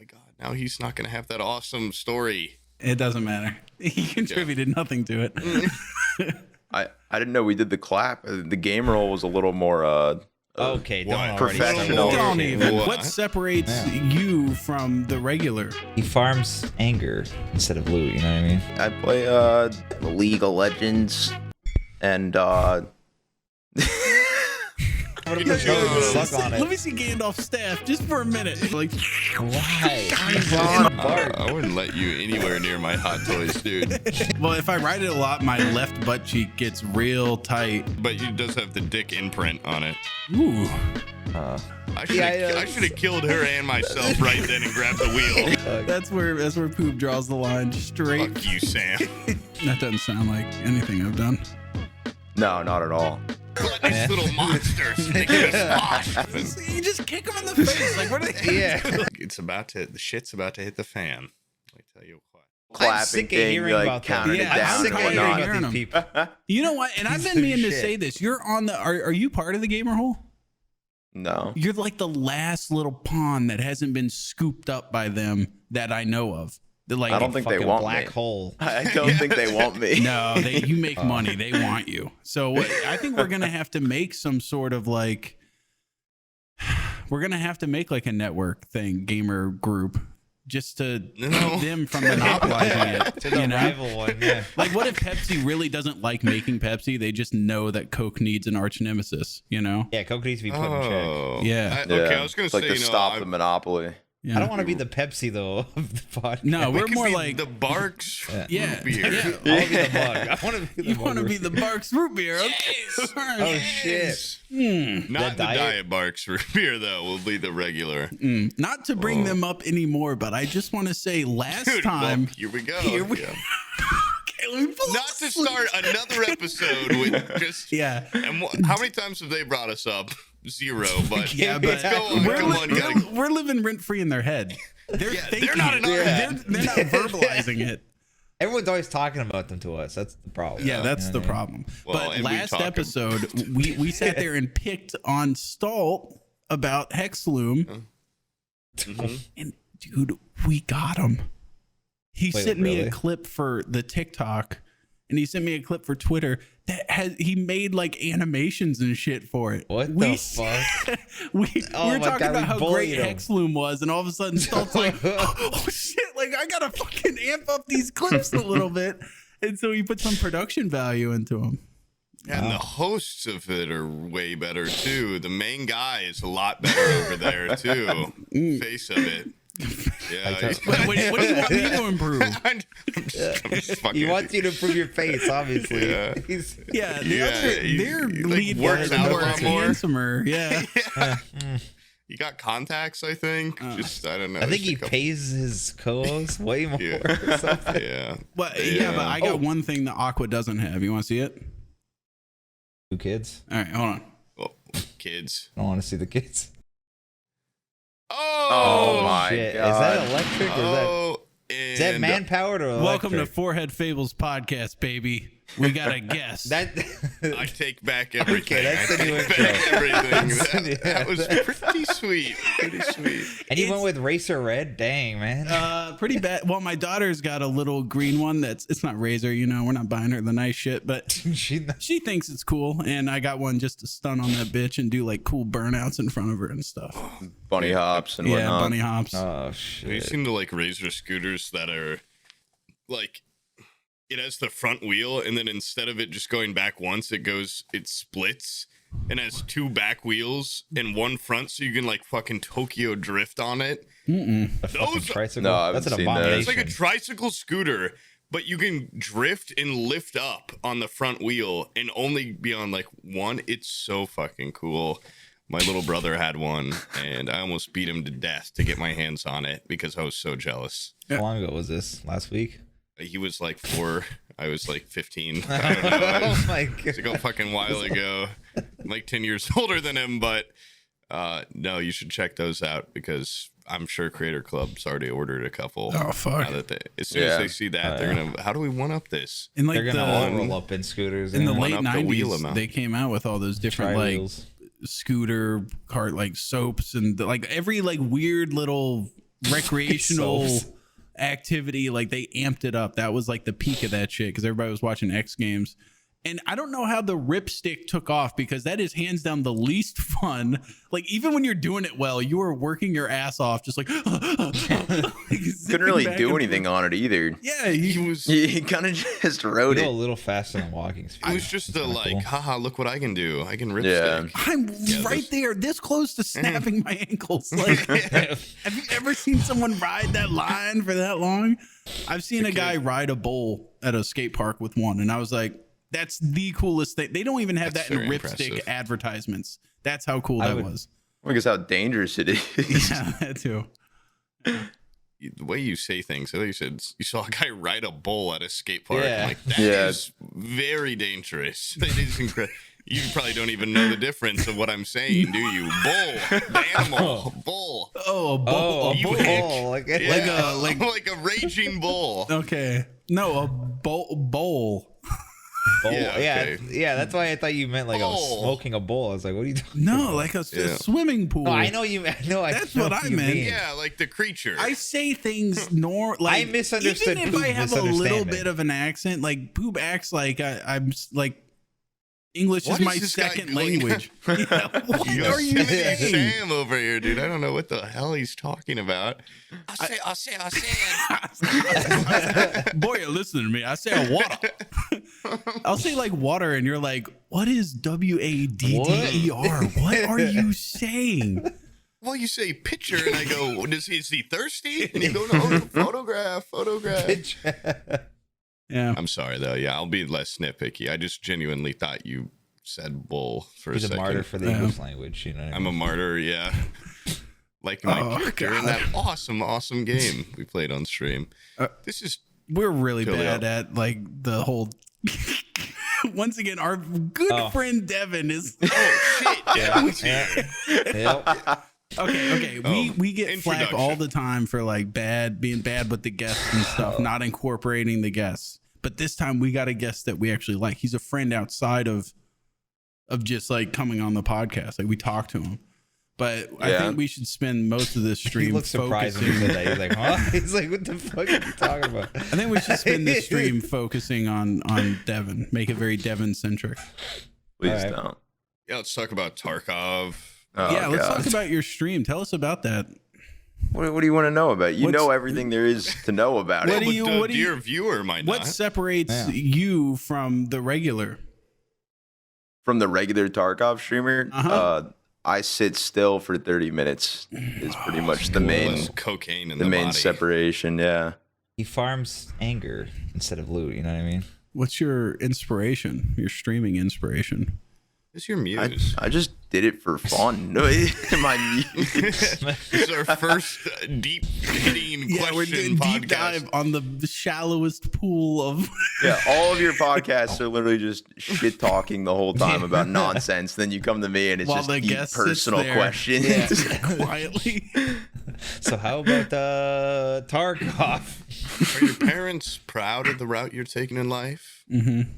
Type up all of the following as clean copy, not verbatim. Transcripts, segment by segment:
my God, now he's not going to have that awesome story. It doesn't matter. He contributed nothing to it. I didn't know we did the clap. The game roll was a little more okay, don't professional. Don't even. What separates you from the regular? He farms anger instead of loot, you know what I mean? I play League of Legends and Suck on it. Let me see Gandalf's staff just for a minute. Like, Why? I wouldn't let you anywhere near my hot toys, dude. well, if I ride it a lot, my left butt cheek gets real tight. But it does have the dick imprint on it. Ooh. I should have killed her and myself right then and grabbed the wheel. That's where Poob draws the line straight. Fuck you, Sam. That doesn't sound like anything I've done. no, not at all. Nice little monsters. They get us You just kick him in the face. Like, what are they? Yeah. The shit's about to hit the fan. Let me tell you what. I'm sick of hearing about that. counting it Yeah, down I'm and sick of whatnot. hearing these people. You know what? And I've been meaning to say this. You're on the. Are you part of the gamer hole? No. You're like the last little pawn that hasn't been scooped up by them that I know of. Like, I don't think they Fucking want black me. hole. I don't think they want me. No, you make money. They want you. So I think we're gonna have to make some sort of like. We're gonna have to make like a network thing, gamer group, just to keep them from monopolizing it. To the rival one, yeah. Like, what if Pepsi really doesn't like making Pepsi? They just know that Coke needs an arch nemesis. You know? Yeah, Coke needs to be put in check. Yeah. Okay, I was gonna It's like say, to stop the monopoly. Yeah. I don't want to be the Pepsi though of the podcast. No, we we're could more be like the Barks yeah. beer. Yeah. I want to be the bug. I want to be the You bug. want to be the Barks root beer? Okay. Oh shit! Not the diet? Diet Barks root beer though. Will be the regular. Not to bring them up anymore, but I just want to say last Dude, time. well, here we go. Here we- Yeah. Okay, let me pull Not up to some- start another episode with just Yeah. And how many times have they brought us up? 0. But Yeah, but let's go on. Come on, gotta we're living rent free in their head. They're thinking they're not in our head. They're not verbalizing it. Everyone's always talking about them to us. That's the problem. Yeah, that's You the know what I mean? problem. Well, But and we last talk episode, we sat there and picked on Stalt about Hexloom. And dude, we got him. He Wait, sent me a really? clip for the TikTok, and he sent me a clip for Twitter that he made like animations and shit for it. What we, the fuck? We Oh were my talking God, about we how bullied great him. Hexloom was, and all of a sudden Stalt's like, oh shit, like I gotta fucking amp up these clips a little bit. And so he put some production value into them. And the hosts of it are way better too. The main guy is a lot better over there too. Face of it. Yeah. What do you want me to improve? I'm just fucking. He wants you to improve your face, obviously. Yeah. He's- Yeah, he, their like, lead works guy out a is lot more. handsomer. Yeah. You got contacts, I think. Just I don't know. I think just a he couple- pays his co-host way more or something. Yeah. But I got one thing that Aqua doesn't have. You want to see it? 2 kids? All right, hold on. Well, kids. I don't want to see the kids. Oh, my Shit. God. Is that electric or is that and man powered or electric? Welcome to Forehead Fables podcast, baby. We got a guest. that. I take back everything. Okay, that's I the new take intro. back everything. That's the That was pretty sweet. Pretty sweet. And you went with Racer Red? Dang, man. Pretty bad. Well, my daughter's got a little green one it's not Razor, you know, we're not buying her the nice shit, but she thinks it's cool. And I got one just to stun on that bitch and do like cool burnouts in front of her and stuff. Bunny hops and Yeah, whatnot. bunny hops. Oh, You shit. seem to like Razor scooters that are like it has the front wheel and then instead of it just going back once, it splits and has 2 back wheels and 1 front, so you can like fucking Tokyo drift on it. A fucking Those- tricycle? No, I haven't That's an seen that. abomination. It's like a tricycle scooter, but you can drift and lift up on the front wheel and only be on like 1. It's so fucking cool. My little brother had one, and I almost beat him to death to get my hands on it because I was so jealous. How long ago was this? Last week? He was like 4. I was like 15. I don't know. Oh my It's like a fucking while ago. I'm like 10 years older than him, but no, you should check those out because I'm sure Creator Club's already ordered a couple. Oh, fuck. Now that as soon as they see that, they're gonna. How do we one up this? And like They're going to all the, roll up in scooters. in the yeah. late up the wheel 90s, amount. they came out with all those different like Tri-wheels. scooter cart like soaps and like every like weird little recreational Incels. activity. Like they amped it up. That was like the peak of that shit because everybody was watching X Games. And I don't know how the RIPSTICK took off because that is hands down the least fun. Like even when you're doing it well, you are working your ass off, just like Couldn't really do anything on it either. Yeah, He kind of just rode You go a it. little faster than walking speed. It was just the like, cool. haha, look what I can do. I can rip Yeah. stick. I'm right this- there, this close to snapping my ankles. Like, have you ever seen someone ride that line for that long? I've seen a guy ride a bull at a skate park with one, and I was like, that's the coolest thing. They don't even have That's that in very RIPSTICK impressive. advertisements. That's how cool I that would- was. Look at how dangerous it is. Yeah, that too. The way you say things, I thought you said you saw a guy ride a bull at a skate park. Yeah. I'm like, that is Yeah. very dangerous. That is incredible. You probably don't even know the difference of what I'm saying, do you? Bull, the animal, bull. Oh, a bull. Oh, a you bull. hick. like Yeah, like- like a raging bull. Okay. No, a bowl. bowl. Yeah, Yeah, okay. yeah, that's why I thought you meant like I was Bowl. smoking a bowl. I was like, what are you talking No, about? like a Yeah. swimming pool. No, I know you. I know. That's know what I you meant. mean. Yeah, like the creature. I say things like I misunderstood Even if Poob I have a little misunderstanding. bit of an accent, like Poob acts like I'm like English What is my is this guy second doing? language. Yeah, what You are you Yosemite saying? Sam over here, dude. I don't know what the hell he's talking about. I'll say. Boy, you're listening to me. I say water. I'll say like water, and you're like, what is WADDER? What are you saying? Well, you say picture, and I go, is he thirsty? And you go, no, photograph. Yeah. I'm sorry, though. Yeah, I'll be less nitpicky. I just genuinely thought you said bull for He's a a second. martyr for the English language. You know. What I I'm a mean? martyr, yeah. Like my Oh, character in God. that awesome game we played on stream. This is We're really Fill it bad up. at like the whole. Once again, our good friend Devin is. Yeah. Yep. Okay. We get flack introduction. all the time for like being bad with the guests and stuff, not incorporating the guests. But this time we got a guest that we actually like. He's a friend outside of just like coming on the podcast. Like we talk to him. But I Yeah. think we should spend most of this He stream looked surprised when he focusing. said that. He's like, huh? He's like, what the fuck are you talking about? I think we should spend this stream focusing on Devin. Make it very Devin centric. Please All right. don't. yeah. Let's talk about Tarkov. Oh, Yeah, let's God. talk about your stream. Tell us about that. What do you want to know about? You What's- know everything there is to know about What it. do you- But what do you- dear viewer might What not. separates Yeah. you from the regular? From the regular Tarkov streamer, Uh-huh. I sit still for 30 minutes is pretty much the main Less cocaine in the the main body. separation. Yeah. He farms anger instead of loot. You know what I mean? What's your inspiration? Your streaming inspiration? It's your muse. I just did it for fun. No, my muse. This is our first deep hitting Yeah, we're question doing podcast. deep dive on the shallowest pool of. Yeah, all of your podcasts are literally just shit talking the whole time about nonsense. Then you come to me and it's While just the deep guest sits personal there. questions. quietly. So how about Tarkov? Are your parents proud of the route you're taking in life? Mm-hmm.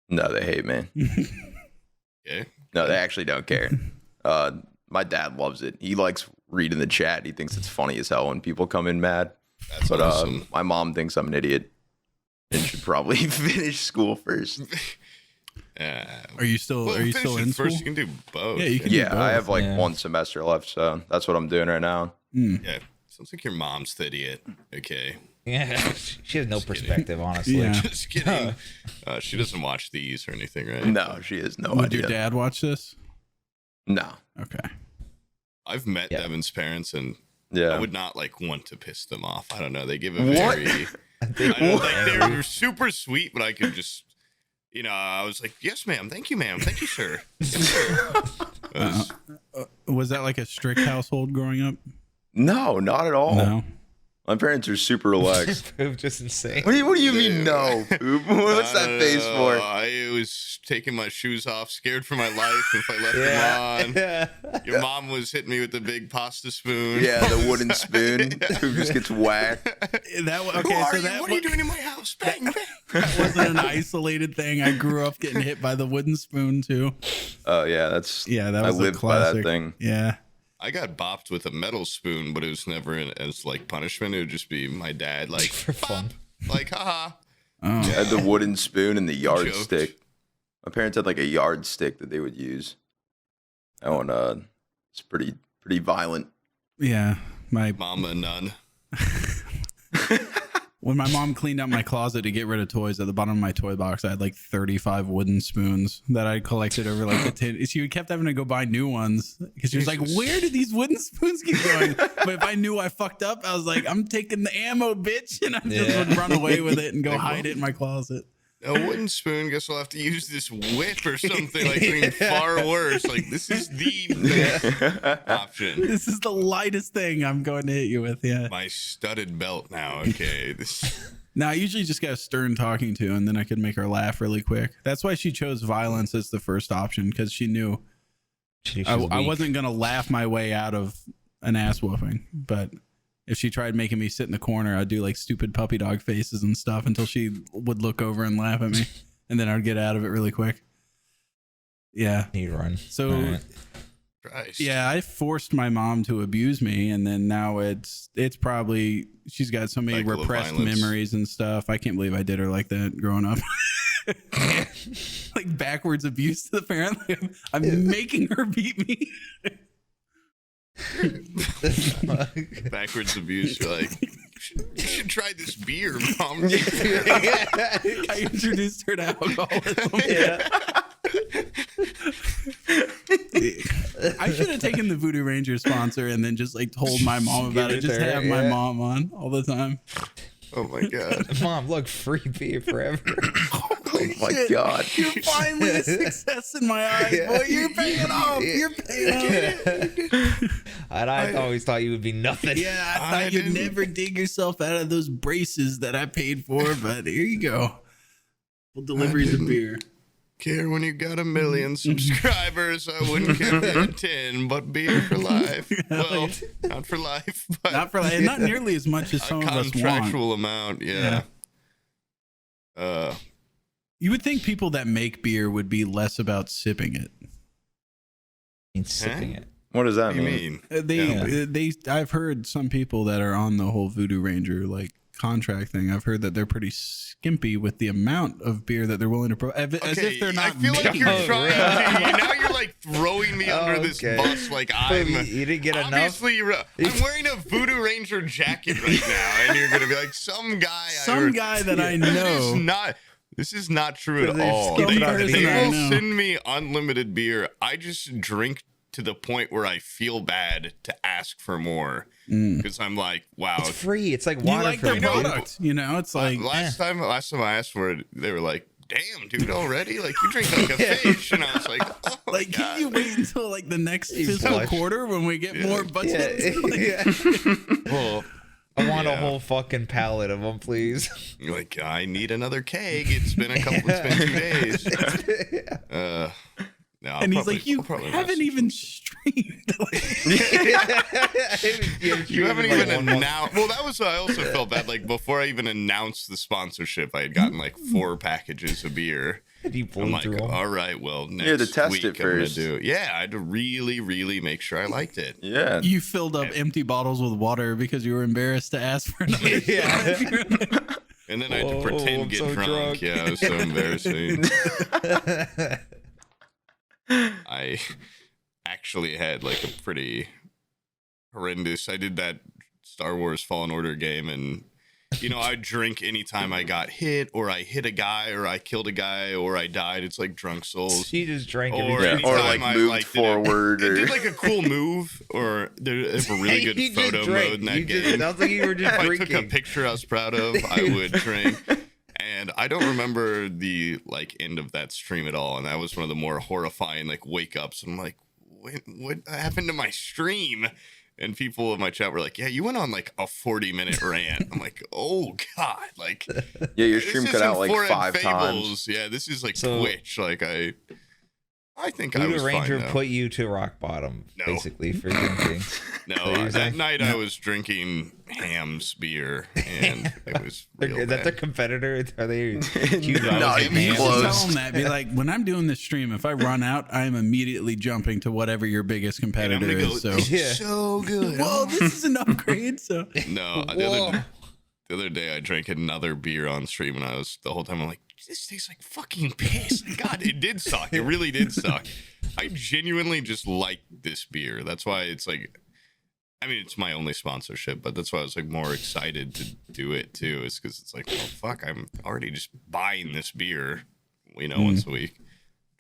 No, they hate me. Okay. No, they actually don't care. My dad loves it. He likes reading the chat. He thinks it's funny as hell when people come in mad. That's But awesome. my mom thinks I'm an idiot and should probably finish school first. Are you still? Well, are you finish still it in first. school? You can do both. Yeah, you can. do Yeah, I have both. like Yeah. one semester left, so that's what I'm doing right now. Yeah. Sounds like your mom's the idiot. Okay. Yeah, she has no perspective, honestly. Yeah. Just kidding. She doesn't watch these or anything, right? No, she has no Would idea. your dad watch this? No. Okay. I've met Yeah. Devin's parents, and I Yeah. would not like want to piss them off. I don't know. They give a What? very. I don't like they're super sweet, but I could just, I was like, yes, ma'am. Thank you, ma'am. Thank you, sir. Yes, sir. It was- Was that like a strict household growing up? No, not at all. No. My parents are super relaxed. Poob just insane. What do you mean no? Poop? What's that face for? I was taking my shoes off, scared for my life if I left them on. Your mom was hitting me with the big pasta spoon. Yeah, the wooden spoon who just gets whacked. That Who okay. are So you? that What are you doing in my house? Bang, bang. that wasn't an isolated thing. I grew up getting hit by the wooden spoon too. Oh yeah, that's Yeah, that I was a lived by that classic. thing. Yeah. I got bopped with a metal spoon, but it was never as like punishment. It would just be my dad like For fun. bop, like haha. Oh. I had the wooden spoon and the Joked. yardstick. My parents had like a yardstick that they would use. That one, it's pretty violent. Yeah. Mama none. When my mom cleaned out my closet to get rid of toys, at the bottom of my toy box, I had like 35 wooden spoons that I collected over like the 10. She kept having to go buy new ones because she was like, where did these wooden spoons keep going? But if I knew I fucked up, I was like, I'm taking the ammo, bitch. And I just would run away with it and go hide it in my closet. A wooden spoon. Guess we'll have to use this whip or something like something far worse. Like this is the option. This is the lightest thing I'm going to hit you with. Yeah. My studded belt now. Okay. Now, I usually just got a stern talking to, and then I could make her laugh really quick. That's why she chose violence as the first option, because she knew I wasn't going to laugh my way out of an ass whooping. But if she tried making me sit in the corner, I'd do like stupid puppy dog faces and stuff until she would look over and laugh at me, and then I'd get out of it really quick. Yeah. You run. So, Christ. yeah, I forced my mom to abuse me, and then now it's probably she's got so many Cycle of repressed violence. memories and stuff. I can't believe I did her like that growing up. Like backwards abuse to the parent. I'm making her beat me. Backwards abuse. You're like, you should try this beer, Mom. I introduced her to alcoholism. I should have taken the Voodoo Ranger sponsor and then just like told my mom about it. Give it Just to her, have my yeah. mom on all the time. Oh my god. Mom, look, free beer forever. Oh my god. You're finally a success in my eyes, boy. You're paying off. You're paying off. And I always thought you would be nothing. Yeah, I thought you'd didn't- never dig yourself out of those braces that I paid for, but here you go. Full deliveries of beer. Care when you got 1 million subscribers. I wouldn't give you a 10, but beer for life. Well, not for life, but Not for like, not nearly as much as a some of us want. contractual amount. Yeah. You would think people that make beer would be less about sipping it. Sipping it. What does that What do you mean? mean? I've heard some people that are on the whole Voodoo Ranger like contract thing. I've heard that they're pretty skimpy with the amount of beer that they're willing to as if they're not I feel like making you're it. trying to. Now you're like throwing me under this Okay. bus. Like Poob, I'm. you didn't get enough? Obviously, I'm wearing a Voodoo Ranger jacket right now, and you're gonna be like some guy. That I This is know. not. This is not true at They're all. skipping They, on the they beer. will I know. send me unlimited beer. I just drink to the point where I feel bad to ask for more because I'm like, wow. It's free. It's like You water like for their me. product, you know? It's like last time I asked for it, they were like, "Damn, dude, already? Like you drink like a fish?" And I was like, "Oh my like, can God." you wait until like the next He's fiscal flush. quarter when we get more budget? Yeah. Well, I want a Yeah. whole fucking pallet of them, please. you're like, I need another keg. It's been 2 days. No, I'll And he's probably- like, you I'll probably haven't message even them. streamed. Like, You haven't Like even 1 month. announced. Well, that was. I also felt bad. Like before I even announced the sponsorship, I had gotten like 4 packages of beer. You blew I'm like, through 'em. all right, well, next had to test week it I'm gonna first. do. Yeah, I had to really, really make sure I liked it. Yeah. you filled up empty bottles with water because you were embarrassed to ask for another. Yeah. shot. And then I had to Whoa, pretend I'm get so drunk. drunk. Yeah, it was so embarrassing. I actually had like a pretty horrendous. I did that Star Wars Fallen Order game, and you know, I drink anytime I got hit, or I hit a guy, or I killed a guy, or I died. It's like drunk souls. She just drank Or everything. Yeah, or anytime like I, moved like, did forward, It or did like a cool move, or there's a really good You just photo drank. mode in that You just- game. Sounds like you were just If I drinking. took a picture I was proud of, I would drink. And I don't remember the like end of that stream at all. And that was one of the more horrifying like wake ups. I'm like, what happened to my stream? And people in my chat were like, yeah, you went on like a 40-minute rant. I'm like, oh God, like Yeah, your this stream cut isn't out like Foreign 5 Fables. times. Yeah, this is like So- Twitch. Like I think I Voodoo was Ranger fine, though. put you to rock bottom, No. basically, for drinking. No, what you're that saying? night I was drinking Ham's beer, and it was real Is that bad. their competitor? Are they huge No, rivals? it'd be You should close. tell them that. Be like, when I'm doing this stream, if I run out, I am immediately jumping to whatever your biggest And I'm competitor gonna go, is. So, "This is Yeah. so good. well, this is an upgrade. So, No, the other day I drank another beer on stream, and the whole time I'm like, this tastes like fucking piss. God, it did suck. It really did suck. I genuinely just like this beer. That's why it's like, I mean, it's my only sponsorship, but that's why I was like more excited to do it too. Is because it's like, well, fuck, I'm already just buying this beer, once a week,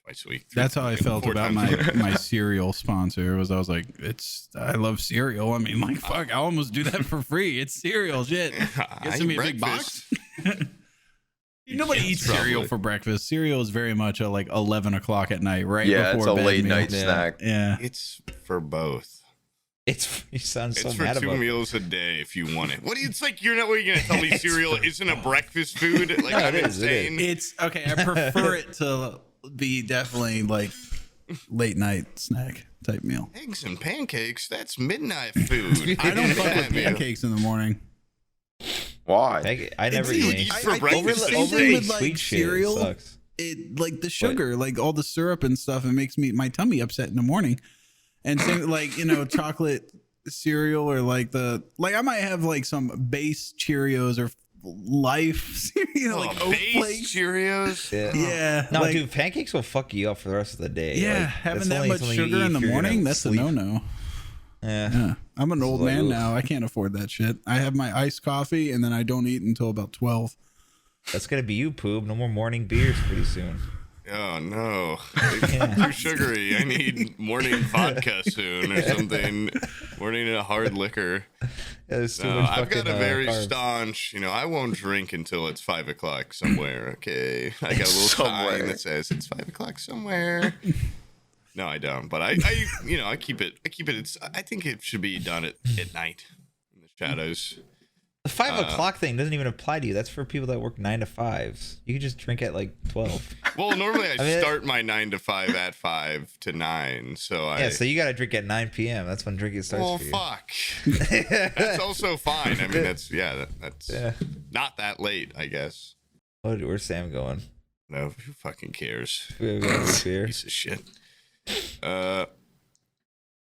twice a week. that's how I felt 4 about times a week. my cereal sponsor. I was like, I love cereal. I mean, like, fuck, I almost do that for free. It's cereal, shit. Get me a big box. Nobody Yeah, eats probably. cereal for breakfast. Cereal is very much a like 11 o'clock at night, right? Yeah, it's before a bed late meal. night Yeah. snack. Yeah. It's for both. You sound so It's for mad 2 about it. meals a day if you want it. It's like you're not. What are you gonna tell me? Cereal isn't a breakfast food? Like No, I'm it is, it is. insane. It's okay. I prefer it to be definitely like late night snack type meal. Eggs and pancakes. That's midnight food. I don't fuck with Yeah, pancakes in the morning. Why? I never It's- eat. eat for I think breakfast the all same thing day. with like Sweet shit cereal. sucks. It like the sugar, like all the syrup and stuff. It makes my tummy upset in the morning. And same like chocolate cereal or like I might have like some base Cheerios or Life, like oat base flakes. Cheerios. Yeah. Yeah, No, like, dude, pancakes will fuck you up for the rest of the day. yeah, Like, having that's that only much something you sugar eat in the if you're gonna morning, that's sleep. a no-no. Yeah. Yeah, I'm an old It's like, man ugh. now. I can't afford that shit. I have my iced coffee and then I don't eat until about 12. That's gonna be you, Poob. No more morning beers pretty soon. Oh no, Yeah. too sugary. I need morning vodka soon or something. Morning hard liquor. Yeah, there's too No, much I've got fucking, a very carbs. staunch. I won't drink until it's 5 o'clock somewhere. Okay, I got a little Somewhere. sign that says it's 5 o'clock somewhere. No, I don't. But I keep it. I think it should be done at night in the shadows. The 5 o'clock thing doesn't even apply to you. That's for people that work 9 to 5s. You can just drink at like 12. Well, normally I mean, start my 9 to 5 at 5 to 9. So Yeah, so you got to drink at 9 p.m. That's when drinking starts Well, for you. fuck. That's also fine. I mean, that's Yeah. not that late, I guess. Oh, dude, where's Sam going? No, who fucking cares? We have a beer. Piece of shit.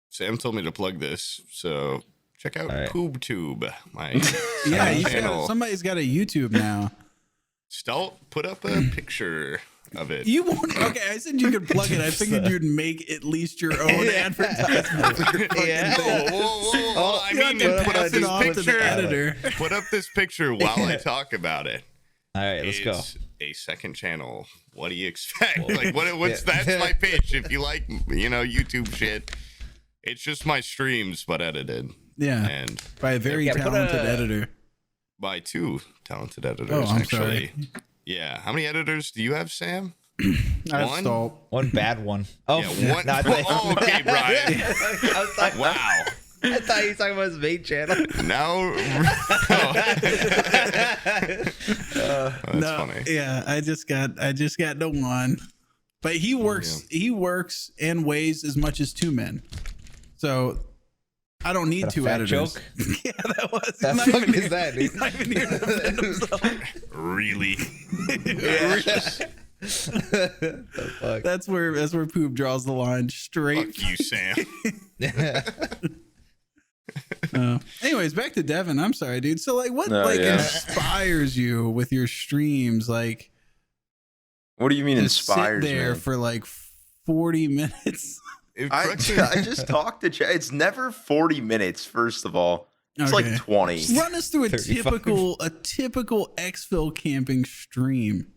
Sam told me to plug this, so check out All right. POOBTUBE, my Yeah, channel. somebody's got a YouTube now. Stalt put up a picture of it. You won't. Okay, I said you could plug it. I figured you'd make at least your own advertisement for your fucking Yeah. thing. Whoa. I You have mean, to put up pass it this off to the picture. editor. Put up this picture while I talk about it. All right, let's go. It's a second channel. What do you expect? Like, what's Yeah. that's my pitch. If you like, YouTube shit, it's just my streams but edited Yeah, and by a very Yeah, put talented a- editor. by 2 talented editors. Oh, I'm actually. sorry. Yeah. How many editors do you have, Sam? I One? Stalt. One bad one. Oh, Yeah, one. no, I thought- Oh, okay, Bryan. I was talking, Wow. I thought you were talking about his main channel. Now, that's No, funny. yeah, I just got the one, but he works. He works and weighs as much as 2 men, so I don't need Is that a 2 fat editors. joke? Yeah, that was. The He's not fuck even is here- that, dude? He's not even here to defend himself. Really? The fuck? That's where Poob draws the line straight. Fuck you, Sam. Anyways, back to Devin. I'm sorry, dude. So like, what Oh, yeah. inspires you with your streams? Like, What do you mean to inspires sit there me? for like 40 minutes. I just talked to Chad. It's never 40 minutes, first of all. It's Okay. like 20. Run us through a 35. typical exfil camping stream,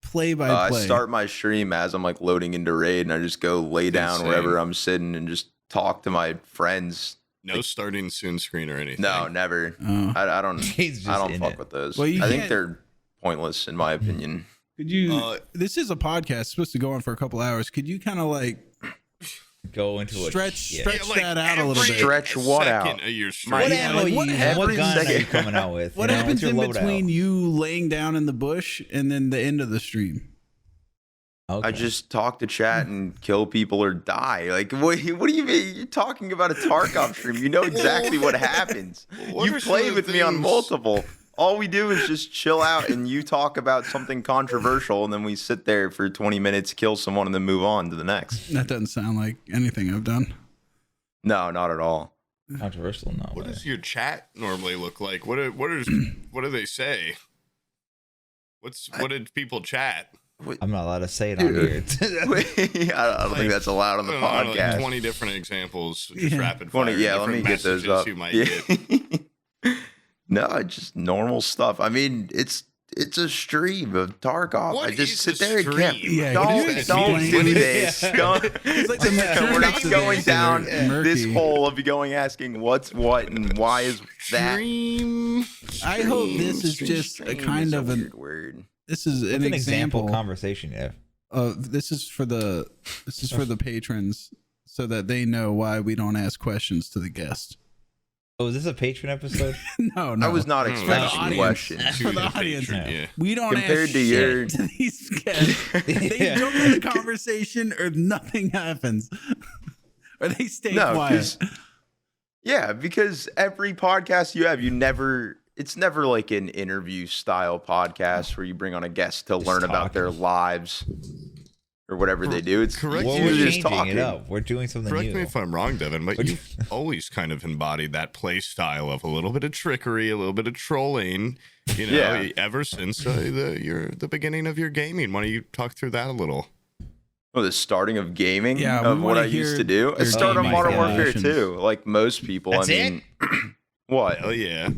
play by I play. start my stream as I'm like loading into raid, and I just go lay down Insane. wherever I'm sitting and just talk to my friends. No starting soon screen or anything. No, never. Oh. I don't. He's just I don't in fuck it. with those. Well, you I think can't- they're pointless in my opinion. Could you? This this is a podcast it's supposed to go on for a couple hours. Could you kind of like Go into stretch yeah. that out a little bit? Stretch what second out? of your My- stream. What Yeah, ammo like, you what what happens- gun are you second- coming out with? What You know, happens what's your in loadout? between you laying down in the bush and then the end of the stream? I just talk to chat and kill people or die. Like, what do you mean? You're talking about a Tarkov stream. You know exactly what happens. You played with me on multiple. All we do is just chill out and you talk about something controversial and then we sit there for 20 minutes, kill someone, and then move on to the next. That doesn't sound like anything I've done. No, not at all. Controversial, no. What does your chat normally look like? What do they say? What did people chat? I'm not allowed to say it on here. I don't think that's allowed on the podcast. Like 20 different examples, just rapid fire. 20, yeah, let me get those up. You might get. No, it's just normal stuff. I mean, it's a stream of Tarkov. What I just is sit a there and stream? camp. Yeah, Don't do this. Don't. It's like We're not going down murky. this hole of going asking what's what and why is that. Stream. I hope this is just a kind of weird word. This is What's an an example. conversation, yeah. This is for the patrons so that they know why we don't ask questions to the guest. Oh, is this a patron episode? No. I was not For the expecting audience. questions. For the audience. Yeah. We don't Compared ask to your- shit to these guests. They jump in the conversation or nothing happens. Or they stay quiet. Because every podcast you have, it's never like an interview style podcast where you bring on a guest to learn about their lives or whatever they do. It's Correct. Well, you we're just changing it up. We're doing something Correct new. me if I'm wrong, Devin, but you've always kind of embodied that play style of a little bit of trickery, a little bit of trolling, ever since the beginning of your gaming. Why don't you talk through that a little? Oh, the starting of gaming Yeah, of we what wanna I used hear to do. I your started on gaming Modern Warfare foundations. 2, like most people. That's I mean, what? Oh yeah.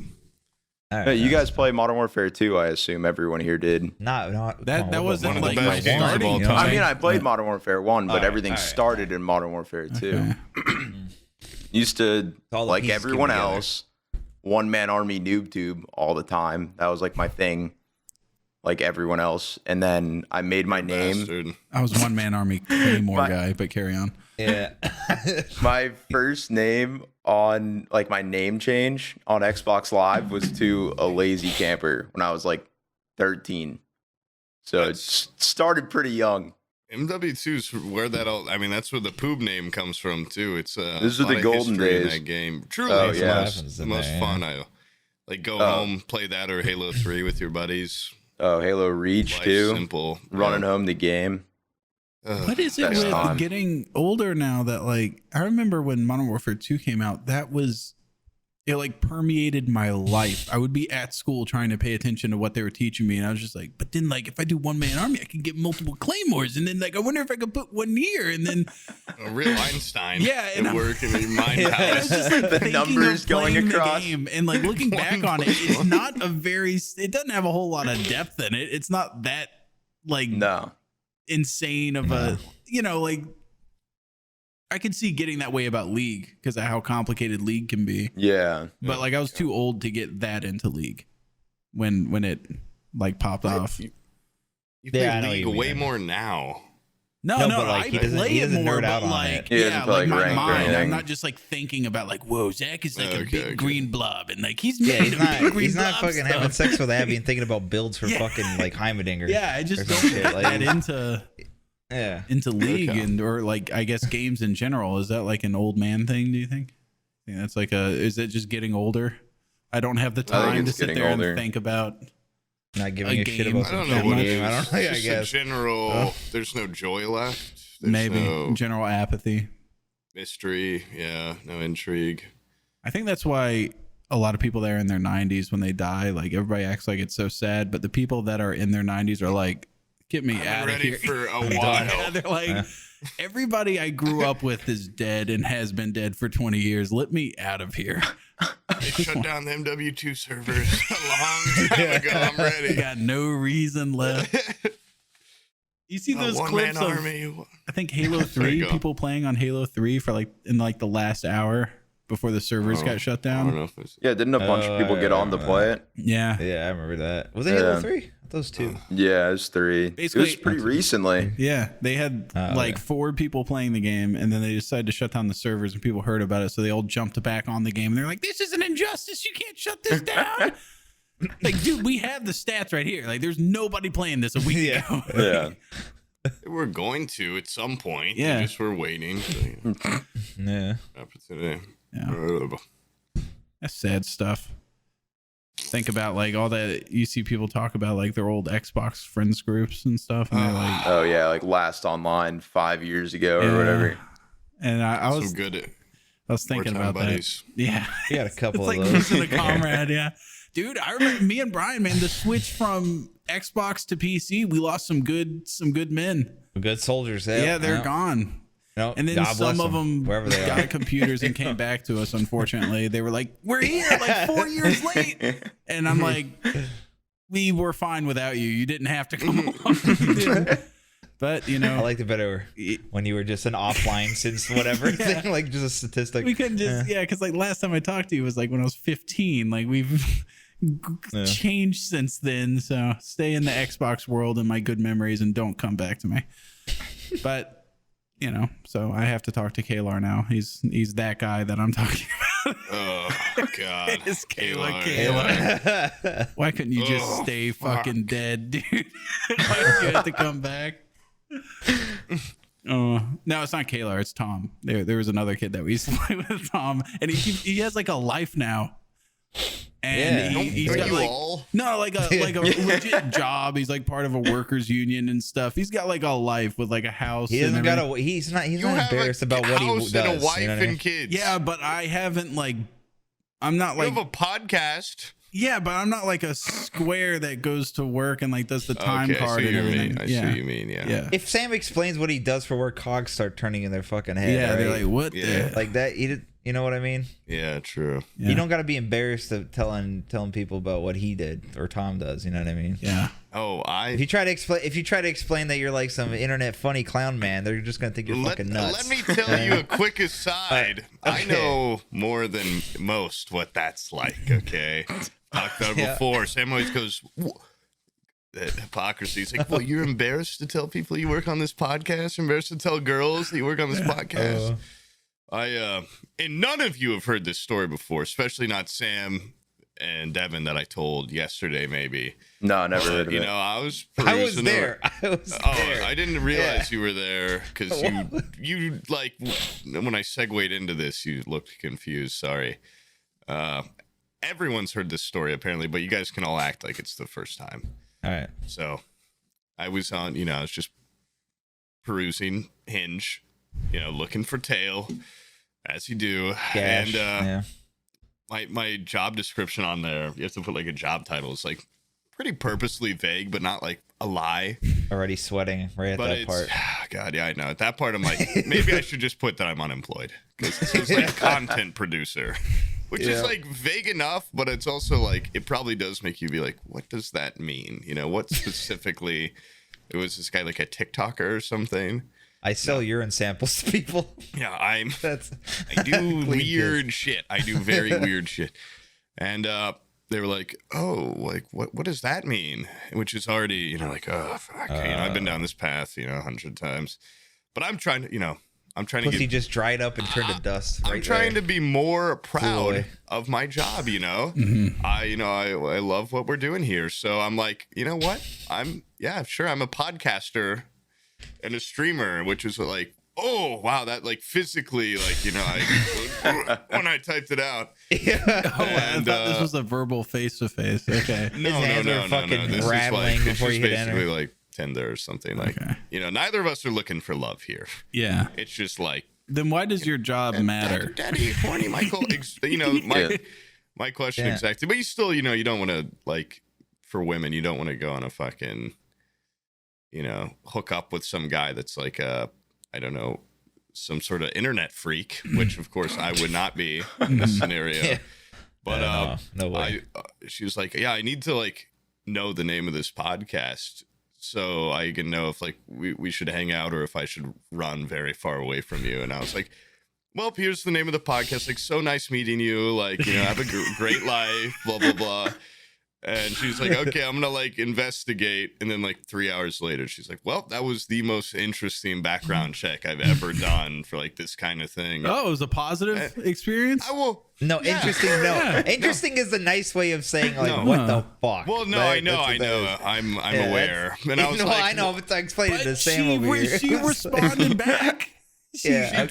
All right, Hey, you guys play Modern Warfare 2, I assume everyone here did. Not That wasn't One of the like best my games of starting. all you know? time. I mean, I played Modern Warfare 1, but All right, everything all right. started in Modern Warfare 2. Okay. Used to, All the like pieces everyone came together. else, one-man army POOBTUBE all the time. That was like my thing, like everyone else. And then I made my name. Bastard. I was one man army Claymore My- guy, but carry on. Yeah. My first name on, like, my name change on Xbox Live was to a lazy camper when I was like 13. So it started pretty young. MW2's where that all. I mean, that's where the Poob name comes from too. It's This is a lot the of golden history in days. that game. Truly, Oh, it's yeah. the most fun. I like go home, play that or Halo 3 with your buddies. Oh, Halo Reach Life's too. simple. Running home the game. What is it Best with time. getting older now that, like, I remember when Modern Warfare 2 came out, it like permeated my life. I would be at school trying to pay attention to what they were teaching me, and I was just like, but then, like, if I do one man army, I can get multiple claymores, and then, like, I wonder if I could put one here, and then A real Einstein. Yeah, and at work in your mind and I was house. just like The thinking numbers of going playing across. the game, and like looking back on it, it's not it doesn't have a whole lot of depth in it. It's not that like No. insane of a, like, I could see getting that way about League because of how complicated League can be. Yeah. But like I was too old to get that into League when it like popped off. You play Yeah, I know what League you mean. way more now. No, No, but, like, I he doesn't- play he it doesn't more, nerd out but on like, it. He doesn't yeah, play, like like, my ranked or mind. I'm anything. not just like thinking about like, whoa, Zach is like a Okay, big okay. green blob, and like he's Yeah, he's making not. big green He's not blob fucking stuff. having sex with Abby and thinking about builds for Yeah. fucking like Heimerdinger. Yeah, I just or don't some shit, get like- that into Yeah. League Okay. and or like I guess games in general. Is that like an old man thing? Do you think? I think that's like is it just getting older? I don't have the I think time to it's sit getting there older. and think about. Not giving A a shit game. about I some don't know shit what it game. is. I don't know. It's I just a guess. general. There's no joy left. There's Maybe no general apathy. mystery. Yeah, no intrigue. I think that's why a lot of people that are in their 90s when they die, like everybody acts like it's so sad, but the people that are in their 90s are like, get me I've out been of ready here. for a Yeah, while. they're like, everybody I grew up with is dead and has been dead for 20 years. Let me out of here. They shut down the MW2 servers a long time ago. I'm ready. Got no reason left. You see those clips one-man of, army. I think Halo There 3, you go. people playing on Halo 3 for like in like the last hour before the servers got shut I don't down. know if it's. Yeah, didn't a bunch of people get on to play it? Yeah. Yeah, I remember that. Was it Halo Yeah. 3? Those two. Yeah, it was 3. Basically- it was pretty recently. Yeah, they had like 4 people playing the game, and then they decided to shut down the servers, and people heard about it, so they all jumped back on the game. And they're like, "This is an injustice! You can't shut this down!" Like, dude, we have the stats right here. Like, there's nobody playing this a week ago. Yeah. We're going to at some point. Yeah. Just we're waiting. So, Yeah. opportunity. Yeah. That's sad stuff. Think about like all that you see people talk about, like their old Xbox friends groups and stuff, and they're like, Oh yeah, like last online 5 years ago or whatever. And I was so good at I was thinking wartime about buddies. that. Yeah, We got a couple it's of like those. losing a comrade. Yeah, dude, I remember me and Bryan, man, the switch from Xbox to PC. We lost some good men. Good soldiers. Yeah, they're gone. No, And then God bless some of them wherever they got are. computers and came back to us. Unfortunately, they were like, "We're here, like 4 years late," and I'm like, "We were fine without you. You didn't have to come along." You didn't. But you know, I liked it better when you were just an offline since whatever thing, like just a statistic. we couldn't just because like last time I talked to you was like when I was 15. Like we've changed since then. So stay in the Xbox world and my good memories, and don't come back to me. But. You know, so I have to talk to Kalar now. He's that guy that I'm talking about. Oh God. It's Kayla. Kayla. Why couldn't you just Oh, stay fuck. fucking dead, dude? Why did you have to come back? Oh no, it's not Kalar. It's Tom. There was another kid that we used to play with, Tom, and he has like a life now. And Yeah. he's Are got you like all? no, like a legit job. He's like part of a workers union and stuff. He's got like a life with like a house. He and doesn't got everything. a. He's not You not have embarrassed a about what he house does. and a wife you know what I mean? and kids. Yeah, but I haven't like. I'm not You like. have a podcast. Yeah, but I'm not like a square that goes to work and like does the time Okay, I card see and what you everything. mean. I see yeah. what you mean. Yeah. Yeah. If Sam explains what he does for work, cogs start turning in their fucking head. Yeah, they're right? like, what? Yeah. The? like that. You know what I mean? Yeah. True. Yeah. You don't got to be embarrassed of telling people about what he did or Tom does. You know what I mean? Yeah. Oh, If you try to explain that you're like some internet funny clown man, they're just gonna think you're fucking nuts. Let me tell you a quick aside. I Okay. know more than most what that's like. Okay, talked about it Yeah. before. Sam always goes, that hypocrisy. It's like, well, you're embarrassed to tell people you work on this podcast. You're embarrassed to tell girls that you work on this podcast. And none of you have heard this story before, especially not Sam and Devin that I told yesterday, maybe. No, I never heard of You it. know, I was I was perusing there. I was Oh, there. I didn't realize you were there because you like when I segued into this, you looked confused. Sorry. Everyone's heard this story apparently, but you guys can all act like it's the first time. All right. So I was on, I was just perusing Hinge, looking for tail as you do. Gash. And my job description on there, you have to put like a job title. It's like pretty purposely vague, but not like a lie. Already sweating right at But that it's part. God, yeah, I know. At that part, I'm like, maybe I should just put that I'm unemployed because this is like content producer, which is like vague enough, but it's also like it probably does make you be like, what does that mean? What specifically? It was this guy like a TikToker or something. I sell urine samples to people. Yeah, I do Clean weird shit. I do very weird shit, and they were like, "Oh, like what does that mean?" Which is already, like, oh fuck. I've been down this path, 100 times, but I'm trying to, I'm trying to Pussy get. just dried up and turned to dust. I'm Right trying there. to be more proud away. of my job. Mm-hmm. I love what we're doing here. So I'm like, you know what? I'm a podcaster and a streamer, which is like, oh wow, that like physically, like, when I typed it out. Oh, I And, thought this was a verbal face to face. Okay. No, hands no, were no, no, fucking This is rattling like, it's before just you hit basically enter. like Tinder or something. Like, Okay. Neither of us are looking for love here. Yeah. It's just like, Then why does your job matter? Daddy, horny Michael. My question Yeah. exactly. But you still, you don't want to, like, for women, you don't want to go on a fucking, hook up with some guy that's like I don't know, some sort of internet freak, which of course I would not be in this scenario. Yeah. But no way. she was like, yeah, I need to like know the name of this podcast so I can know if like we should hang out or if I should run very far away from you. And I was like, well, here's the name of the podcast. Like, so nice meeting you. Like, have a great life, blah, blah, blah. And she's like, okay, I'm gonna like investigate. And then like 3 hours later, she's like, well, that was the most interesting background check I've ever done for like this kind of thing. Oh, it was a positive experience? I will. No, interesting. No, Yeah. interesting is a nice way of saying like, No. what the fuck. Well, no, Right? I know. That's what that is. I'm Yeah, aware. And I was no, like, I know, but I explained it to But Sam over here. she responded back. Yeah,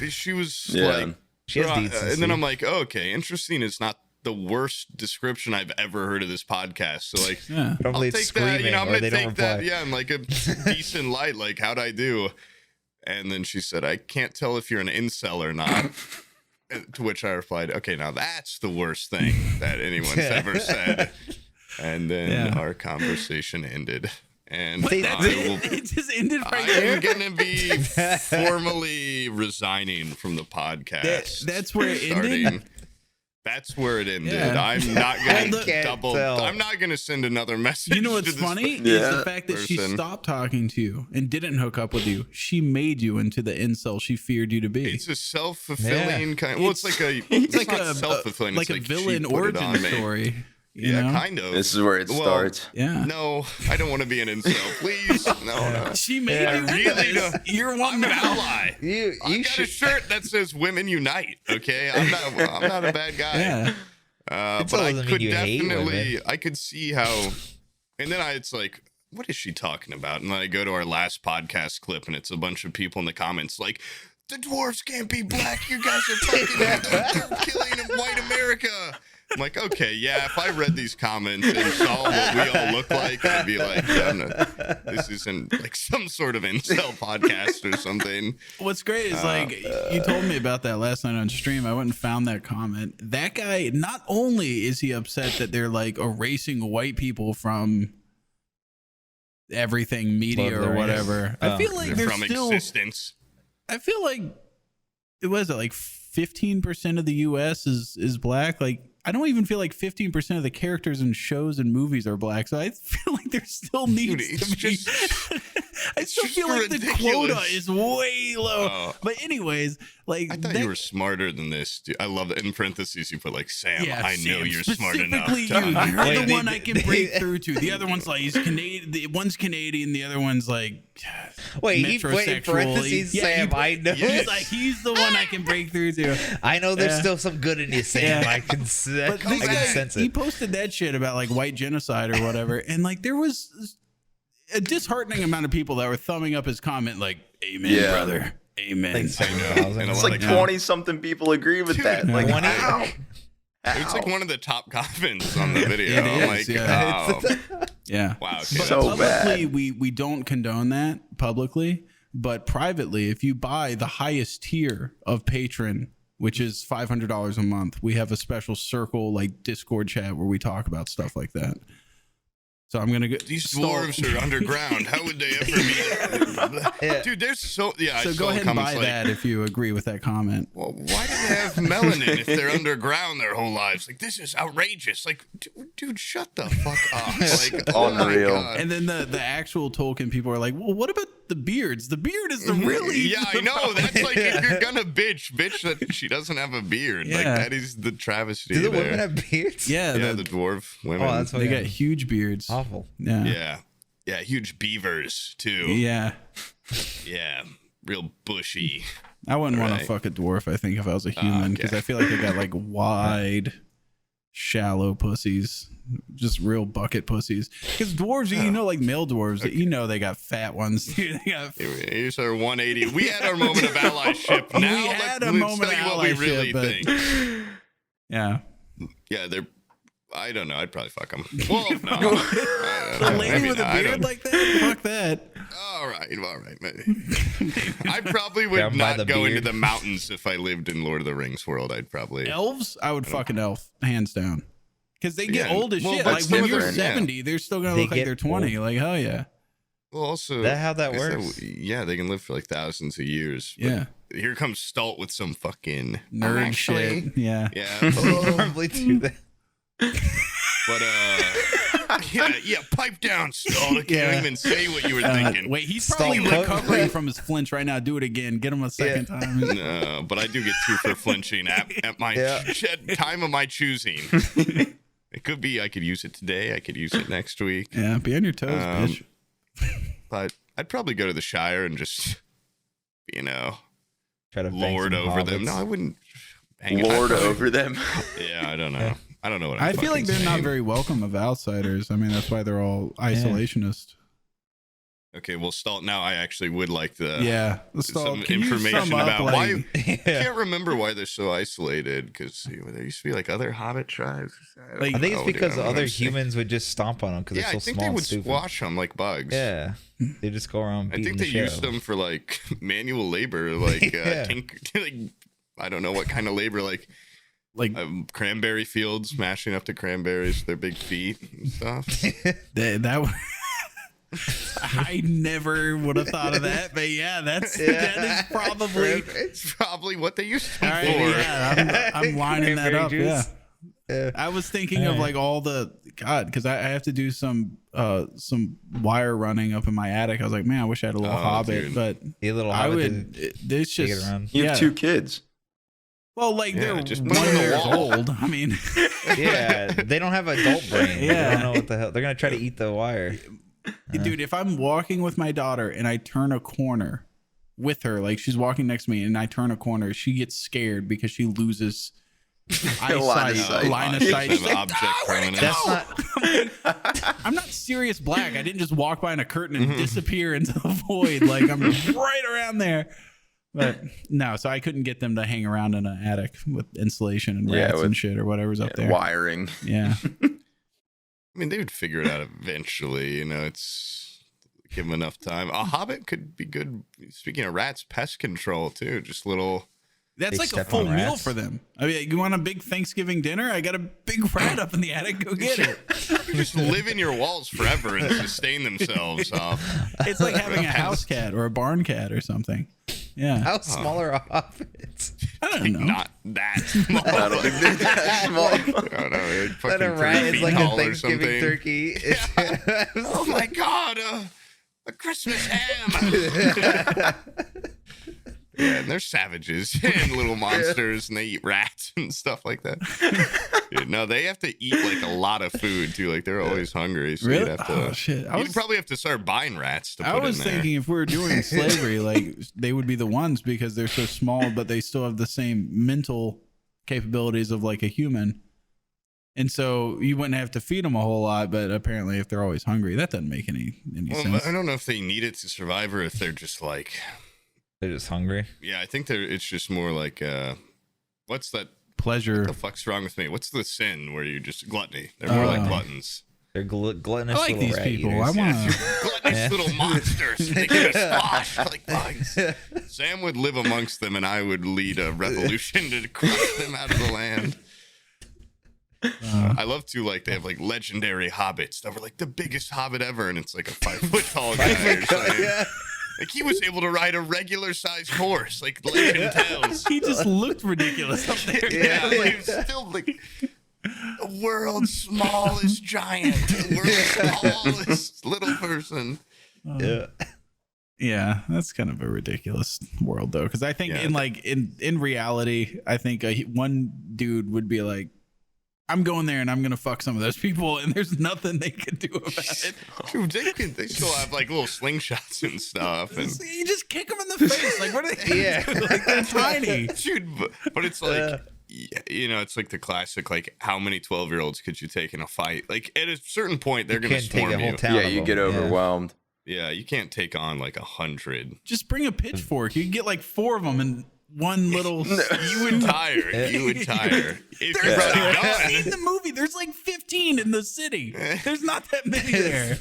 she was Yeah. like, She has decency. and then I'm like, oh, okay, interesting is not the worst description I've ever heard of this podcast. So like, Yeah. Probably I'll it's take screaming, that. You know, I'm or gonna they don't take that. reply. Yeah, in like a decent light. Like, how'd I do? And then she said, I can't tell if you're an incel or not. To which I replied, okay, now that's the worst thing that anyone's ever said. And then our conversation ended. And It just ended right there. I'm gonna be formally resigning from the podcast. That's where it ended? That's where it ended. Yeah. I'm not gonna can't double. tell. I'm not gonna send another message. You know what's to this funny is Yeah. the fact that she person. stopped talking to you and didn't hook up with you. She made you into the incel she feared you to be. It's a self-fulfilling kind. Well, it's like a. It's like not a self-fulfilling. like it's a she villain put it on origin me. story. You Yeah, know? kind of. This is where it Well, starts. Yeah. No, I don't want to be an incel. Please, no. She made Yeah. you into Really this. don't- You're one I'm an now. ally. You I got a should. shirt that says "Women Unite." Okay, I'm not a bad guy. Yeah. But I doesn't mean could you hate definitely, women. I could see how. And then it's like, what is she talking about? And then I go to our last podcast clip, and it's a bunch of people in the comments like, the dwarves can't be black. You guys are fucking killing white America. I'm like, okay, yeah, if I read these comments and saw what we all look like, I'd be like, yeah, no, this isn't like some sort of incel podcast or something. What's great is like you told me about that last night on stream. I went and found that comment. That guy, not only is he upset that they're like erasing white people from everything media Lord, or there whatever. I feel like They're there's from still. existence. I feel like it was like 15% of the U.S. is black. Like I don't even feel like 15% of the characters in shows and movies are black. So I feel like there still needs it's to be. just- I still just feel like ridiculous. the quota is way low. Oh. But anyways, like I thought you were smarter than this. Dude. I love that in parentheses you put like Sam. yeah, I know Sam, you're smart enough. specifically to- you. You're Wait, the one I can break through to. The other one's like he's Canadian. The one's Canadian. The other one's like Wait, he put in metrosexual. parentheses, Yeah, Sam. I know. He's like he's the one I can break through to. I know there's Yeah. still some good in you, Sam. Yeah. I can, I But this can guy, sense he it. posted that shit about like white genocide or whatever, and like there was a disheartening amount of people that were thumbing up his comment, like "Amen, Yeah. brother, Amen." Like 7,000. And a It's lot like of 20 something people agree with Dude, that. Like, 20? ow. It's like one of the top comments on the video. It I'm is, like, yeah. oh, Yeah. wow. Okay. But So publicly, bad. we don't condone that publicly, but privately, if you buy the highest tier of patron, which is $500 a month, we have a special circle like Discord chat where we talk about stuff like that. So I'm gonna go. These dwarves are underground. How would they ever be? Yeah. Dude, there's so yeah. So I go saw ahead and comments buy like, that if you agree with that comment. well, why do they have melanin if they're underground their whole lives? Like, this is outrageous. Like, dude, shut the fuck up. Like, oh my Unreal. God. And then the actual Tolkien people are like, well, what about the beards? The beard is the really Yeah, I know. That's like if you're gonna bitch that she doesn't have a beard. Like Yeah. that is the travesty. Do the there. women have beards? yeah, Yeah, the- the dwarf women. Oh, that's they fucking got huge beards. awful. Yeah. yeah, huge beavers too. Yeah. Yeah, real bushy. I wouldn't want Right. to fuck a dwarf, I think, if I was a human, because okay. I feel like they got like wide, shallow pussies, just real bucket pussies. Because dwarves, you know, like male dwarves, you know, they got fat ones. Dude, they got. Here's our 180. We had our moment of allyship. Now We had a let's moment tell of you what we allyship, really but- think. Yeah. Yeah, they're. I don't know. I'd probably fuck them. Well, no. A lady with a beard like that? Fuck that. All right. I probably would Grab by not the go into beard. the mountains if I lived in Lord of the Rings world. I'd probably. Elves, I would fuck an elf, hands down. Because they get Yeah, old as well, shit. but Like some when of you're them, yeah. 70, they're still going to They look like get they're 20. Like, hell yeah. Well, also, That how that is works? yeah, they can live for like thousands of years. But Yeah. Here comes Stalt with some fucking Nerd actually- shit. Yeah. Yeah. Normally do that. But yeah, pipe down, Stalt. I can't even say what you were thinking. Wait, he's probably Stop. recovering from his flinch right now. Do it again. Get him a second time. No, but I do get two for flinching at my Yeah. time of my choosing. It could be I could use it today. I could use it next week. Yeah, be on your toes, bitch. But I'd probably go to the Shire and just, you know, Try to bang lord some over them. hobbits. No, I wouldn't. bang Lord I'd probably- over them. Yeah, I don't know. I don't know what I feel like they're not saying. very welcome of outsiders. I mean, that's why they're all isolationist. Okay, well, Stalt, now I actually would like the Yeah. some information about why. I Yeah. can't remember why they're so isolated, because there used to be like other Hobbit tribes. Like- I think it's know, because dude, I don't other understand. humans would just stomp on them because Yeah, they're so I think small they and would stupid. squash them like bugs. Yeah, they just go around. I Beating think they the shit used out of 'em. them for like manual labor, like Yeah. like I don't know what kind of labor, like cranberry fields, mashing up the cranberries with their big feet and stuff. that would. I never would have thought of that, but yeah, that is probably. It's probably what they used them All right, for. yeah, I'm lining that up. Cranberry Yeah. juice. Yeah. I was thinking of like all the because I have to do some wire running up in my attic. I was like, man, I wish I had a little Hobbit, dude. but A little I hobbit would. to It's take it just around. You have yeah. 2 kids. Well, like Yeah, they're just 1 put them in the year wall. old. I mean, Yeah, they don't have adult brain. Yeah. They don't know what the hell. They're gonna try to eat the wire. dude, if I'm walking with my daughter and I turn a corner with her, like she's walking next to me and I turn a corner, she gets scared because she loses Line of sight. line of sight. She's like, Object "Ah, where'd it permanence." go?" That's not. I'm not Sirius Black. I didn't just walk behind a curtain and disappear into the void. Like I'm right around there. But no, so I couldn't get them to hang around in an attic with insulation and Yeah, rats with- and shit or whatever's up there. Wiring. Yeah. I mean, they would figure it out eventually. You know, it's give them enough time. A Hobbit could be good. Speaking of rats, pest control too. Just little. That's They like a step full on meal rats. for them. I mean, you want a big Thanksgiving dinner? I got a big rat up in the attic. Go get it. Just live in your walls forever and sustain themselves off. It's like having a house cat or a barn cat or something. Yeah. How small are hobbits? I don't know. Not that small. I don't think they're that small. I don't know. Like That a fucking rat 3 is feet like a tall or Thanksgiving something. turkey. Oh my god, a Christmas ham. Yeah, and they're savages and little monsters, and they eat rats and stuff like that. Dude, no, they have to eat like a lot of food too. Like they're always hungry. So Really? you'd have to. Oh, shit. You'd probably have to start buying rats to put I was in there. thinking if we were doing slavery, like they would be the ones because they're so small, but they still have the same mental capabilities of like a human. And so you wouldn't have to feed them a whole lot, but apparently if they're always hungry, that doesn't make any Well, sense. I don't know if they need it to survive or if they're just like, They're just hungry. yeah, I think it's just more like, what's that? Pleasure. What the fuck's wrong with me? What's the sin where you just gluttony? They're more like Oh. gluttons. They're gluttonous I like little these rat people. eaters. I want to. Gluttonous Yeah. little monsters. They can be squashed like bugs. Sam would live amongst them, and I would lead a revolution to crush them out of the land. I love to like they have like legendary hobbits that were like the biggest hobbit ever, and it's like a 5-foot tall guy or something. Yeah. Like he was able to ride a regular sized horse, like legend tells. He just looked ridiculous up there. Yeah, like, he was still like the world's smallest giant, the world's smallest little person. Yeah. Yeah, that's kind of a ridiculous world though, because I think Yeah. in reality, I think one dude would be like, "I'm going there and I'm gonna fuck some of those people," and there's nothing they can do about it. Dude, they still have like little slingshots and stuff, and You just kick them in the face, like what are they? Yeah. Like they're tiny. dude, but it's like. You know, it's like the classic, like, how many 12-year-olds could you take in a fight? Like, at a certain point, they're going to Can't take swarm a whole you. town. Yeah, of you them. get overwhelmed. Yeah, you can't take on, like, 100. Just bring a pitchfork. You can get like 4 of them in one little. You would tire. You would tire. If There's you're running I've gun, seen the movie. There's like 15 in the city. There's not that many there.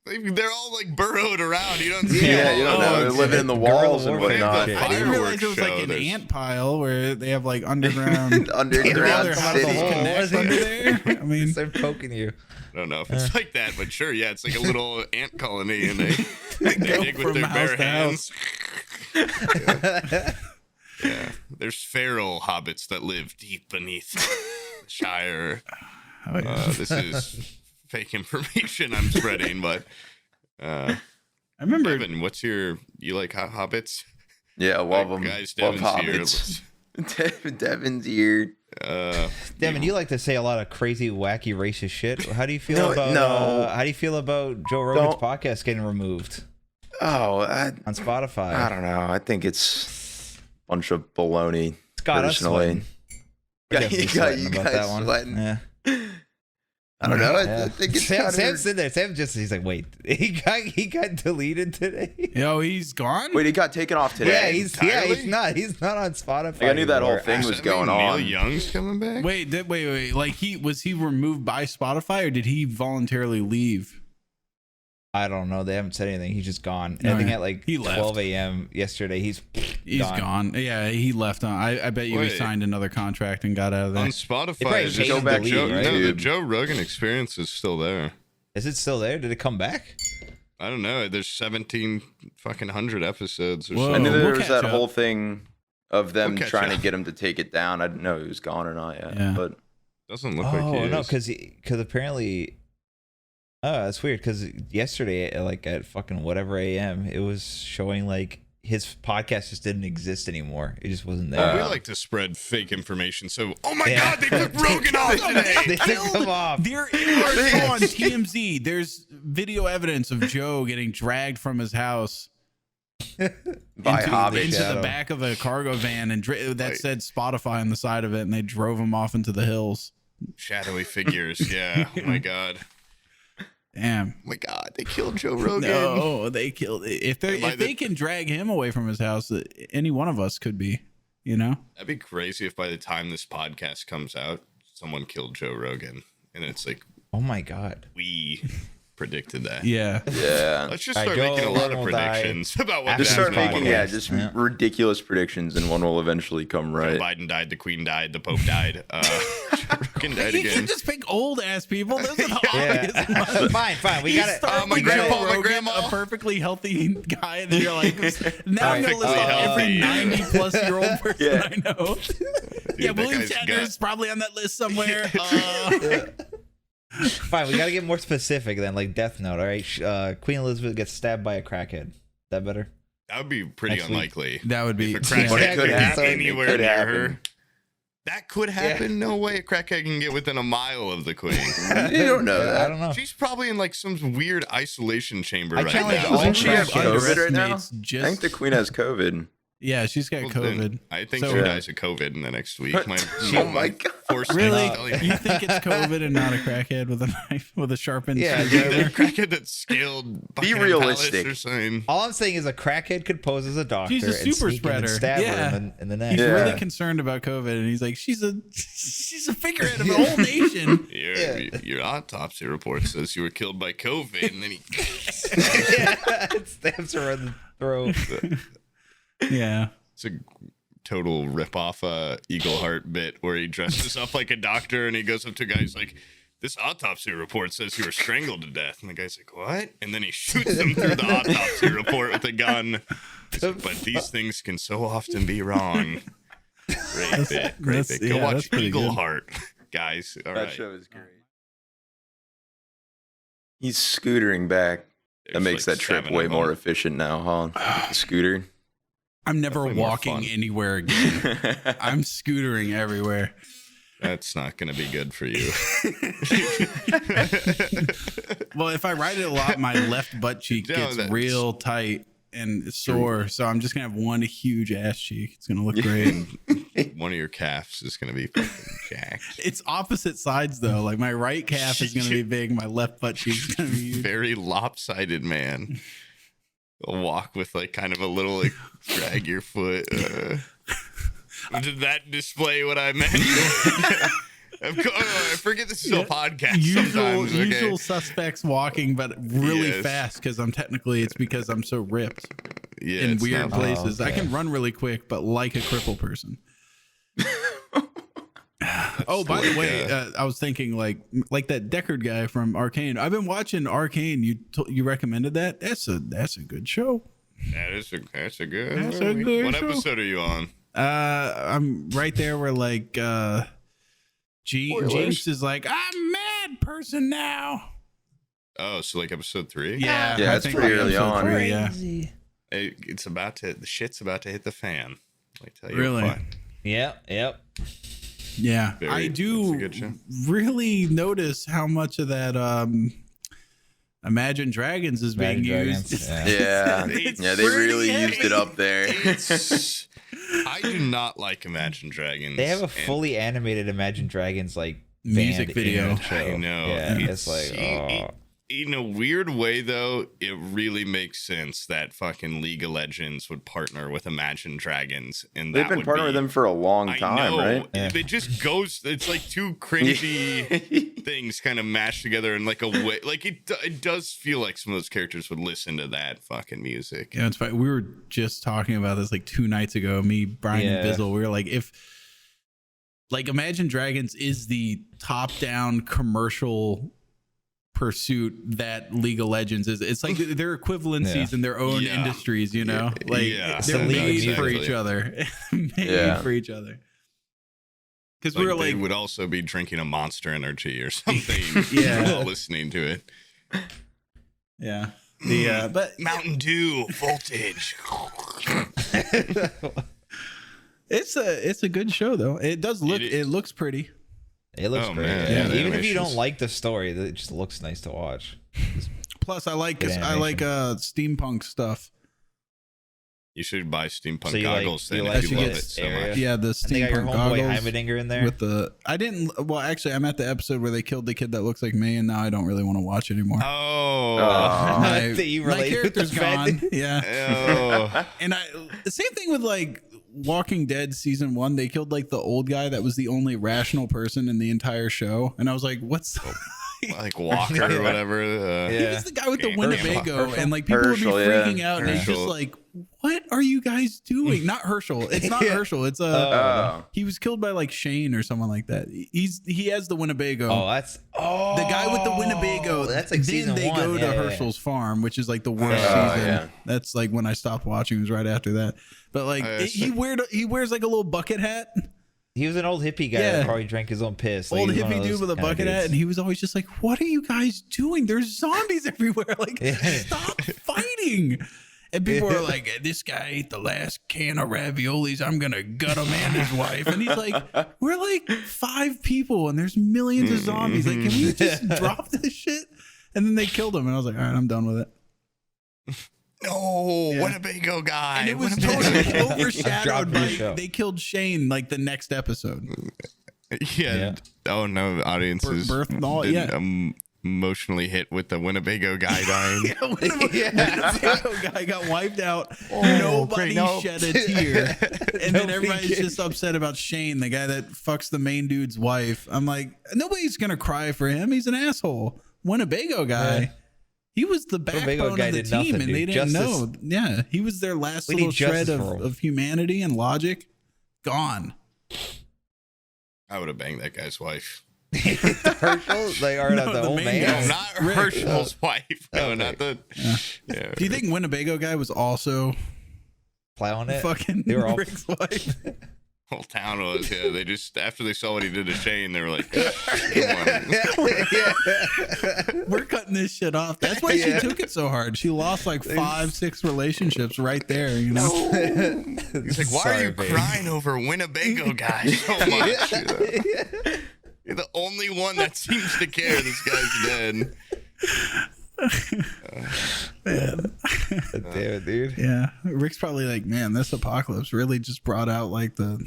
they're all, like, burrowed around. You don't see Yeah, them you don't all. know. They're living in the walls and warfare. whatnot. Yeah. I didn't realize it was like Fireworks an show, ant pile where they have like underground. Underground Other houses city. connect under there. I mean, They're poking you. I don't know if it's like that, but sure, yeah, it's like a little ant colony, and they go dig with from their house bare to hands. Yeah, there's feral hobbits that live deep beneath the Shire. oh, yeah. This is fake information I'm spreading, but I remember. Devin, you like hobbits? Yeah, love them. Guys, Love Devin's here. hobbits. Devin's here. Devin, you like to say a lot of crazy, wacky, racist shit. How do you feel how do you feel about Joe Rogan's podcast getting removed? On Spotify. I don't know. I think it's a bunch of baloney. It's got us sweating. You guys sweating. Yeah. I don't know. I think it's Sam's sitting there. Sam he's like, wait, he got deleted today. Yo, he's gone. Wait, he got taken off today. He's not on Spotify. Like, I knew that whole thing was going on. Neil Young's coming back. Wait. Like was he removed by Spotify or did he voluntarily leave? I don't know. They haven't said anything. He's just gone. I think at like he left. 12 a.m. yesterday, he's gone. Yeah, he left. I bet you he signed another contract and got out of there. On Spotify, just go back. The Joe Rogan Experience is still there. Is it still there? Did it come back? I don't know. There's 1,700 episodes or Whoa. something. And then there was that catch whole up. thing of them We'll catch trying up. to get him to take it down. I didn't know he was gone or not yet. Yeah. But Doesn't look like he is. No, because apparently, that's weird. Because yesterday, at fucking whatever a.m., it was showing like his podcast just didn't exist anymore. It just wasn't there. We like to spread fake information. So, oh my God, they took Rogan off today. They took him off. There is on TMZ. There's video evidence of Joe getting dragged from his house by into Hobbiton. the back of a cargo van, and that said Spotify on the side of it, and they drove him off into the hills. Shadowy figures. Yeah. Oh my God. Damn. Oh my God, they killed Joe Rogan. No, they killed. If they can drag him away from his house, any one of us could be. You know, That'd be crazy if by the time this podcast comes out, someone killed Joe Rogan, and it's like, Oh my God. we predicted that. yeah. Yeah. Let's just All right, start making a Joe lot of Rogan will die predictions about what after Just this start this making, podcast. ridiculous predictions, and one will eventually come Joe right. Biden died, the Queen died, the Pope died. Joe Rogan died You again. can't just pick old ass people. There's an Yeah. obvious one. Fine. We got it. Start my with grandpa, Joe my Rogan, grandma. a perfectly healthy guy, and then you're like, now I'm gonna list Perfectly off every healthy. 90-plus-year-old person Yeah. I know. Yeah, that William guy's Shatner's probably on that list somewhere. Fine. We got to get more specific then, like Death Note. All right. Queen Elizabeth gets stabbed by a crackhead. Is that better? That would be pretty Next week. unlikely. That would be. If a crackhead But it could could happen. get anywhere It could near happen. her. That could happen. No way a crackhead can get within a mile of the Queen. You don't know I that. don't know. She's probably in like some weird isolation chamber I right challenge now. all Doesn't she have crackheads. COVID right now? Underestimates I think the Queen has COVID. Yeah, she's got Well, COVID. then I think So- she dies of COVID in the next week. Oh my God. Really? Really? You think it's COVID and not a crackhead with a knife, with a sharpened Yeah, screwdriver? The crackhead that scaled Buckingham realistic. Palace or something. All I'm saying is a crackhead could pose as a doctor She's a and super sneak in and spreader. stab Yeah. her in the neck. He's Yeah. really concerned about COVID, and he's like, she's a figurehead of the whole nation. Your autopsy report says you were killed by COVID, and then he It stabs her in the throat. Yeah. it's a total rip-off Eagle Heart bit where he dresses up like a doctor and he goes up to a guy, he's like, this autopsy report says you were strangled to death. And the guy's like, what? And then he shoots him through the autopsy report with a gun. He's like, but these things can so often be wrong. Great bit. Great bit. Go that's watch pretty Eagle good. Heart, guys. All That right. show is great. He's scootering back. That There's makes like that trip 7 way of more them. efficient now, huh? The scooter. I'm never Definitely more walking fun. anywhere again. I'm scootering everywhere. That's not going to be good for you. Well, if I ride it a lot, my left butt cheek No, gets that's- real tight and sore. So I'm just going to have one huge ass cheek. It's going to look great. One of your calves is going to be fucking jacked. It's opposite sides, though. Like my right calf is going to be big. My left butt cheek is going to be huge. Very lopsided man. A walk with like kind of a little like drag your foot. Did that display what I meant? I forget this is a podcast sometimes. Okay? Usual suspects walking, but really Yes. fast because it's because I'm so ripped Yeah, in it's weird not- places. I okay. can run really quick, but like a crippled person. Oh, by the way, I was thinking like that Deckard guy from Arcane. I've been watching Arcane. You recommended that? That's a good show. That's a good. That's a movie. good What show. episode are you on? I'm right there where like Jinx is like, I'm a mad person now. Oh, so like episode 3? Yeah, Yeah, I it's think pretty like early episode on. 3, yeah. The shit's about to hit the fan. Let me tell you Really? what. Yep. Yeah, Very- I that's a do good show. really notice how much of that Imagine Dragons is being Imagine used. Dragons, yeah. Yeah, It's yeah, they really pretty used it up there. It's, I do not like Imagine Dragons. They have a and fully animated Imagine Dragons like Music band video. in the show. I know. Yeah, it's like in a weird way, though, it really makes sense that fucking League of Legends would partner with Imagine Dragons, and They've that been would partnering with them for a long I time, know. right? Yeah. It just goes. It's like two cringy things kind of mashed together in like a way. Like it does feel like some of those characters would listen to that fucking music. Yeah, it's fine. We were just talking about this like 2 nights ago. Me, Bryan, and Yeah. Bizzle. We were like, if like Imagine Dragons is the top-down commercial pursuit that League of Legends is. It's like their equivalencies in their own Yeah. industries, you know? Yeah. Like Yeah. they're So made for exactly. each other. Yeah. For each other. Because Like we were they like, would also be drinking a Monster Energy or something. Yeah. while listening to it. yeah. The but Mountain Dew voltage. it's a good show though. It does look It it is. looks pretty. It looks Oh, great. man. Yeah. Yeah, the Even if you don't animations. like the story, it just looks nice to watch. Plus I like Good steampunk stuff. You should buy steampunk So you like- goggles you then like if you to love get it so area? much. Yeah, the And they got your steampunk homeboy goggles Heimerdinger in there. with the I didn't well actually I'm at the episode where they killed the kid that looks like me and now I don't really want to watch anymore. Oh. That you my relate with character's the fact gone. Yeah. Oh. And the same thing with like Walking Dead season 1, they killed like the old guy that was the only rational person in the entire show. And I was like, what's Like Walker or whatever. He was the guy with the Herschel. Winnebago, and like people Herschel, would be yeah. freaking out, and it's just Herschel. like, what are you guys doing? Not Herschel. It's not Herschel. It's Oh. he was killed by like Shane or someone like that. He has the Winnebago. Oh, that's The guy with the Winnebago. That's like then season they 1. go to Yeah, yeah. Herschel's farm, which is like the worst Oh, season. yeah. That's like when I stopped watching. It was right after that. But like he wears like a little bucket hat. He was an old hippie guy Yeah. that probably drank his own piss. Like, Old he was one hippie of dude those with a kinda bucket hat, dudes. and he was always just like, "What are you guys doing? There's zombies everywhere! Like, Yeah. stop fighting!" And people are like, "This guy ate the last can of raviolis. I'm gonna gut him and his wife." And he's like, "We're like 5 people, and there's millions of zombies. Like, can we just drop this shit?" And then they killed him, and I was like, "All right, I'm done with it." No, Yeah. Winnebago guy. And it was Winnebago. totally overshadowed Dropped your by show. they killed Shane like the next episode. Yeah. Yeah. Oh no, audiences Birth and all, didn't, yeah. Emotionally hit with the Winnebago guy dying. Winnebago guy got wiped out. Nobody great, no. shed a tear. And then Nobody everybody's cared. just upset about Shane, the guy that fucks the main dude's wife. I'm like, nobody's going to cry for him. He's an asshole. Winnebago guy. Yeah. He was the Winnebago backbone guy of the did team, nothing, and they dude. didn't Justice. know. Yeah, he was their last We little need shred justice for him. of humanity and logic. Gone. I would have banged that guy's wife. Herschel, like, or No, not the the old main man. No, guy. not Rick. Herschel's wife. No, Okay. not the. Yeah. Do you think Winnebago guy was also Plowing it. fucking They were all- Rick's wife? Whole town was? Yeah, they just after they saw what he did to Shane, they were like, "Come on." We're cutting this shit off. That's why she took it so hard. She lost like 5-6 relationships right there, you know? He's like, "Why are you crying over Winnebago guy so much? You're the only one that seems to care. This guy's dead." Man. Damn it, dude. Yeah. Rick's probably like, man, this apocalypse really just brought out like the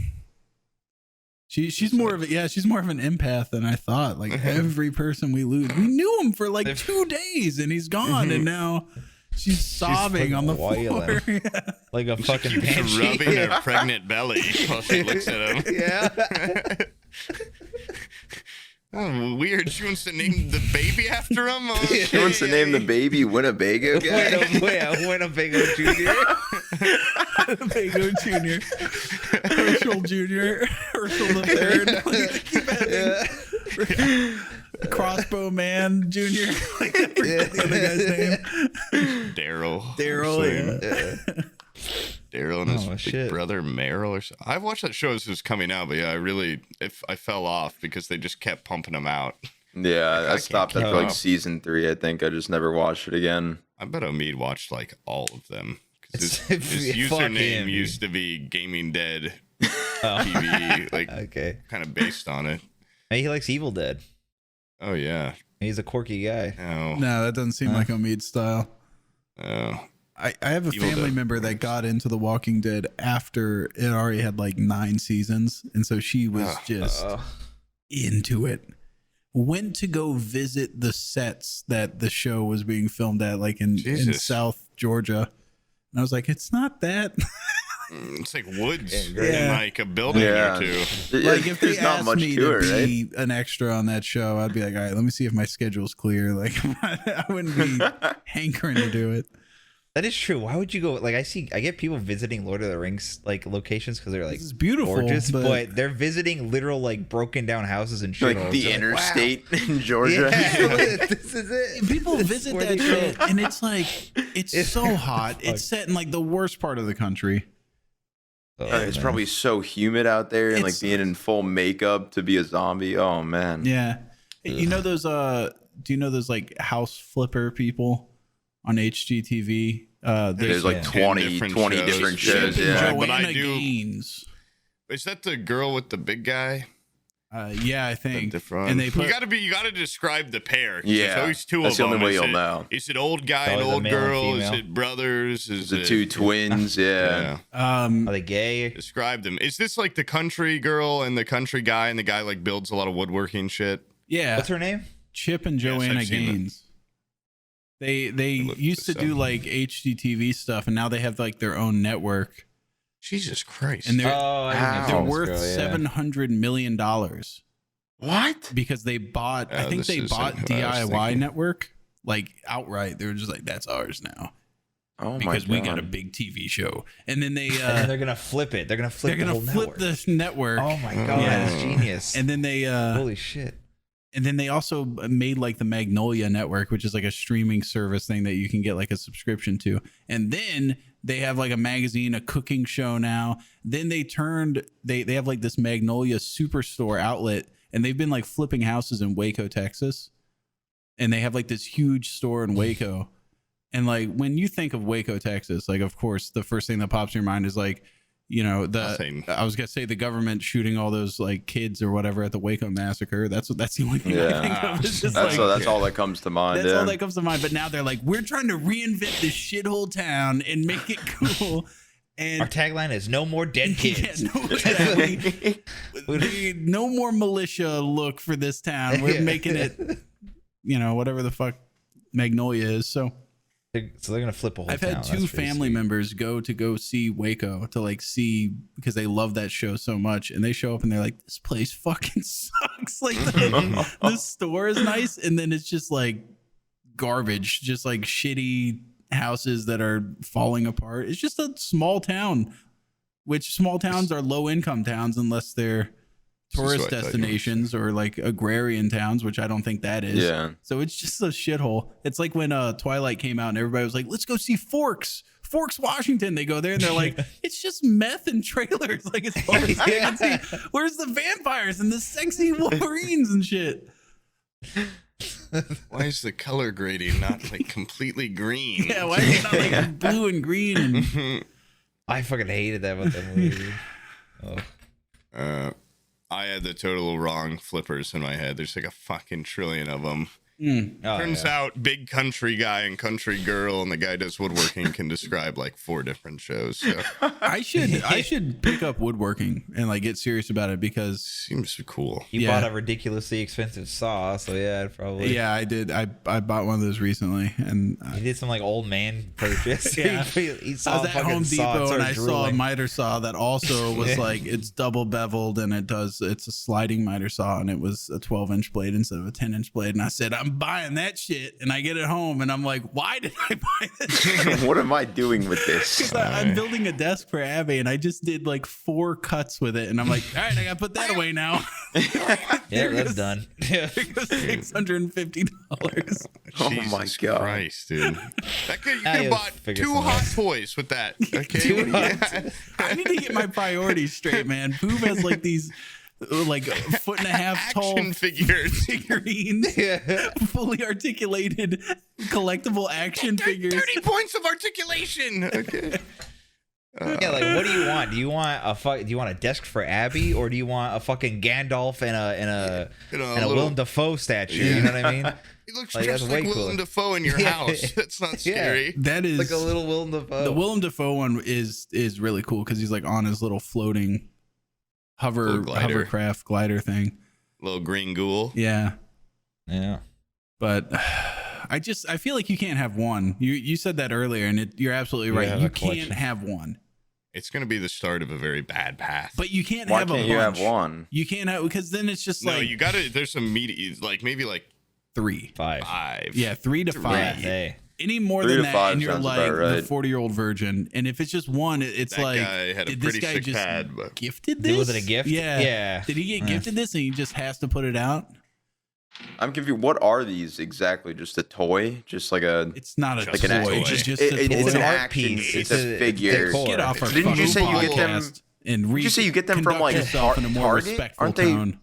she's more of a she's more of an empath than I thought. Like every person we lose. We knew him for like 2 days and he's gone and now she's sobbing on the fucking floor. wailing. Yeah. Like a fucking Keeps banshee. rubbing her pregnant belly while she looks at him. Yeah. Oh, weird. She wants to name the baby after him. Oh, She wants to name the baby Winnebago guy. Winnebago Jr. Winnebago Jr. Herschel Jr. Herschel the Third. Like, keep having Crossbow Man Jr. Like, I forget the other guy's name. Daryl. Daryl, yeah. Daryl and his Oh, big shit. brother Meryl. Or so. I've watched that show as it was coming out, but yeah, I fell off because they just kept pumping them out. Yeah, I stopped keep after like up. season 3. I think I just never watched it again. I bet Omid watched like all of them. 'Cause his Fuck username him, used to be Gaming Dead TV, like Okay. kind of based on it. Hey, he likes Evil Dead. Oh yeah. He's a quirky guy. Oh. No, that doesn't seem like Omid style. Oh. I have a Evil family Dead. member that got into The Walking Dead after it already had like 9 seasons. And so she was just into it. Went to go visit the sets that the show was being filmed at, like in South Georgia. And I was like, it's not that. It's like woods Yeah. in like a building or two. Like if they There's not asked much me to to it, right? be an extra on that show, I'd be like, all right, let me see if my schedule's clear. Like I wouldn't be hankering to do it. That is true. Why would you go? Like, I get people visiting Lord of the Rings like locations because they're like This is beautiful, gorgeous, but- but they're visiting literal like broken down houses and shit. Like the interstate in Georgia. Yeah, this is it. People This is visit where that they go. shit, and it's like it's so hot. It's set in like the worst part of the country. Oh, It's man. probably so humid out there and like It's- being in full makeup to be a zombie. Oh man. Yeah, you know those. Do you know those like house flipper people on HGTV? There's like 20 different different shows. shows. Yeah. But I Joanna do- Gaines. Is that the girl with the big guy? Yeah, I think. And they put you gotta describe the pair. 'cause Yeah, there's always two that's of the them. only way Is you'll it- know. Is it old guy and Always a old male and girl? Is female. it brothers? Is The it, two twins. Yeah. Yeah. Are they gay? Describe them. Is this like the country girl and the country guy, and the guy like builds a lot of woodworking shit? yeah, What's her name? Chip and Yes, Joanna I've seen them. Gaines. They look used to this do up. like HGTV stuff, and now they have like their own network, Jesus Christ. and they're Oh, I Wow. think they're it's worth this girl, yeah. $700 million What? because they bought. I Oh, think this they isn't bought what I was DIY thinking. Network like outright. They were just like, that's ours now Oh my because god. we got a big TV show, and then they And then they're gonna flip it. They're gonna flip. they're the gonna whole flip network. this network. Oh my god, Yeah. that's genius. And then they Holy shit. And then they also made like the Magnolia Network, which is like a streaming service thing that you can get like a subscription to. And then they have like a magazine, a cooking show now. Then they have like this Magnolia Superstore outlet, and they've been like flipping houses in Waco, Texas. And they have like this huge store in Waco. And like when you think of Waco, Texas, like of course the first thing that pops in your mind is like, you know, Nothing. I was gonna say the government shooting all those like kids or whatever at the Waco massacre. That's the only thing I think of. It's just That's, like, that's all that comes to mind. that's yeah. all that comes to mind. But now they're like, we're trying to reinvent this shithole town and make it cool. And Our tagline is "No more dead kids." Yeah, no, exactly. No more militia look for this town. We're making it, you know, whatever the fuck Magnolia is. So So they're gonna flip a whole I've town. had That's two pretty family sweet. members go see Waco to like see because they love that show so much, and they show up and they're like, "This place fucking sucks." Like the store is nice, and then it's just like garbage, just like shitty houses that are falling apart. It's just a small town, which small towns are low income towns unless they're This is tourist what I thought you were destinations or like agrarian towns, which I don't think that is. Yeah. So it's just a shithole. It's like when Twilight came out and everybody was like, let's go see Forks, Washington. They go there and they're like, it's just meth and trailers. Like as far as I can see, where's the vampires and the sexy Wolverines and shit? Why is the color grading not like completely green? Yeah, why is it not like blue and green? And I fucking hated that about that movie. Oh. I had the total wrong flippers in my head. There's like a fucking trillion of them. Oh, Turns yeah. out big country guy and country girl and the guy does woodworking can describe like 4 different shows. So I should pick up woodworking and like get serious about it because seems cool. You Yeah. bought a ridiculously expensive saw, so yeah, I'd probably. yeah, I did. I bought one of those recently and He did some like old man purchase. Yeah. he I saw was a at fucking Home saw Depot and I started saw a drooling. miter saw that also was Yeah. like it's double beveled and it's a sliding miter saw and it was a 12-inch blade instead of a 10-inch blade and I said I'm buying that shit and I get it home and I'm like why did I buy this shit? What am I doing with this? 'Cause I'm building a desk for Abby and I just did like 4 cuts with it and I'm like all right I gotta put that away now. Yeah, There that's goes- done. Yeah. There goes $650. Oh Jesus my God. Christ, dude. You could Ah, have you'll bought figure 2 something hot out. toys with that. Okay. Two Yeah. I need to get my priorities straight, man. Poob has like these like a 1.5 foot tall Action figures. figurines, Yeah. fully articulated collectible action figures. 30 points of articulation. Okay. Yeah, like what do you want? Do you want a desk for Abby, or do you want a fucking Gandalf and a Willem Dafoe statue? Yeah. You know what I mean? He looks Like, just that's like way Willem cooler. Dafoe in your house. That's not scary. That is Like a little Willem Dafoe. the Willem Dafoe one is really cool because he's like on his little floating Little glider. hovercraft glider thing. Little green ghoul. Yeah, Yeah. but I feel like you can't have one. You said that earlier, and you're absolutely You right. have You a can't collection. have one, It's going to be the start of a very bad path. but you can't Why have a can't bunch. you have one? You can't have because then it's just no, like you got to. There's some media, like maybe like 3. 5. 5. Yeah, 3 to 5. Yeah, hey. Any more 3 than to that, 5 and you're sounds like about right. the 40-year-old virgin. And if it's just one, it's That like, guy had a did this pretty guy sick just pad, but- gifted this? Was it a gift? Yeah. Yeah. Did he get gifted this and he just has to put it out? I'm confused. What are these exactly? Just a toy? Just like a? It's not a Like toy. an it's toy. just a toy. It's an art action. piece. It's It's a a figure. decor. Get off our Didn't you fucking say you get them- podcast and Did you say you get them from, conduct like, yourself in a more Target? respectful Aren't they- tone.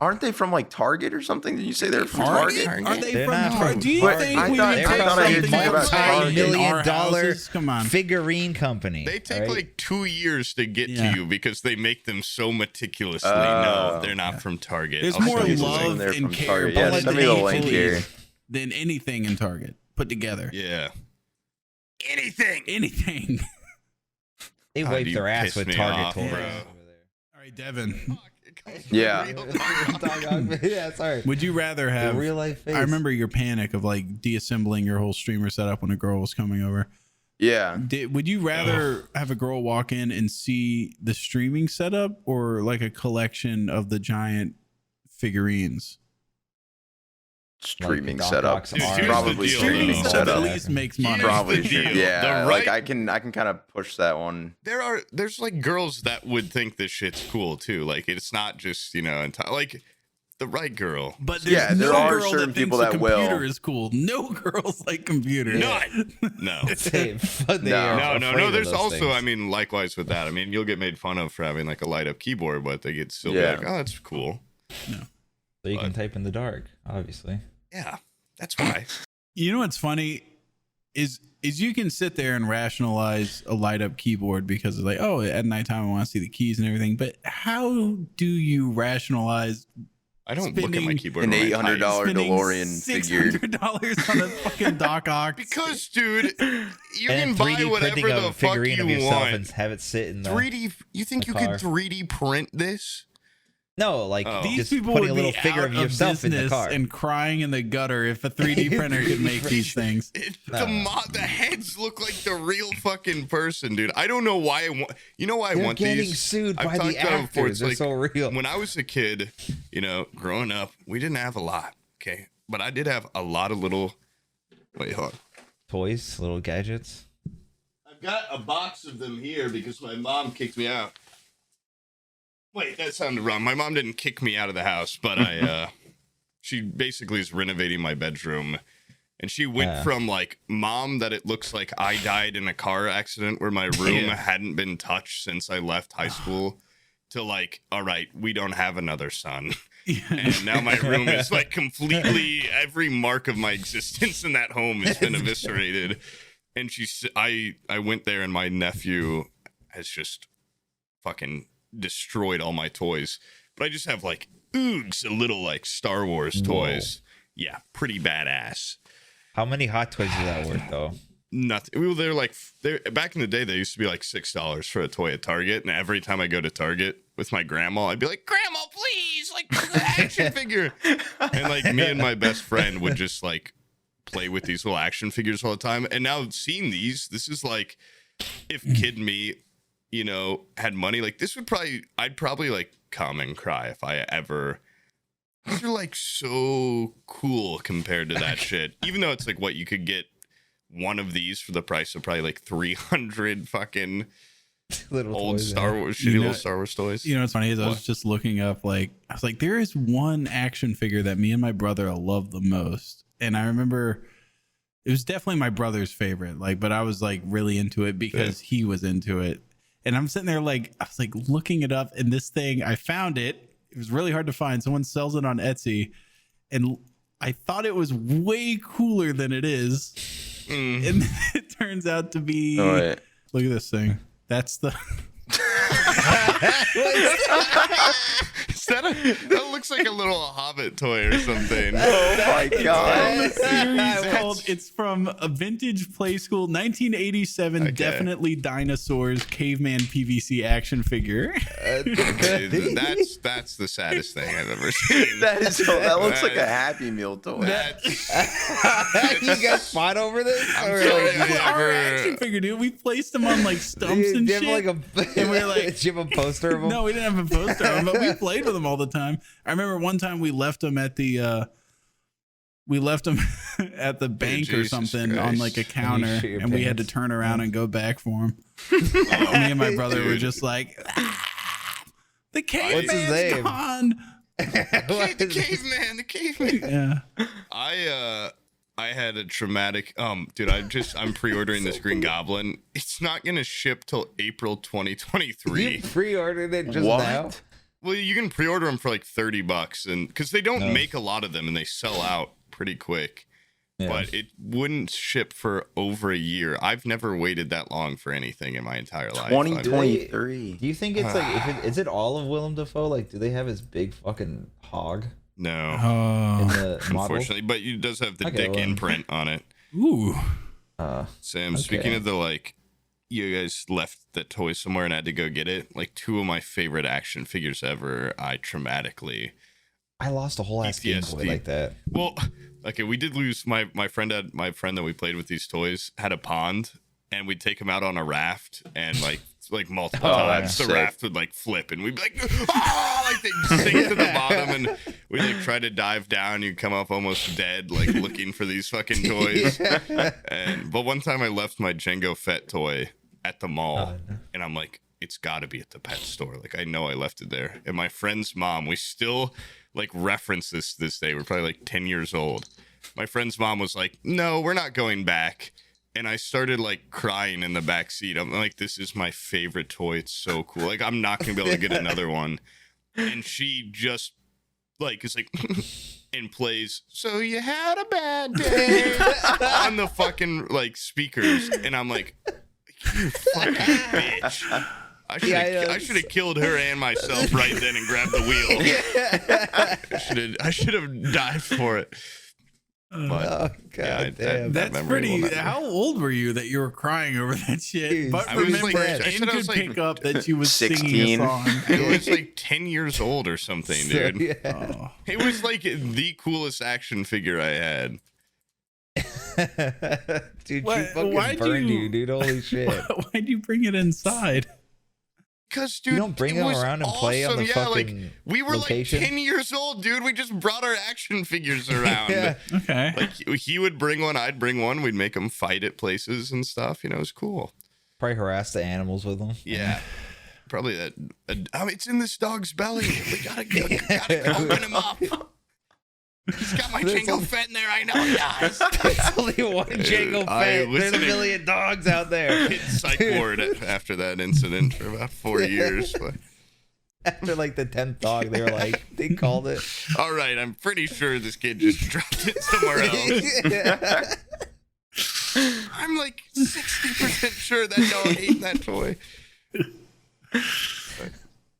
Aren't they from like Target or something? Did you say they're from Target? Target? Are they They're from not Target? from Do you Target. think I we thought- would I take thought I something heard about from Target. Target in our $multi-million houses? Come on. figurine company. They take right? like 2 years to get Yeah. to you because they make them so meticulously. Oh. No, they're not from Target. There's I'll more send you the love link. They're and from care Target. put Yeah, into send me the these link here. than anything in Target put together. Yeah. Anything. They God, wipe you their ass pissed with me Target off, toys. bro. All right, Devin. Yeah. Yeah, sorry. Would you rather have real life face. I remember your panic of like deassembling your whole streamer setup when a girl was coming over. Yeah. Would you rather have a girl walk in and see the streaming setup or like a collection of the giant figurines? Streaming Doc setup. Ock's Dude, arm. here's the Probably deal, streaming though. At setup. least makes money. Here's Probably the should. deal. Yeah. The Like right- I can kind of push that one. There's like girls that would think this shit's cool too. Like it's not just, like the right girl. But there's Yeah, there no are girl certain that people thinks that a will. computer is cool. No girls like computers. None. No. They No. are No. afraid of There's those also, things. I mean, likewise with that. I mean, you'll get made fun of for having like a light up keyboard, but they get still Yeah. be like, oh, that's cool. so you can type in the dark, obviously. Yeah, that's why. You know what's funny is you can sit there and rationalize a light up keyboard because it's like, oh, at nighttime I want to see the keys and everything. But how do you rationalize I don't look at my Spending keyboard. An when I type. $800 spending DeLorean figure. $600 on a fucking Doc Ock? Because, dude, you And can buy 3D whatever printing the a fuck figurine of you yourself want. and have it sit in the 3D. You think the you car. could 3D print this? No, like Oh. These just people putting would a little be figure out of yourself in the business car. and crying in the gutter if a 3D printer could make these things. The heads look like the real fucking person, dude. I don't know why I want. You know why I They're want getting these? sued I've by talked the about it before. actors. It's They're like, so real. When I was a kid, growing up, we didn't have a lot. Okay, but I did have a lot of little. Wait, hold on. Toys, little gadgets. I've got a box of them here because my mom kicked me out. Wait, that sounded wrong. My mom didn't kick me out of the house, but she basically is renovating my bedroom. And she went from like, mom, that it looks like I died in a car accident where my room hadn't been touched since I left high school, to like, all right, we don't have another son. And now my room is like completely, every mark of my existence in that home has been eviscerated. And I went there and my nephew has just fucking destroyed all my toys. But I just have like oogs of little like Star Wars toys. Yeah, pretty badass. How many Hot Toys is that worth, though? Nothing. Well, they're back in the day. They used to be like $6 for a toy at Target, and every time I go to Target with my grandma, I'd be like, "Grandma, please, like the action figure." And like me and my best friend would just like play with these little action figures all the time. And now seeing these, this is like, if kid me, had money, like this would I'd probably like come and cry if I ever. These are like so cool compared to that shit. Even though it's like what you could get one of these for the price of probably like 300 fucking Little old toys, Star yeah. Wars, shitty little Star Wars toys. You know what's funny is I was just looking up, like, I was like, there is one action figure that me and my brother love the most. And I remember it was definitely my brother's favorite, like, but I was like really into it because he was into it. And I'm sitting there like, I was like looking it up, and this thing, I found it. It was really hard to find. Someone sells it on Etsy, and I thought it was way cooler than it is. And it turns out to be, Oh, wait. look at this thing. That's the. That looks like a little Hobbit toy or something. Oh my god. It's from a vintage play school 1987 Okay. Definitely Dinosaurs caveman PVC action figure. That's the saddest thing I've ever seen. That looks like a Happy Meal toy. You guys fought over this? I'm Or sorry, like, I Our never- action figure, dude. We placed them on like stumps and do you shit. have like a, And we're like- do you have a poster of them? No, we didn't have a poster of them, but we played with them all the time. I remember one time we left them at the bank or Jesus something on Christ. like a counter, shit your and we had to pants. turn around and go back for them. Me and my brother were Dude. just like, the What's his caveman's name? gone. The caveman. Yeah. I had a traumatic dude, I'm pre-ordering this Green Goblin. It's not gonna ship till April 2023. You pre-ordered it just What? now? Well, you can pre-order them for like $30, and because they don't No. make a lot of them and they sell out pretty quick. Yeah. But it wouldn't ship for over a year. I've never waited that long for anything in my entire life. 2023. Do you think it's like, is it all of Willem Dafoe? Like, do they have his big fucking hog No, in Oh. the model? unfortunately, but it does have the Okay, dick well. imprint on it. Ooh. Sam, speaking Okay. of the like, you guys left the toy somewhere and had to go get it. Like 2 of my favorite action figures ever, I traumatically. I lost a whole ass Game Boy PTSD. like that. Well, okay, we did lose my friend that we played with these toys had a pond, and we'd take him out on a raft, and like multiple Oh, times that's the sick. raft would like flip, and we'd be like, ah, like they'd sink to the bottom, and we like try to dive down. You'd come up almost dead, like looking for these fucking toys. But one time I left my Django Fett toy at the mall, and I'm like, it's got to be at the pet store. Like I know I left it there. And my friend's mom, we still like reference this day. We're probably like 10 years old. My friend's mom was like, no, we're not going back. And I started like crying in the back seat. I'm like, this is my favorite toy. It's so cool. Like I'm not gonna be able to get another one. And she just like is like and plays, so you had a bad day on the fucking like speakers. And I'm like, you fucking bitch. I should have killed her and myself right then and grabbed the wheel. I should have died for it. But Oh god damn. That's memory will pretty. not be- How old were you that you were crying over that shit? Jeez. But I was remember, like- I Ann said I was could like pick up that she was 16. singing a song. I was like 10 years old or something, dude. Yeah. Oh. It was like the coolest action figure I had. Dude, Why- she fucking why'd burned you- you, dude. Holy shit. Why'd you bring it inside? Cause dude, You don't bring it them was around and play on awesome. the fucking we were location? like 10 years old, dude. We just brought our action figures around. Yeah. Okay. Like he would bring one, I'd bring one. We'd make them fight at places and stuff. You know, it was cool. Probably harass the animals with them. Yeah. Probably that. Oh, it's in this dog's belly. We gotta open him up. He's got my Jingo Fett in there. I know he does. There's only one Jango I Fett. There's a listening- million dogs out there. Hit psych ward after that incident for about 4 years. But. After like the 10th dog, they were like, they called it. All right, I'm pretty sure this kid just dropped it somewhere else. I'm like 60% sure that dog ate that toy. But,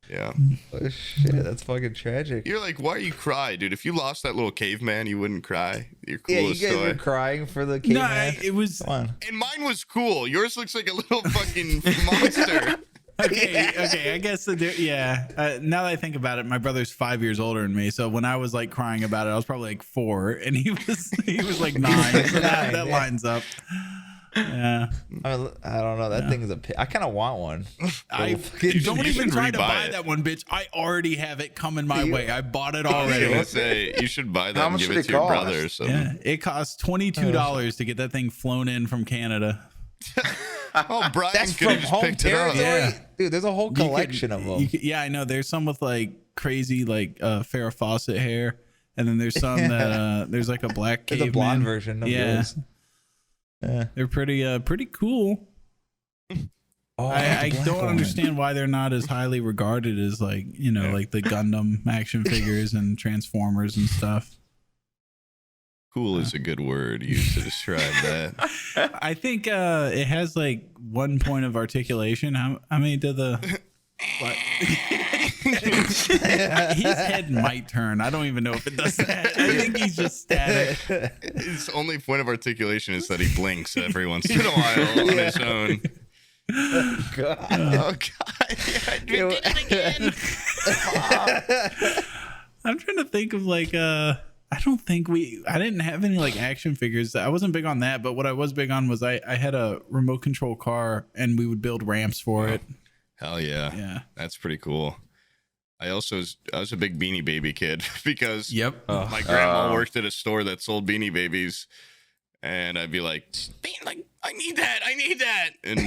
yeah. Oh shit, that's fucking tragic. You're like, why you cry, dude? If you lost that little caveman, you wouldn't cry. Your Yeah, you coolest guys toy. were crying for the No, caveman. it was Come on. And mine was cool. Yours looks like a little fucking monster. okay. Okay, I guess yeah. Now that I think about it, my brother's 5 years older than me. So when I was like crying about it, I was probably like 4, and he was like 9. So that Yeah. lines up. Yeah. I don't know. That thing is I kind of want one. I You don't should even try to rebuy buy it. that one, bitch. I already have it coming my You- way. I bought it I was already. gonna say you should buy that How and much give did it it to your cost? brother or something. Yeah, it costs $22 to get that thing flown in from Canada. Oh, Bryan That's could from have just home picked it up. territory. Yeah. Dude, there's a whole You could- collection of them. you could- yeah, I know. There's some with like crazy like Farrah Fawcett hair, and then there's some that there's like a black There's caveman. a blonde version of Yeah. yours. Yeah. They're pretty cool. Oh, I the black don't one. understand why they're not as highly regarded as like like the Gundam action figures and Transformers and stuff. Cool is a good word used to describe that. I think it has like 1 point of articulation. How many did the what? His head might turn. I don't even know if it does that. I think he's just static. His only point of articulation is that he blinks every once in a while on his own. Oh God. Oh God! Yeah, I did it again. I'm trying to think of like I didn't have any like action figures. I wasn't big on that, but what I was big on was I had a remote control car and we would build ramps for it. Hell yeah. Yeah. That's pretty cool. I was a big Beanie Baby kid because my Oh. grandma worked at a store that sold Beanie Babies, and I'd be like, I need that, and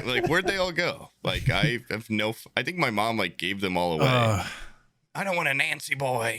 like, where'd they all go? Like, I think my mom like gave them all away. I don't want a Nancy boy.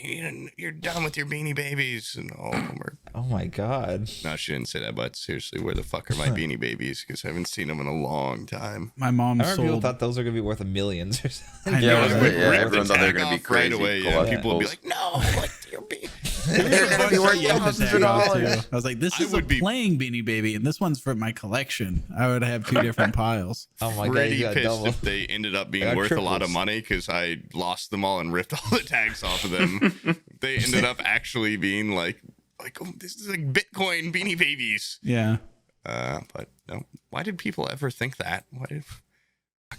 You're done with your Beanie Babies, and all of them are. Oh my God. No, she didn't say that, but seriously, where the fuck are my Beanie Babies? Because I haven't seen them in a long time. My mom I remember people sold. thought those are gonna be worth millions or something. I know. Yeah, I would rip everyone the thought they were tag gonna be off crazy. right away. Yeah, collectibles. people would be like, "No, like you're being." They're gonna be worth thousands of dollars. I was like, this I is a would be- playing Beanie Baby, and this one's for my collection. I would have 2 different piles. Oh my God. Pretty You got pissed double. if they ended up I being got worth a lot of triples. money because I lost them all and ripped all the tags off of them. They ended up actually being like, oh, this is like Bitcoin Beanie Babies. Yeah, But no, why did people ever think that?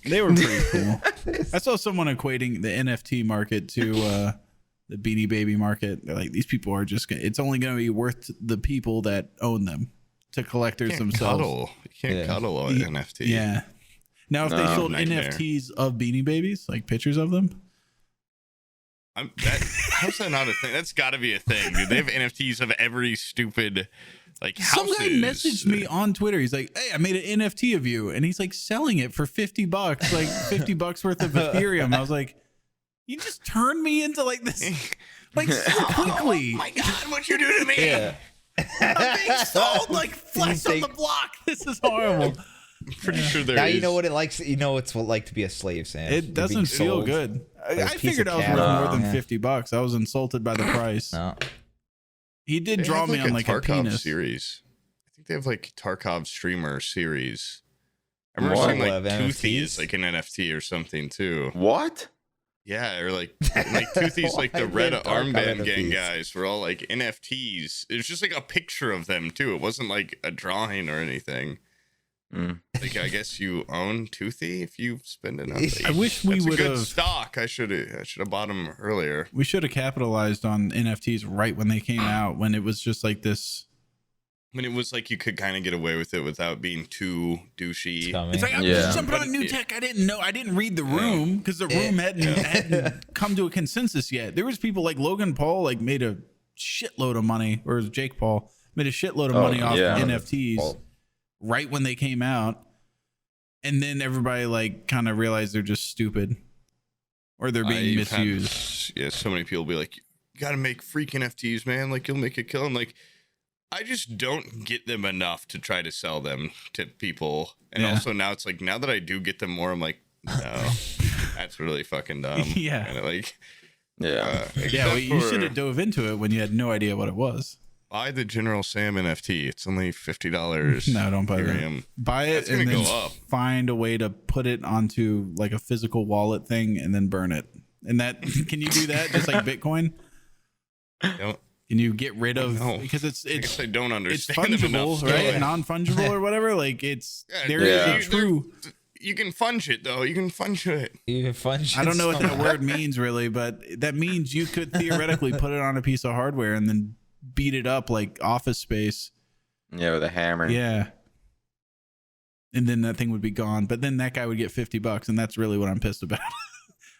they were pretty cool. I saw someone equating the NFT market to the Beanie Baby market. They're like, these people are just. It's only going to be worth the people that own them, to collectors You can't themselves. cuddle. You can't Yeah. cuddle an NFT. Yeah. Now, if they No, sold nightmare. NFTs of Beanie Babies, like pictures of them, How's that not a thing? That's got to be a thing, dude. They have NFTs of every stupid like some houses. guy messaged me on Twitter. He's like, "Hey, I made an NFT of you," and he's like selling it for $50, like $50 worth of Ethereum. I was like, "You just turned me into like this, like so quickly." Oh my God, what you do to me? Yeah. I'm being sold like flesh on think- the block. This is horrible. Pretty sure there Now is. you know what it likes. You know it's what like to be a slave, Sam. It You're doesn't being feel sold. good. a I piece figured of I was cattle. worth more than Yeah. $50. I was insulted by the price. No. He did They draw have, me on like a Tarkov penis. series. I think they have like Tarkov streamer series. I remember What? seeing like Have Toothy NFTs? is like an NFT or something too. What? Yeah, or like Toothy's like the Why red did Tarkov armband gang NFTs? guys were all like NFTs. It was just like a picture of them too. It wasn't like a drawing or anything. Mm. Like I guess you own Toothy if you spend enough. I wish we That's a would good have. stock. I should have bought them earlier. We should have capitalized on NFTs right when they came out, when it was just like this. When it was like you could kind of get away with it without being too douchey. It's like I'm Yeah. just jumping But on new it- tech. I didn't know. I didn't read the room because the room hadn't come to a consensus yet. There was people like Logan Paul like made a shitload of money, or Jake Paul made a shitload of money off yeah. NFTs Paul. right when they came out, and then everybody like kind of realized they're just stupid or they're being I've had- misused. Yeah, so many people be like, "You got to make freak NFTs, man. Like you'll make a kill." I'm like, I just don't get them enough to try to sell them to people. And Yeah. also now it's like, now that I do get them more, I'm like, no, that's really fucking dumb. Yeah. And like, Yeah. Yeah, well, you except should for have dove into it when you had no idea what it was. buy the General Sam NFT. It's only $50. No, don't buy that. Ethereum. Buy it That's and gonna then go up. find a way to put it onto like a physical wallet thing and then burn it. And that can you do that just like Bitcoin? Don't- Can you get rid of No. because it's I guess I don't it's understand them enough. fungible, still. right? Non-fungible or whatever. Like it's Yeah, there is yeah. a true. You can funge it though. You can funge it. Even fun. I don't know what that somehow. word means really, but that means you could theoretically put it on a piece of hardware and then beat it up like Office Space. Yeah, with a hammer. Yeah. And then that thing would be gone. But then that guy would get $50, and that's really what I'm pissed about.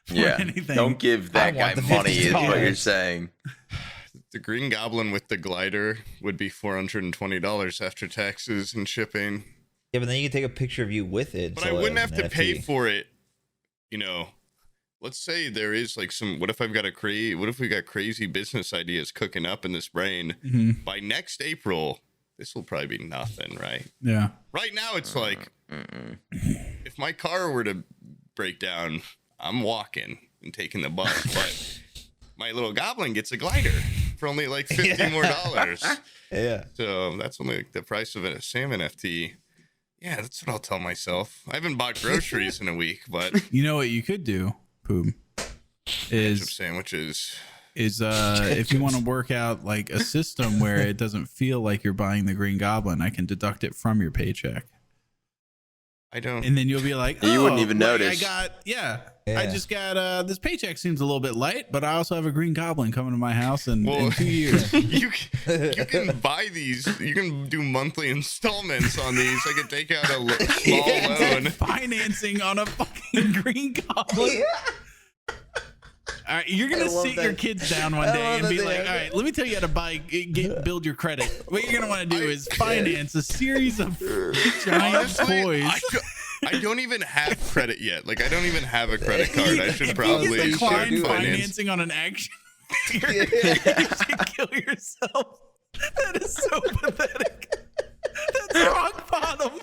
For Yeah. anything. Don't give I that want guy the money, is what $50. you're saying. The Green Goblin with the glider would be $420 after taxes and shipping. Yeah, but then you can take a picture of you with it. But so I wouldn't as have an to pay NFT. for it. You know, let's say there is like some. What if I've got what if we got crazy business ideas cooking up in this brain? Mhm. By next April, this will probably be nothing, right? Yeah. Right now, it's like if my car were to break down, I'm walking and taking the bus, but my little goblin gets a glider. for only like $50 more. Yeah. So that's only like the price of a Sam NFT. Yeah, that's what I'll tell myself. I haven't bought groceries in a week, but You know what you could do, Poob, ketchup is sandwiches. if you want to work out like a system where it doesn't feel like you're buying the Green Goblin, I can deduct it from your paycheck. I don't. And then you'll be like, You wouldn't even like, notice. I Yeah. just got this paycheck seems a little bit light, but I also have a Green Goblin coming to my house in 2 years. you can buy these. You can do monthly installments on these. I can take out a small loan. Financing on a fucking Green Goblin. All right, you're gonna sit your kids down one day and be like, "All right, let me tell you how to build your credit. What you're gonna want to do is finance a series of giant Honestly, toys." I don't even have credit yet. Like, I don't even have a credit card. I should If probably you get declined finance. financing on an action figure, you should kill yourself. That is so pathetic. That's rock bottom.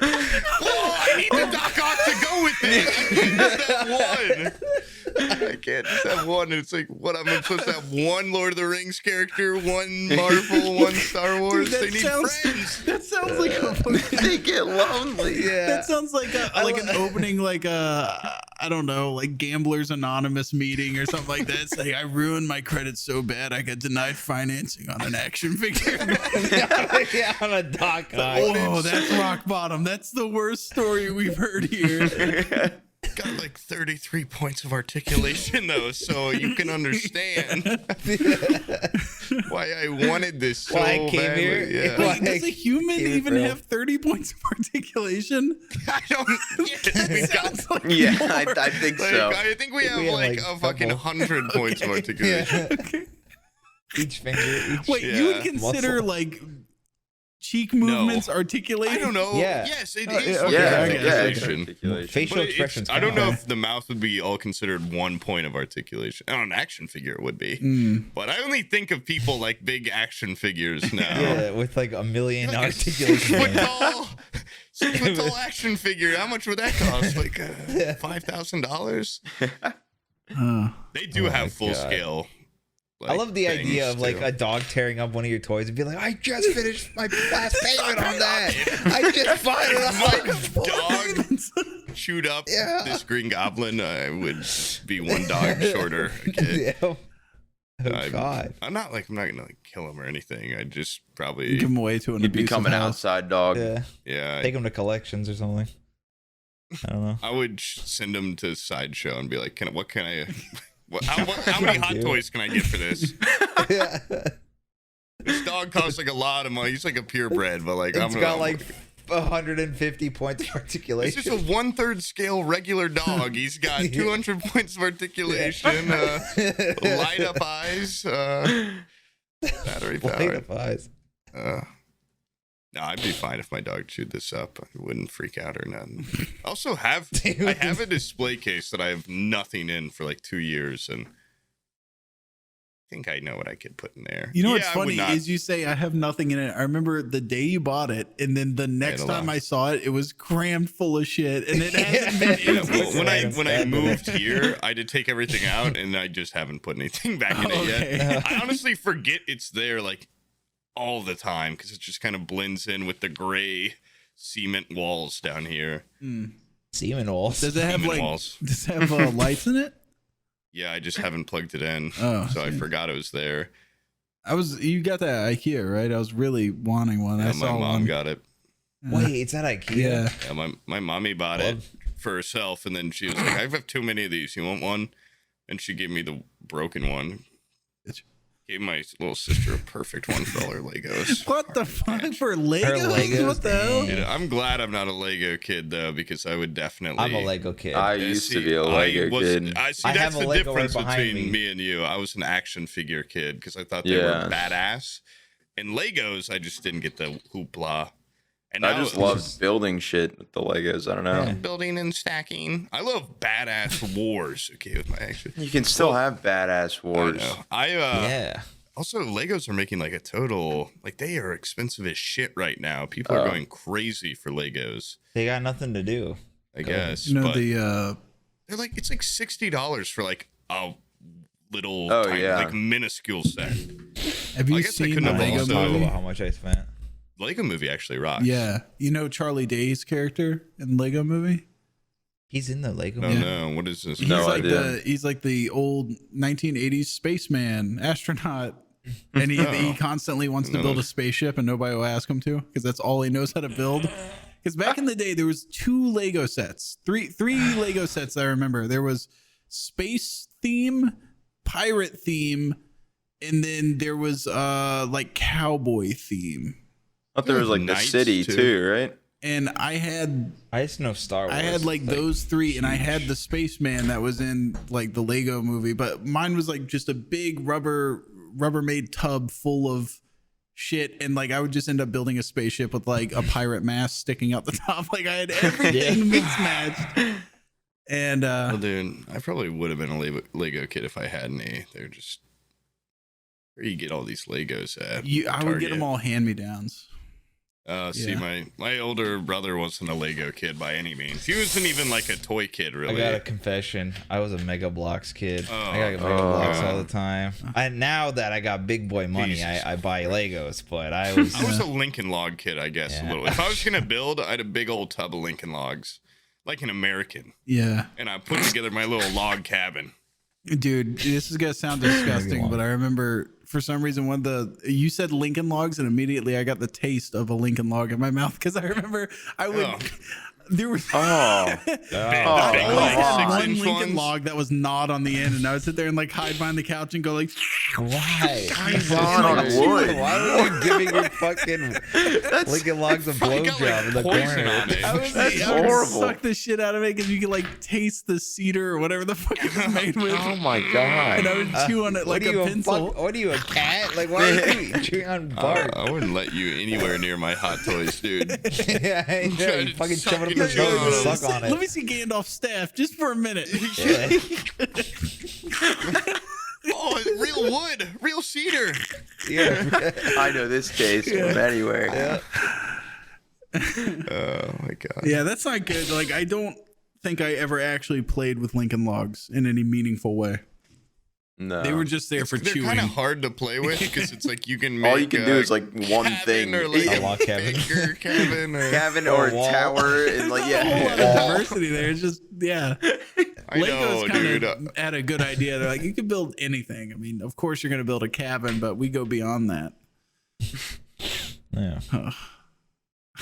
Oh, I need the Doc Ock to go with it. I can't just have one. It's like, what, I'm supposed to have one Lord of the Rings character, one Marvel, one Star Wars. Dude, they need friends. That sounds like a They get lonely. Yeah. That sounds like an opening, like I don't know, like Gamblers Anonymous meeting or something like that. It's like, I ruined my credit so bad I got denied financing on an action figure. Yeah, on a dock. Oh, that's rock bottom. That's the worst story we've heard here. Got like 33 points of articulation though, so you can understand why I wanted this so Why I came badly. here? Yeah. Wait, does a human Keep it even real. have 30 points of articulation? I don't. Yeah, we've got, Sounds like Yeah, more. I think like, so. I think we have have, like like, a fucking double. 100 points of articulation. Yeah. Each finger. Each Wait, you would Yeah. consider muscle. like cheek movements articulating? I don't know. Yeah. Yes, it Oh, is. okay, Yeah, articulation. articulation. Facial But it's- expressions. I don't know Okay. if the mouth would be all considered 1 point of articulation. On an action figure, it would be. Mm. But I only think of people like big action figures now. Yeah, with like a million Like a articulation. 6 foot tall, 6 foot tall action figure. How much would that cost? Like $5,000. They do Oh my have full God. scale. I love the idea things, of like too. a dog tearing up one of your toys and be like, I just finished my last payment on that. I just bought it My dog chewed up Yeah. this Green Goblin. I would be one dog shorter. A kid. Yeah. Oh I'm- God. I'm not gonna like kill him or anything. I just You probably give them away to an He'd abusive become an house. outside dog. Yeah. I Take them to collections or something. I don't know. I would send him to Sideshow and be like, how many hot toys can I get for this? Yeah. This dog costs like a lot of money. He's like a purebred, but like It's got like 150 points of it's articulation. just a 1/3 scale regular dog. He's got 200 points of articulation, light up eyes, battery Light powered. up eyes. No, I'd be fine if my dog chewed this up. I wouldn't freak out or nothing. I also have I have a display case that I have nothing in for like 2 years, and I think I know what I could put in there. You know what's I would funny not- is you say I have nothing in it. I remember the day you bought it, and then the next a time lot. I saw it, it was crammed full of shit, and it hasn't been Yeah, empty. well, when I Random moved stuff. here, I did take everything out, and I just haven't put anything back in it Okay. yet. I honestly forget it's there like all the time because it just kind of blends in with the gray cement walls down here. Semen walls. Does it have Cement like walls. does it have lights in it? Yeah, I just haven't plugged it in, Oh, so I shit. forgot it was there. You got that at IKEA, right? I was really wanting one. Yeah, I my saw mom one. got it. Wait, it's at IKEA. Yeah. Yeah, my mommy bought it for herself, and then she was like, "I have too many of these. You want one?" And she gave me the broken one. Bitch. Gave my little sister a perfect one for all her Legos. What the fuck for Legos? Legos, What the hell? Dude, I'm glad I'm not a Lego kid though, because I would definitely. I'm a Lego kid. I used to be a Lego kid. I see. I That's have a the Lego right difference behind between me. me and you. I was an action figure kid because I thought they Yeah. were badass. And Legos, I just didn't get the hoopla. And I now just it's love building shit with the Legos. I don't know. Yeah. building and stacking. I love badass wars. Okay, with my action. You can still have badass wars. I yeah. Also, Legos are making like a total, like they are expensive as shit right now. People are going crazy for Legos, They got nothing to do. I guess. You know but the they're like, it's like $60 for like a little, Oh, tiny, yeah. like minuscule set. Have you I guess I seen couldn't the have Lego also- movie? How much I spent. Lego movie actually rocks. Yeah, you know Charlie Day's character in Lego movie. He's in the Lego. No, Yeah. no. What is this? He's No like idea. he's like the old 1980s spaceman astronaut, and he constantly wants to build a spaceship, and nobody will ask him to because that's all he knows how to build. Because back in the day, there was three Lego sets that I remember. There was space theme, pirate theme, and then there was like cowboy theme. I thought there was like the Knights, city too. too, right? And I just know Star Wars. had like those three, and I had the spaceman that was in like the Lego movie, but mine was like just a big Rubbermaid tub full of shit, and like I would just end up building a spaceship with like a pirate mast sticking out the top. Like I had everything mixed matched. And Well, dude, I probably would have been a Lego kid if I had any. They're just where you get all these Legos at. I would get them all hand-me-downs. See, Yeah. my older brother wasn't a Lego kid by any means. He wasn't even like a toy kid, I really. got a confession. I was a Mega Bloks kid. Oh. I got Mega Bloks Oh. all the time. Now that I got big boy money, Jesus. I buy Legos. But I was I was a Lincoln Log kid, I guess, a Yeah. little. If I was gonna build, I had a big old tub of Lincoln Logs, like an American, Yeah. and I put together my little log cabin. Dude, this is gonna sound disgusting, but I remember for some reason you said Lincoln Logs, and immediately I got the taste of a Lincoln Log in my mouth because I remember I would. Oh. There was Oh, I Big always like had 6 one inch Lincoln ones. Log that was gnawed on the end, and I would sit there and like hide behind the couch and go like, why? on wood. Why are you giving your fucking Lincoln Logs a Probably got, blowjob in the poison corner? on it. That's I would horrible. suck the shit out of it because you could like taste the cedar or whatever the fuck it was made with. Oh my And god. I would chew on it like a pencil. What are you, a cat? Like, why are you chewing on bark? I wouldn't let you anywhere near my hot toys, dude. Yeah, I know. Trying You to fucking suck shove it up it your and nose and chew on suck on Let it. me see Gandalf's staff just for a minute. Yeah. Oh, real wood, real cedar. Yeah. I know this taste from anywhere. Oh my god. Yeah, that's not good. Like, I don't think I ever actually played with Lincoln Logs in any meaningful way. No. They were just there for They're chewing. kind of hard to play with because it's like you can make All you can do is like one cabin thing. or like A a log cabin. bigger cabin. Or, Cabin or a wall. tower and like There's a whole lot of yeah. diversity there. It's just, yeah. I know, Lego's dude. kind of had a good idea. They're like, you can build anything. I mean, of course you're going to build a cabin, but we go beyond that. Yeah.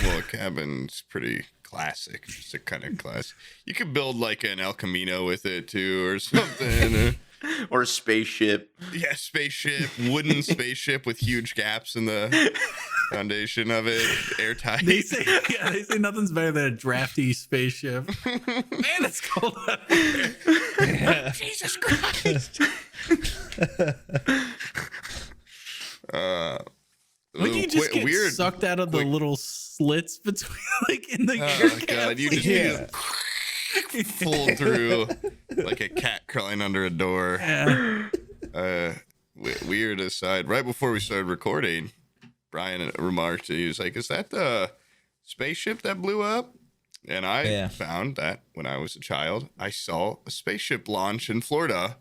Well, a cabin's pretty classic. Just a kind of class. You could build like an El Camino with it too, or something. Or a spaceship. Yeah, spaceship, wooden spaceship with huge gaps in the foundation of it, airtight. They say nothing's better than a drafty spaceship. Man, it's cold out here. Jesus Christ. When you just get weird. sucked out of the little slits between, like in the Oh air my god, you caps. just Yeah. full through like a cat crawling under a door. Yeah. Weird aside. Right before we started recording, Bryan remarked, he was like, "Is that the spaceship that blew up?" And I found that when I was a child, I saw a spaceship launch in Florida,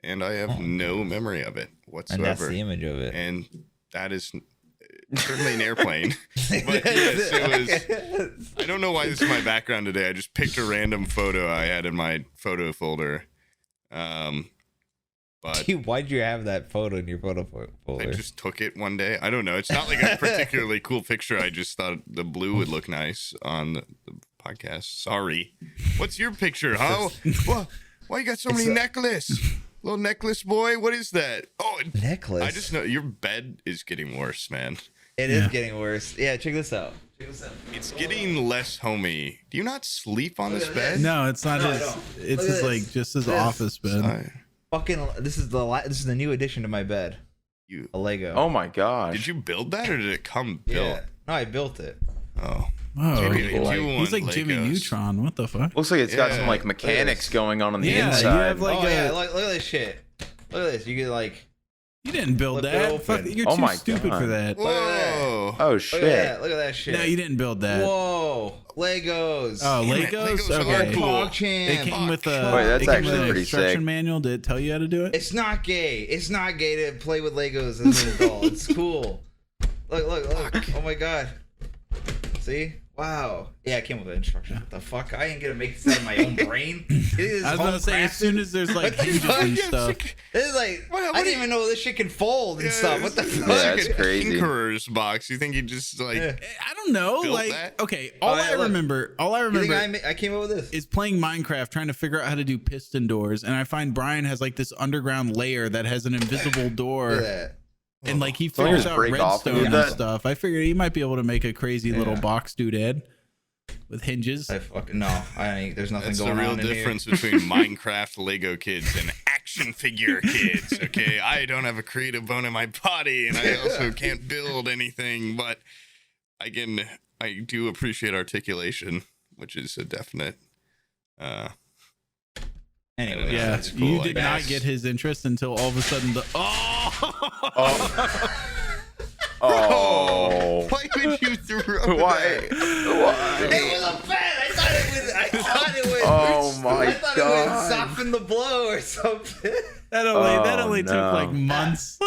and I have no memory of it And whatsoever. that's the image of it. And that is certainly an airplane. But yes, it was. I don't know why this is my background today. I just picked a random photo I had in my photo folder. But Dude, why'd you have that photo in your photo I folder? just took it one day. I don't know. It's not like a particularly cool picture. I just thought the blue would look nice on the podcast. Sorry. What's your picture, huh? Why you got so many necklace? Little necklace boy? What is that? Oh, Necklace. I just know your bed is getting worse, man. It is getting worse. Yeah, check this out. It's getting less homey. Do you not sleep on this bed? No, it's not No, I his. don't. It's Look at his, like this. just his This. office bed. I- Fucking, this is the new addition to my bed. you A Lego. Oh my gosh. did you build that or did it come built? Yeah. No, I built it. Oh, Oh, Jimmy, cool. you he's want like Jimmy Legos. Neutron. What the fuck? Looks like it's got Yeah. some like mechanics going on the Yeah, you inside. have, like, oh a- yeah, look at this shit. Look at this. You get like You didn't build Flip it that. open. Fuck, you're Oh too my stupid God. for that. Whoa. Oh Look at shit! that. Look at that shit. No, you didn't build that. Whoa. Legos. Oh, Damn it, Legos? Legos are Okay. cool. PogChamp. They came with a. Wait, that's they came with actually an pretty instruction sick. manual. Did it tell you how to do it? It's not gay. It's not gay to play with Legos as an adult. It's cool. Look. Oh my god. See? Wow. Yeah, it came with an instruction. What the fuck? I ain't gonna make this out of my own brain. It is I was gonna say, as soon as there's like What the hinges fuck? and stuff. This is like, What I do didn't you- even know this shit can fold and stuff. What the fuck? Yeah, Like that's a crazy. Tinkerer's box. You think you just like I don't know. Built Like, that? okay, all yeah, I look. remember You think I came up with this? is playing Minecraft, trying to figure out how to do piston doors, and I find Bryan has like this underground layer that has an invisible Look at door, that. and like he you figures just out break off and redstone do and that? stuff. I figured he might be able to make a crazy little Yeah. box doodad with hinges. I fucking no. I ain't. There's nothing that's the going real on in here. difference between Minecraft Lego kids and action figure kids. Okay, I don't have a creative bone in my body, and I also can't build anything, but I do appreciate articulation, which is a definite. Anyway, Yeah, That's cool, you I did guess. not get his interest until all of a sudden the Oh, Why would you throw why? that? Why? It was a bet. I thought it would. Oh my I thought it would god! soften the blow or something. that only took no. like months.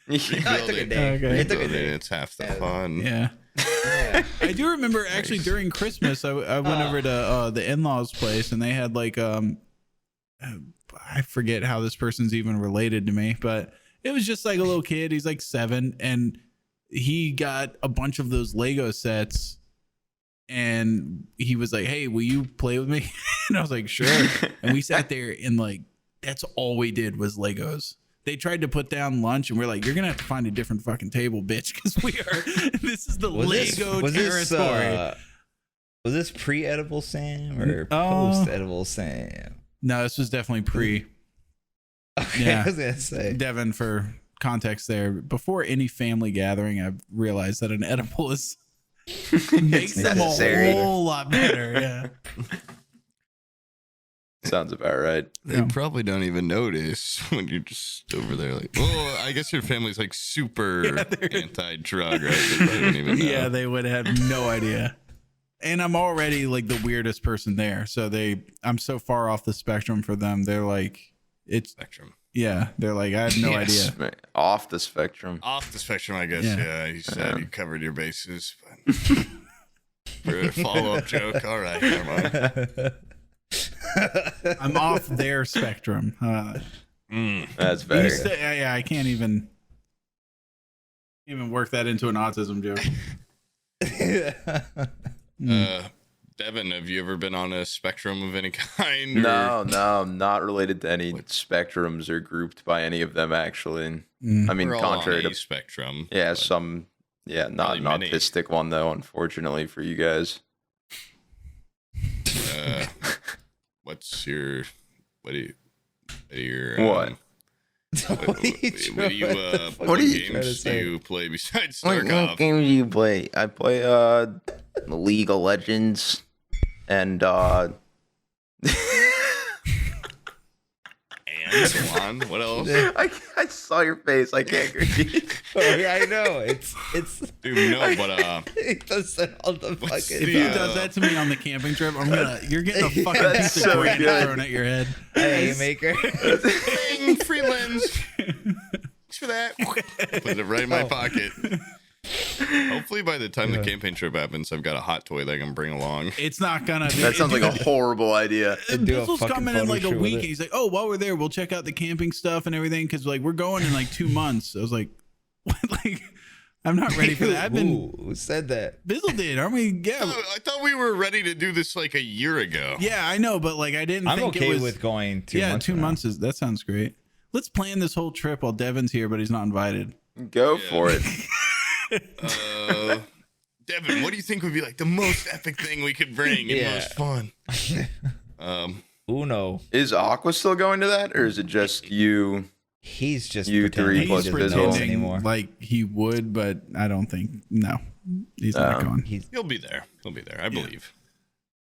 No, it took a day. Okay. It took a day. It's half the Yeah. fun. Yeah. Yeah. I do remember actually during Christmas, I went over to the in-laws' place, and they had like I forget how this person's even related to me, but it was just like a little kid. He's like 7, and he got a bunch of those Lego sets, and he was like, "Hey, will you play with me?" And I was like, "Sure." And we sat there, and like that's all we did was Legos. They tried to put down lunch, and we're like, "You're gonna have to find a different fucking table, bitch, because we are. This is the Lego territory." Was this pre-edible Sam or Oh. post-edible Sam? No, this was definitely pre. Okay, Yeah. I was gonna say. Devin, for context there, before any family gathering, I've realized that an edible is makes them necessary. a whole lot better. Yeah. Sounds about right. They Yeah. probably don't even notice when you're just over there like, well, I guess your family's like super anti-drug, right? They probably don't even know. Yeah, they would have no idea. And I'm already like the weirdest person there. So I'm so far off the spectrum for them. They're like, Spectrum. yeah, they're like, I have no Yes. idea. Off the spectrum. Off the spectrum, I guess. Yeah. Yeah, you said you covered your bases. But for a follow-up joke, all right, never mind. I'm off their spectrum. That's better. Yeah, I can't even work that into an autism joke. Devin, have you ever been on a spectrum of any kind? or- No, I'm not related to any spectrums or grouped by any of them, actually. I mean, We're all contrary on a to spectrum. yeah, but some not Probably an many. autistic one though, unfortunately for you guys. What are your What? what do you What are you games trying to do say? you play besides What Starcraft? games do you play? I play League of Legends and And so on. What else? I saw your face. I can't agree. Oh, yeah, I know. It's Dude, no, but it does that all the What's fucking If he Yeah. does that to me on the camping trip, you're getting a fucking That's piece of so granite good. thrown at your head. haymaker. Bing, free lens. Thanks for that. Put it right in my pocket. Hopefully by the time the campaign trip happens, I've got a hot toy that I can bring along. It's not gonna. That sounds like a horrible idea. do a Bizzle's fucking coming in photo like a shoot with week, it. and he's like, "Oh, while we're there, we'll check out the camping stuff and everything, because like we're going in like 2 months." I was like, "What?" Like, I'm not ready for that. I've been. Who said that? Bizzle did, aren't we? Yeah, Oh, I thought we were ready to do this like a year ago. yeah, I know, but like I didn't. I'm think okay it was, with going 2 Yeah, months. 2 from now. months is that sounds great. Let's plan this whole trip while Devin's here, but he's not invited. Go Yeah. for it. Devin, what do you think would be like the most epic thing we could bring and Yeah. most fun? Uno. Is Aqua still going to that, or is it just you? He's just You pretending three he plus doesn't Bizzle. know us Pretending anymore. like he would, but I don't think. No, he's not going. He's He'll be there. He'll be there. I believe.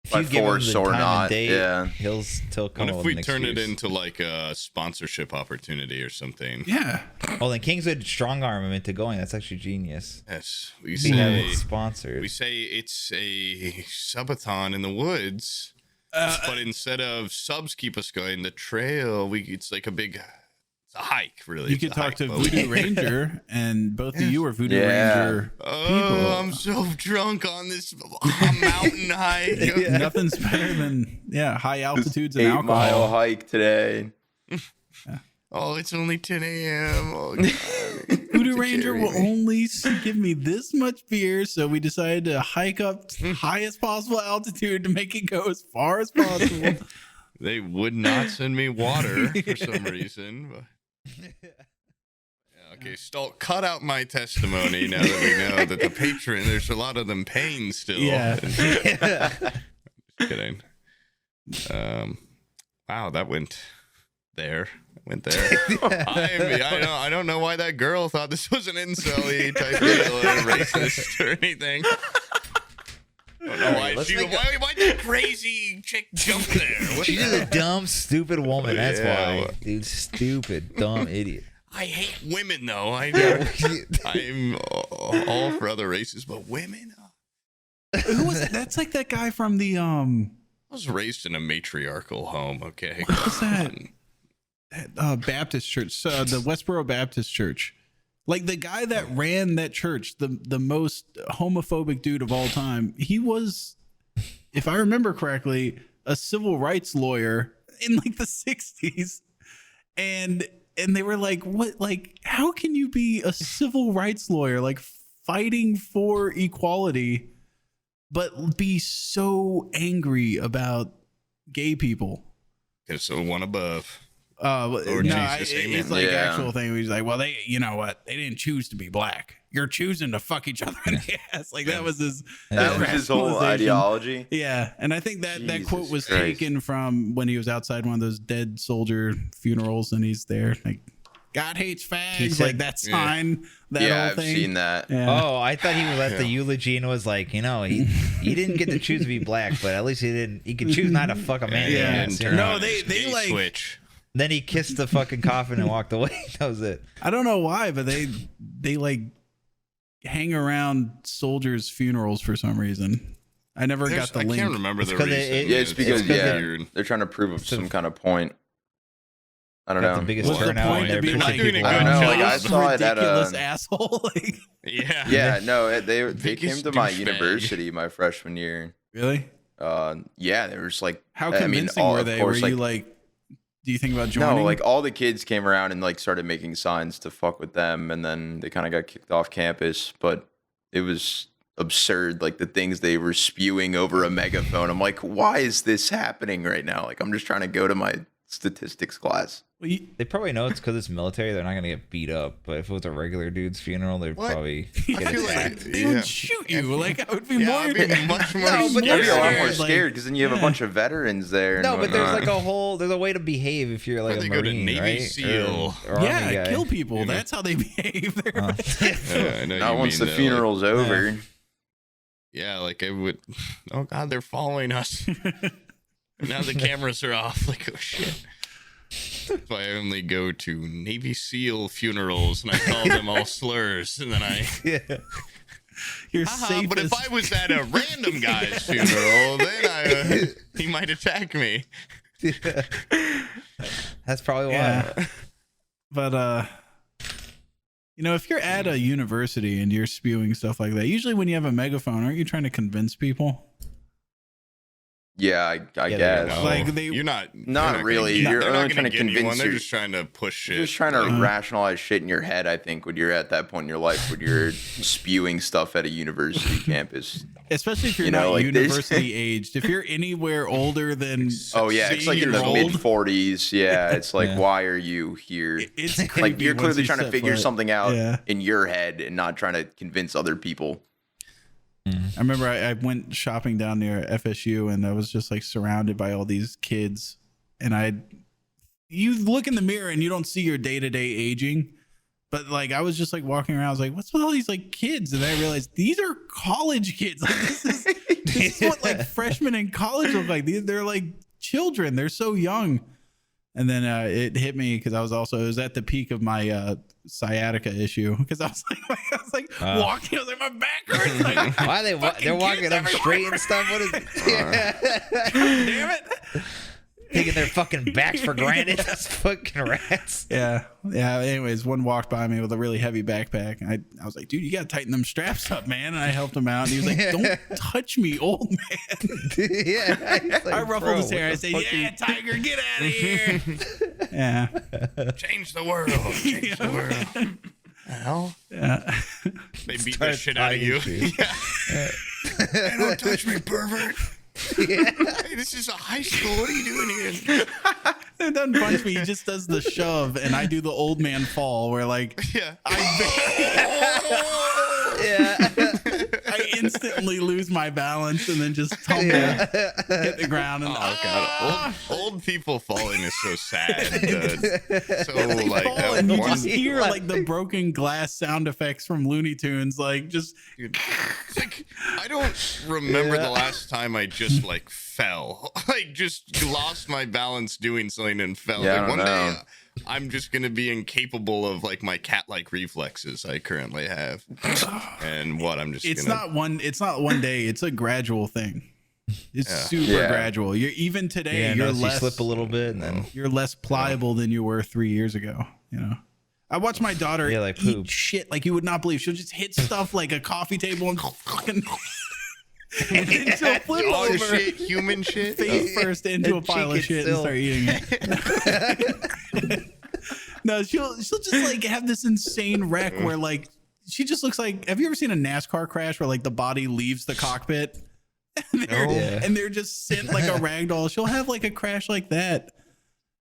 If by you give him force the or time not. and date, Yeah. he'll still come What up if with we an turn it excuse. into like a sponsorship opportunity or something? Yeah. Well, then Kings would strong arm him into going. That's actually genius. Yes, we We have it say sponsored. we say it's a subathon in the woods, but instead of subs keep us going, the trail it's like it's a hike really. You It's could a talk hike, to but Voodoo Ranger, and both of you are Voodoo Yeah. Ranger Oh, people. I'm so drunk on this mountain hike. Nothing's better than high altitudes and 8 mile alcohol. hike today. Oh, it's only 10 a.m. Oh, God. Voodoo To Ranger carry will me. only give me this much beer, so we decided to hike up to highest possible altitude to make it go as far as possible. They would not send me water for some reason. But... Yeah, okay, cut out my testimony now that we know that the patron, there's a lot of them paying still. Yeah. Just kidding. Wow, that went there. I don't know why that girl thought this was an incel type deal or racist or anything. I don't know why why did crazy chick jump there? What She's the- just a dumb, stupid woman. That's Yeah. why, dude. Stupid, dumb idiot. I hate women though. I'm all for other races, but women. Who was it? That's like that guy from the I was raised in a matriarchal home. Okay, what was that? Baptist church, the Westboro Baptist Church. Like the guy that ran that church, the most homophobic dude of all time. He was, if I remember correctly, a civil rights lawyer in like the 60s. And they were like, what, like, how can you be a civil rights lawyer, like fighting for equality, but be so angry about gay people? Okay, so one above. Lord Jesus, amen. it's like Yeah. actual thing. He's like, well, you know what? They didn't choose to be black. You're choosing to fuck each other in the ass. Like that was his. That was his whole rationalization. ideology. Yeah, and I think that Jesus quote was Christ. taken from when he was outside one of those dead soldier funerals, and he's there like, God hates fags. said- Like that sign. That Yeah, whole I've thing. seen that. Yeah. Oh, I thought he was at the eulogy and was like, he didn't get to choose to be black, but at least he could choose not to fuck a man. in the Yeah. ass, you Turn know? No, on they his gay like- switch. Then he kissed the fucking coffin and walked away. That was it. I don't know why, but they like hang around soldiers' funerals for some reason. I never got the I link. can't remember the 'cause reason. Yeah, it's because weird. they're trying to prove some kind of point. I don't Got know. the biggest What's the turnout. point to They're be pushing like, doing a people good I don't out. know, like I job. saw it at ridiculous a asshole. Like, Yeah. yeah, no, they Biggest came to my douchebag. university my freshman year. really? Yeah, there was like How I mean, convincing all- were of they? course, Were you like, do you think about no, joining? like all the kids came around and like started making signs to fuck with them, and then they kind of got kicked off campus. But it was absurd, like the things they were spewing over a megaphone. I'm like, why is this happening right now? Like, I'm just trying to go to my statistics class. Well, you- They probably know it's because it's military. They're not going to get beat up. But if it was a regular dude's funeral, they'd What? probably I get feel like attacked. they would shoot you. Like I would be Yeah, more. I'd be much more No, but I'd be a lot scared, more like- scared because then you have a bunch of veterans there. And No, but there's whatnot. like there's a way to behave if you're like Or a they go to Marine, Navy right? SEAL. Or Army Yeah, guy. kill people. That's how they behave. They're Yeah, I know not you once mean, the though, funeral's over. Yeah, like I would. Oh God, they're following us. Now the cameras are off. Like, oh shit. If I only go to Navy SEAL funerals and I call them all slurs, and then I. You're Haha, but if safest. I was at a random guy's funeral, then he might attack me. That's probably why. Yeah. But if you're at a university and you're spewing stuff like that, usually when you have a megaphone, aren't you trying to convince people? Yeah, I there you guess. go. Like, you're not. Not they're really. Gonna, You're they're only not trying gonna to get anyone, convince They're your- just trying to push shit. You're just trying to rationalize shit in your head, I think, when you're at that point in your life, when you're spewing stuff at a university campus. Especially if you're You know, not like this. university aged. If you're anywhere older than Oh, yeah, it's like in the 16-year-old, mid 40s. Yeah, it's like, Yeah. why are you here? it's Like, creepy you're once clearly you trying to set figure foot. something out Yeah. in your head and not trying to convince other people. I remember I went shopping down near FSU and I was just like surrounded by all these kids. And you look in the mirror and you don't see your day-to-day aging. But like I was just like walking around, I was like, what's with all these like kids? And I realized these are college kids. Like this is This is what like freshmen in college look like. They're like children. They're so young. And then it hit me because it was at the peak of my sciatica issue because I was like walking. I was like, my back hurts. Like, why they're walking up straight and stuff? What is? Damn it! Taking their fucking backs for granted. That's fucking rats. Yeah. Anyways, one walked by me with a really heavy backpack. I was like, dude, you gotta tighten them straps up, man. And I helped him out. And he was like, don't touch me, old man. Yeah. Like, I ruffled his hair. I said, yeah, Tiger, get out of here. Yeah. Change the world. Change the world. Hell. Yeah. They beat the shit out of you. Yeah. Hey, don't touch me, pervert. Yeah. Hey, this is a high school. What are you doing here? It doesn't punch me. He just does the shove, and I do the old man fall where like Yeah. I instantly lose my balance and then just tumble, hit the ground. And God, old people falling is so sad. So like fall, that and you one, just hear like the broken glass sound effects from Looney Tunes, like just. dude, it's like I don't remember the last time I just like fell, like just lost my balance doing something and fell. Yeah, I like don't one day. know. I'm just gonna be incapable of like my cat-like reflexes I currently have, and I'm just. It's not one day. It's a gradual thing. It's super gradual. You're even today. You're less. You slip a little bit, and then you're less pliable than you were 3 years ago. You know. I watched my daughter like eat Poob. shit like you would not believe. She'll just hit stuff like a coffee table and fucking. And then she'll flip dog over shit, human shit. face first into a pile of shit and start eating it. No, she'll just like have this insane wreck where like she just looks like. Have you ever seen a NASCAR crash where like the body leaves the cockpit and they're just sent like a rag doll? She'll have like a crash like that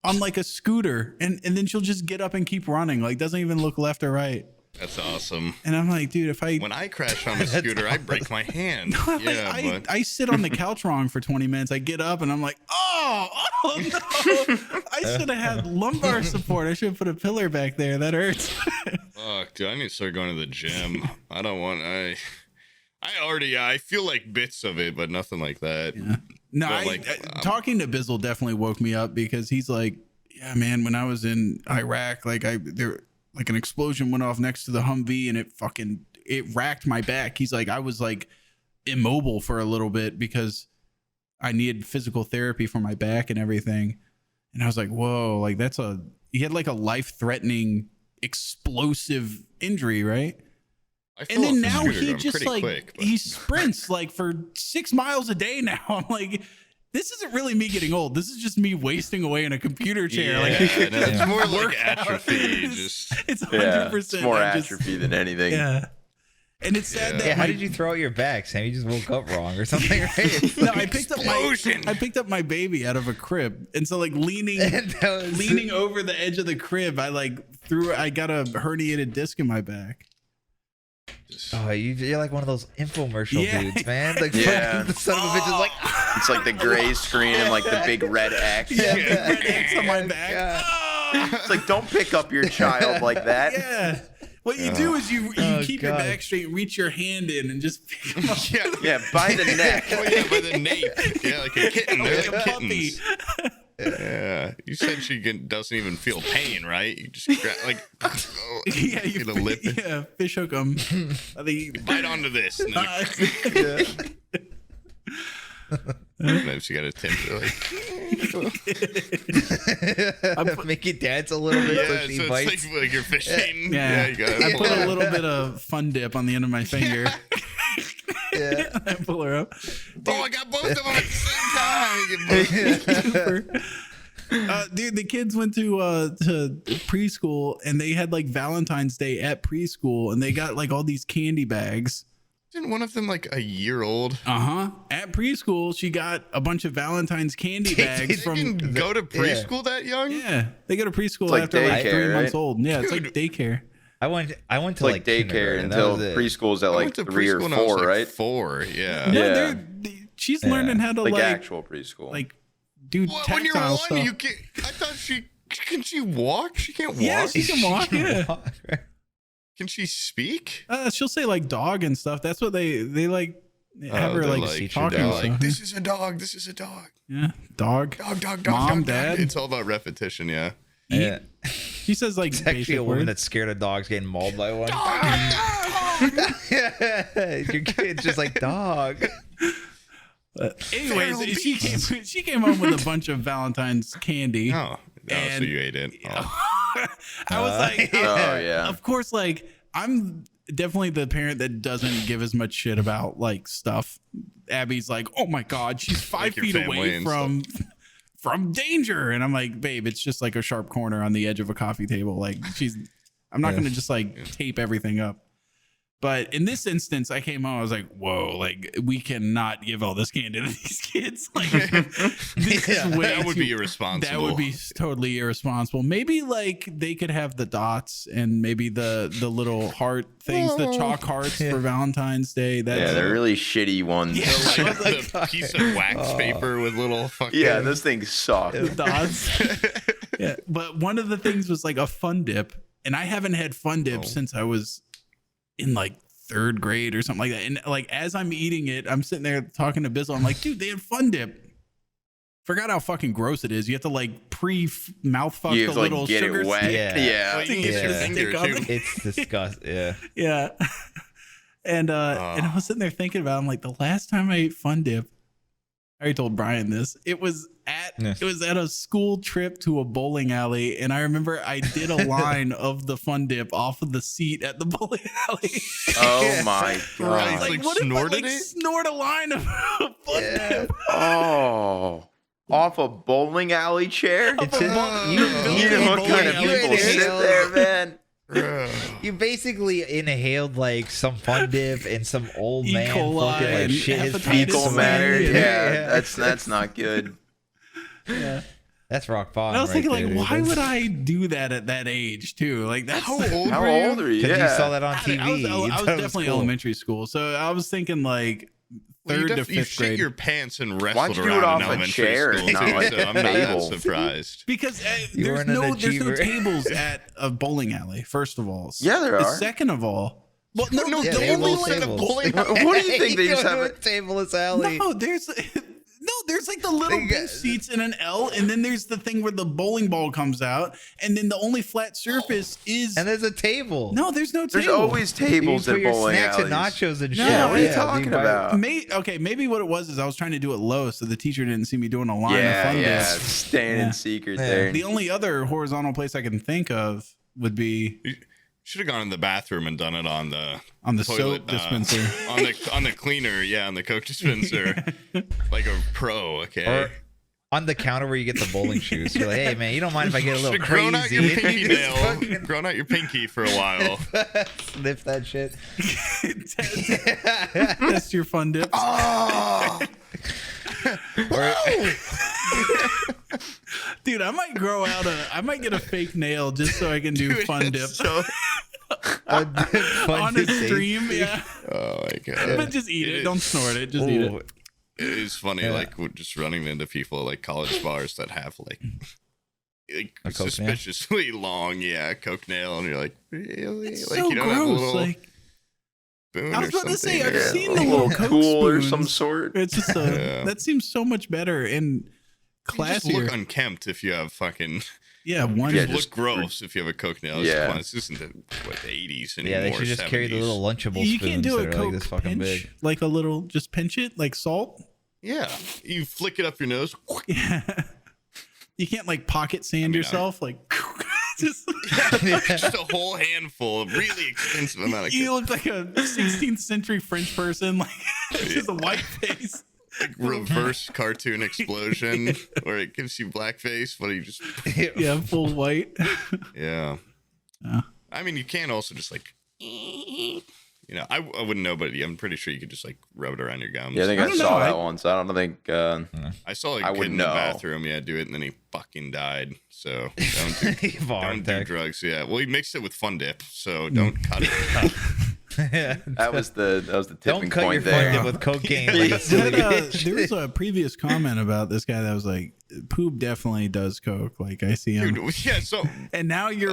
on like a scooter, and then she'll just get up and keep running. Like doesn't even look left or right. That's awesome. And I'm like, dude, when I crash on a scooter, I break my hand. I sit on the couch wrong for 20 minutes. I get up and I'm like, oh no. I should have had lumbar support. I should have put a pillar back there. That hurts. Fuck, dude, I need to start going to the gym. I feel like bits of it, but nothing like that. Yeah. No, talking to Bizzle definitely woke me up because he's like, yeah, man, when I was in Iraq, like like an explosion went off next to the Humvee and it racked my back. He's like, I was like immobile for a little bit because I needed physical therapy for my back and everything. And I was like, whoa, like he had like a life-threatening explosive injury, right? And then now he just like quick, he sprints like for 6 miles a day now. I'm like, this isn't really me getting old. This is just me wasting away in a computer chair. It's more like atrophy. It's 100%. It's more atrophy than anything. Yeah. And it's sad that how did you throw out your back, Sam? You just woke up wrong or something, right? No, I picked up my baby out of a crib, and so like leaning over the edge of the crib, I got a herniated disc in my back. Oh, you're like one of those infomercial dudes, man. Like the son of a bitch is like it's like the gray screen and like the big red X. Yeah, big red X on my back. It's like, don't pick up your child like that. Yeah. What you do is you keep your back straight, reach your hand in, and just pick them up. Yeah, by the neck. By the nape. Yeah, like a kitten. They're like kittens. Yeah, you said she doesn't even feel pain, right? You just you lip. Yeah, fish hook them. Bite onto this. And then she got a temper make it dance a little bit. Yeah, so it's like you're fishing. Yeah, you gotta I put a little bit of fun dip on the end of my finger. Yeah, I pull her up. Oh, I got both of them at the same time. Dude, the kids went to preschool and they had like Valentine's Day at preschool and they got like all these candy bags. Isn't one of them like a year old? At preschool, she got a bunch of Valentine's candy bags They can go to preschool that young? Yeah, they go to preschool like after daycare, like 3 months right? old. Yeah, it's like daycare. I went to like daycare until preschool's at like 3 or 4, right? 4, yeah. No, she's learning how to like actual preschool. Like do tactile when you're 1, stuff. you can't. I thought can she walk? She can't walk. Yeah, she can walk. Can she speak? She'll say like dog and stuff. That's what they like. have her they're like like, talking. they're So, like, this is a dog. This is a dog. yeah, dog. Dog. Mom, dog, dad. Dog. It's all about repetition. Yeah. Yeah. She says like It's actually basic a woman words. that's scared of dogs getting mauled by one. Your kid's just like, dog. Anyways, she came home with a bunch of Valentine's candy. Oh, so And- you ate it. Oh. I was like, Oh yeah. of course, like I'm definitely the parent that doesn't give as much shit about like stuff. Abby's like, oh my god, she's 5 Like your feet family away and from danger, and I'm like, babe, it's just like a sharp corner on the edge of a coffee table. Like I'm not gonna just like tape everything up. But in this instance, I came home, I was like, whoa, like we cannot give all this candy to these kids. Like this is way That would too- be irresponsible. that would be totally irresponsible. Maybe like they could have the dots and maybe the little heart things, the chalk hearts for Valentine's Day. That's Yeah, they're really shitty ones. So, like the piece of wax paper with little fucking. Yeah, those things suck. the dots. Yeah, but one of the things was like a Fun Dip, and I haven't had Fun Dip since I was in like 3rd grade or something like that. And like as I'm eating it, I'm sitting there talking to Bizzle. I'm like, dude, they had Fun Dip. Forgot how fucking gross it is. You have to like mouth fuck You the have to little like get sugar it wet. stick. Yeah. Well, you can get your finger Stick on too. it. It's disgusting. Yeah. Yeah. And I was sitting there thinking about it. I'm like, the last time I ate Fun Dip, I already told Bryan this. It was at a school trip to a bowling alley, and I remember I did a line of the Fun Dip off of the seat at the bowling alley. Oh my I god. was like, Like, what if I snorted like it? snort a line of Fun Dip? Oh. Off a bowling alley chair? It's You know what kind of You people inhale- sit there, man? You basically inhaled like some Fun Dip and some old E. man coli fucking like and shit his hepatitis pants Fecal C. matter. Yeah. Yeah, that's not good. Yeah. That's rock bottom. And I was right thinking, there, like, dude. why That's- would I do that at that age, too? Like, that's How old How were you? old are you? Because Yeah. you saw that on TV. I was You thought it definitely cool. elementary school, so I was thinking like Well, you 3rd to def- you 5th shit grade. your pants and Why'd wrestled you do it around off in a elementary chair school. and not too, like so a I'm not that table? surprised. Because You there's weren't an no achiever. tables at a bowling alley. First of all, Yeah, there are. Second of all, well, no, No, Yeah, the they have only little one at a tables. bowling What do you think? They You just go have to a a tableless alley. no, there's like the little They bench got- seats in an L, and then there's the thing where the bowling ball comes out, and then the only flat surface is And there's a table. no, there's no table. There's always You tables put at your bowling snacks alleys. and nachos and No, shit. Yeah, what are you Yeah, talking buy- about? Maybe what it was is I was trying to do it low, so the teacher didn't see me doing a line of Yeah, Fun yeah. Dips. Staying Yeah. in secret Yeah. there. The only other horizontal place I can think of would be Should have gone in the bathroom and done it on the soap toilet, dispenser. on the cleaner, yeah, on the Coke dispenser, like a pro. Okay. Or on the counter where you get the bowling shoes. You're like, hey man, you don't mind if I get a little Should've grown out crazy? your pinky You just nail, fucking grown out your pinky for a while. sniff that shit. Test your Fun Dips. Oh, Dude, I might I might get a fake nail just so I can do Fun Dip So, on a stream. Yeah. oh my god. But just eat it. It Don't is- snort it. Just eat Ooh. it. It is funny, Yeah. like we're just running into people at, like college bars that have like A Coke nail? suspiciously long, Coke nail, and you're like, really? It's like so you don't have a gross. little Like, spoon I was or about to say, something? I've or- seen a the little Coke cool or spoons. some sort. it's just Yeah. that seems so much better and You just look classier. unkempt if you have fucking. Yeah, one. You Yeah, just just- look gross if you have a Coke nail. It's Yeah. fun. This isn't the 80s anymore. Yeah, they should just carry the 70s. little Lunchable You spoons can't do a that are like Coke this fucking pinch, big. like a little, just pinch it, like salt. Yeah, you flick it up your nose. Yeah. You can't like pocket sand yourself, like just. Just a whole handful of really expensive amount of You Coke. look like a 16th century French person, like just a white face. Like reverse cartoon explosion, where it gives you blackface, but you just Yeah, full white. yeah. Yeah. I mean, you can also just like, I wouldn't know, but I'm pretty sure you could just like rub it around your gums. Yeah, I think I I, don't saw know. that once. I don't think. I saw like I a kid wouldn't in the know. bathroom, do it, and then he fucking died. So don't do, don't do drugs. Yeah, well, he mixed it with Fun Dip, so don't cut it. That was the tipping Don't cut your point Fun there. Dip with cocaine. Yeah. Like a silly There was a previous comment about this guy that was like, Poob definitely does coke. Like I see him. Dude, yeah, so And now you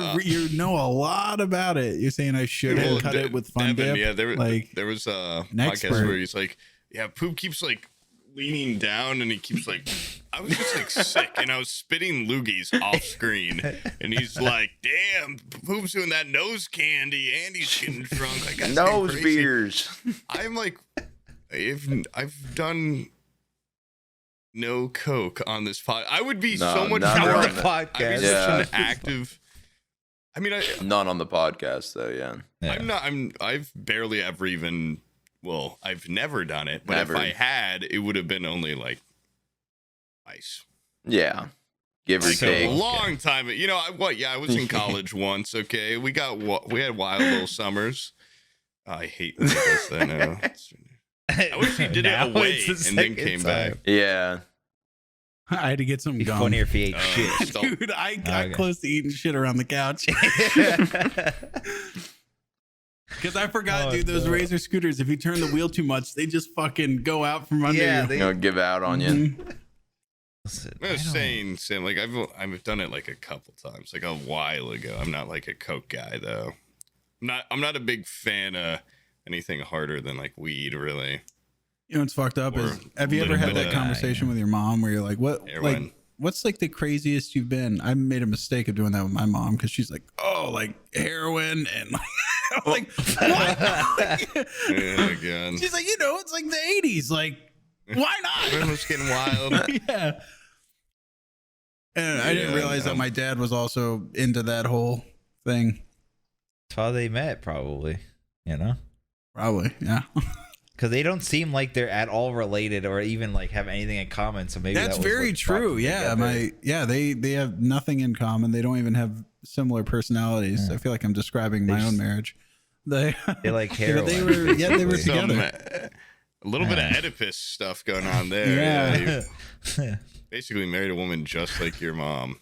know a lot about it. You're saying I shouldn't cut it with Fun Devin, Dip. yeah, there like was a an podcast expert. where he's like, Yeah, Poob keeps like leaning down and he keeps like, I was just like sick and I was spitting loogies off screen and he's like, damn, Poob's doing that nose candy and he's getting drunk. Like, Nose beers. I'm like, I've done no coke on this pod. I would be so much none more on of the podcast. I'd be such an active. I mean, none on the podcast though. Yeah. I've barely ever even. Well, I've never done it, but Never. if I had, it would have been only like twice. Yeah. Give or Like take. a long time. You know, I was in college we had wild little summers. I hate this. I know. I wish he did it Now away it's the and then second came time. back. Yeah. I had to get some Be gum. funnier if he ate Oh, shit. stop. Dude, I got Okay. close to eating shit around the couch because I forgot, Oh, dude. Those no. Razor scooters, if you turn the wheel too much, they just fucking go out from under Yeah, you. they- You know, give out on you. Mhm. Listen, I was saying, Sam, like I've done it like a couple times, like a while ago. I'm not like a coke guy though. I'm not a big fan of anything harder than like weed, really. You know what's fucked up Or is, have you ever little had bit that of- conversation with your mom where you're like, what, Heroin. like, what's like the craziest you've been? I made a mistake of doing that with my mom because she's like, oh, like heroin and I'm like, what? Yeah, God. She's like, you know, it's like the 80s. Like, why not? Everyone's getting wild. Yeah. And I didn't Yeah, realize that my dad was also into that whole thing. That's how they met, probably. You know, Probably, yeah. because they don't seem like they're at all related or even like have anything in common. So maybe That's that was very what brought true. them Yeah, together. they have nothing in common. They don't even have similar personalities. Yeah. I feel like I'm describing my own marriage. They like yeah, heroin. they were basically. together. A little bit of Yeah. Oedipus stuff going on there. Yeah. You basically married a woman just like your mom.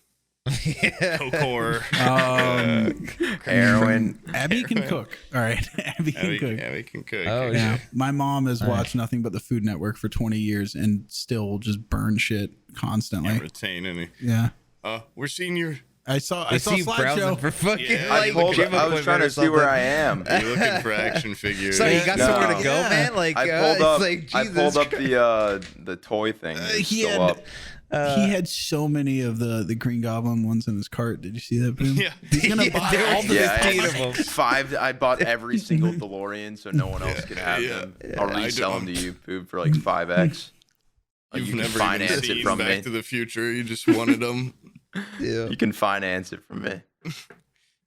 Yeah. Kokor. Heroin. Abby can cook. All right, Abby can cook. Yeah, we can cook. Oh, Yeah, my mom has All right. watched nothing but the Food Network for 20 years and still just burn shit constantly. Can't retain any. Yeah, We're seeing your. I saw I see you browsing slideshow. for fucking Yeah. I like gym was equipment trying or to see where something. I am. You're looking for action figures. So you got No. somewhere to go, Yeah. man? Like I pulled it's up. like, I Jesus pulled up Christ. the toy thing. It's He still had- up. He had so many of the Green Goblin ones in his cart. Did you see that? Boom? Yeah. He's gonna buy There all was the Yeah, I 15 had of them. 5. I bought every single DeLorean so no one else could have Yeah. them. Yeah. I'll I resell them don't- to you, Poob, for like 5x. You've You can never finance even it seen from Back me. to the Future. You just wanted them. Yeah. You can finance it from me.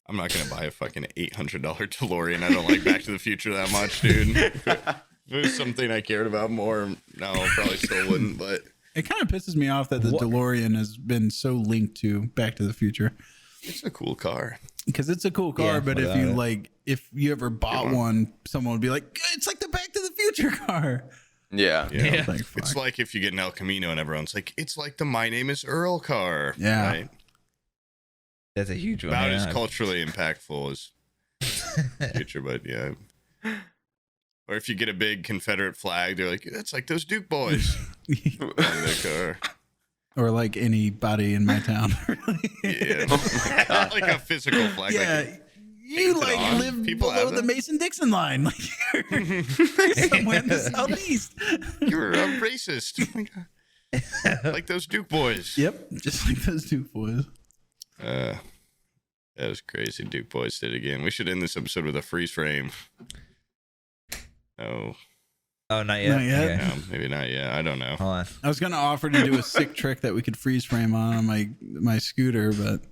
I'm not gonna buy a fucking $800 DeLorean. I don't like Back to the Future that much, dude. If it was something I cared about more, no, I probably still wouldn't. But It kind of pisses me off that the DeLorean has been so linked to Back to the Future it's a cool car. because it's a cool car. Yeah, but if you ever bought one, someone would be like, "It's like the Back to the Future car." Yeah. Yeah. It's like, It's fuck. like if you get an El Camino and everyone's like, it's like the My Name is Earl car. Yeah. Right? That's a huge one. About yeah. as culturally impactful as Future, but yeah. Or if you get a big Confederate flag, they're like, that's like those Duke boys on their car. or like anybody in my town. Yeah. Oh my God. Like a physical flag. Yeah. Like, You painted like on. live People below have the them. Mason-Dixon line, like you're somewhere in the southeast. you're a racist. Oh my God. Like those Duke boys. Yep, just like those two boys. That was crazy. Duke boys did it again. We should end this episode with a freeze frame. Oh, Oh, not yet. Not yet. Okay. no, maybe not yet. I don't know. Hold on. I was gonna offer to do a sick trick that we could freeze frame on my scooter, but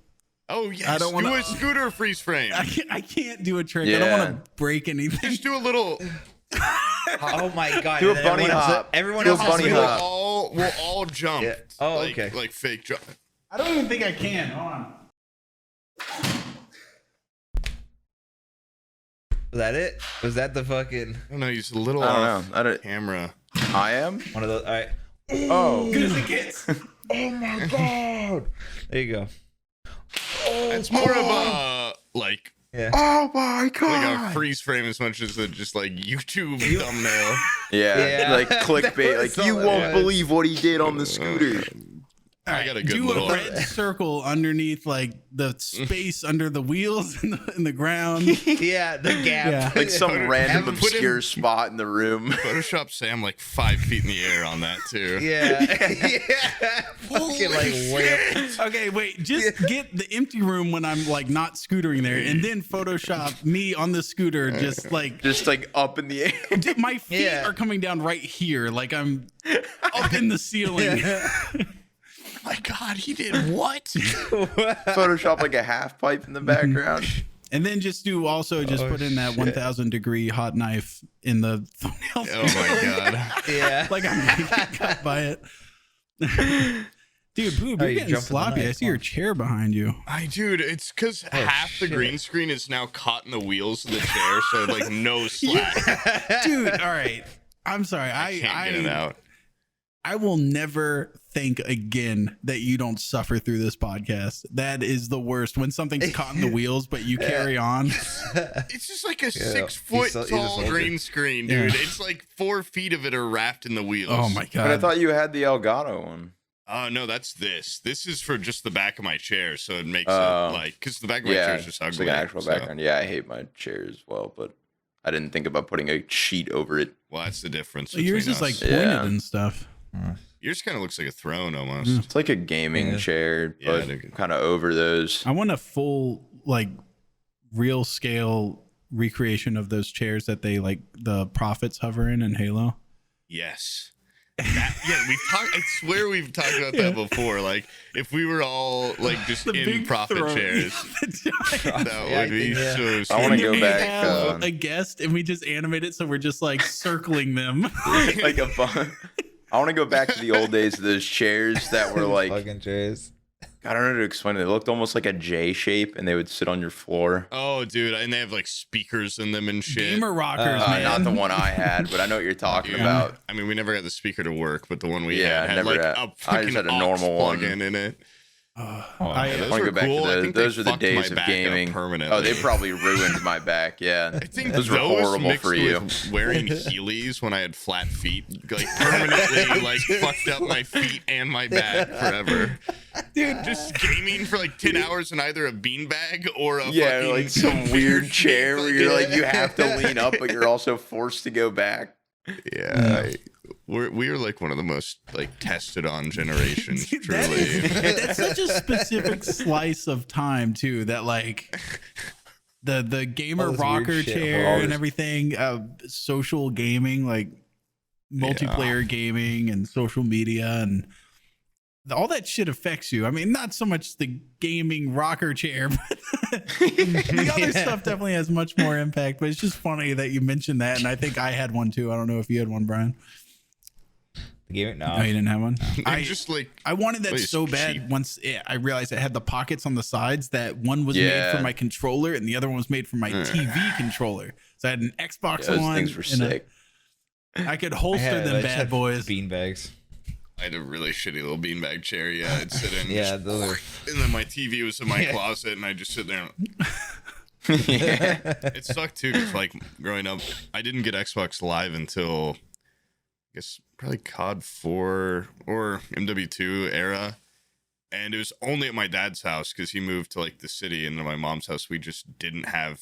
Oh yes, I don't wanna- do a scooter freeze frame. I can't do a trick. I don't Yeah. want to break anything. Just do a little. Oh my God. Do a And then bunny hop. Everyone Do a else bunny has to hop. We'll all jump. Yeah. Oh, like, okay. Like fake jump. I don't even think I can. Hold on. Was that it? Was that the fucking I don't know. Use a little I off don't know. I don't. camera. I am. one of those? All right. Oh. Good as it gets. Oh my God. There you go. It's more of a like Yeah. Oh my like God. a freeze frame as much as a just like YouTube thumbnail. Yeah. Yeah. Like clickbait. That like was you all won't it was. believe what he did on the scooter. All I right, got a good do little- a red circle underneath like the space under the wheels in the ground. Yeah, the gap. Yeah. Like some random Put him- obscure spot in the room. Photoshop Sam like 5 feet in the air on that too. Yeah. Yeah. Fucking like way up. Okay, wait. Just get the empty room when I'm like not scootering there, and then Photoshop me on the scooter, just like Up in the air. my feet Yeah. are coming down right here, like I'm up in the ceiling. Oh my God, he did what? Photoshop like a half pipe in the background. And then just put in that 1,000 degree hot knife in the thumbnail. Oh my God. Yeah. Like I'm gonna get cut by it. Dude, Poob, Oh, you're you getting jumped in the sloppy. knife, I see your chair behind you. Dude, it's because half the shit. green screen is now caught in the wheels of the chair, so like no slack. Dude, all right. I'm sorry. Can't get it out. I will never think again that you don't suffer through this podcast. That is the worst. When something's caught in the wheels, but you carry on. It's just like a Yeah, 6 foot he's a tall soldier. green screen, dude. Yeah. It's like 4 feet of it are wrapped in the wheels. Oh my But I god. thought you had the Elgato one. Oh no, that's this. This is for just the back of my chair, so it makes it Oh. like because the back of my chair Yeah, is just it's ugly. like an actual so- background. Yeah, I hate my chair as well, but I didn't think about putting a sheet over it. Well, that's the difference. Yours between is like us. pointed Yeah. and stuff. Yours kind of looks like a throne almost. Mm. It's like a gaming Yeah. chair, Yeah, but they're good. kind of over those. I want a full like real scale recreation of those chairs that they like the prophets hover in Halo. Yes. Yeah, we've talked. I swear we've talked about that before. Like, if we were all like just The in big profit throne. chairs, that Yeah, I would be think, yeah. so I wanna sweet. go We back, have a guest and we just animate it so we're just like circling them. Like a fun. I want to go back to the old days of those chairs that were like, fucking chairs. I don't know how to explain it. They looked almost like a J shape and they would sit on your floor. Oh, dude, and they have like speakers in them and shit. Gamer rockers, man. Not the one I had, but I know what you're talking Yeah. about. I mean, we never got the speaker to work, but the one we Yeah, had never like had. a I just freaking had a aux normal one. plug-in in it. I, Yeah, those I want were to go back cool. I to those. think they Those are the fucked my days of back up gaming. permanently. Oh, they probably ruined my back. Yeah, I think those were horrible mixed for you. with wearing Heelys when I had flat feet, like permanently, like fucked up my feet and my back forever. Dude, just gaming for like 10 hours in either a beanbag or a Yeah, fucking like some weird chair where you're like you have to lean up, but you're also forced to go back. Yeah, we are like one of the most like tested on generations. Truly, that's such a specific slice of time too. That like the gamer All this weird rocker shit, chair all and this- everything, social gaming, like multiplayer gaming and social media and all that shit affects you. I mean, not so much the gaming rocker chair, but the other stuff definitely has much more impact. But it's just funny that you mentioned that, and I think I had one too. I don't know if you had one, Brian. The game, no. Oh, you didn't have one. I just like I wanted that Wait, so it's bad. cheap. Once I realized it had the pockets on the sides, that one was made Yeah. for my controller and the other one was made for my TV controller. So I had an Xbox Yeah, those one. things were and sick. I could holster them bad boys. Beanbags. I had a really shitty little beanbag chair. Yeah, I'd sit in. Yeah, those are. And then my TV was in my Yeah. closet, and I just sit there. Yeah. It sucked too, because like growing up, I didn't get Xbox Live until I guess probably COD 4 or MW2 era, and it was only at my dad's house because he moved to like the city, and then my mom's house we just didn't have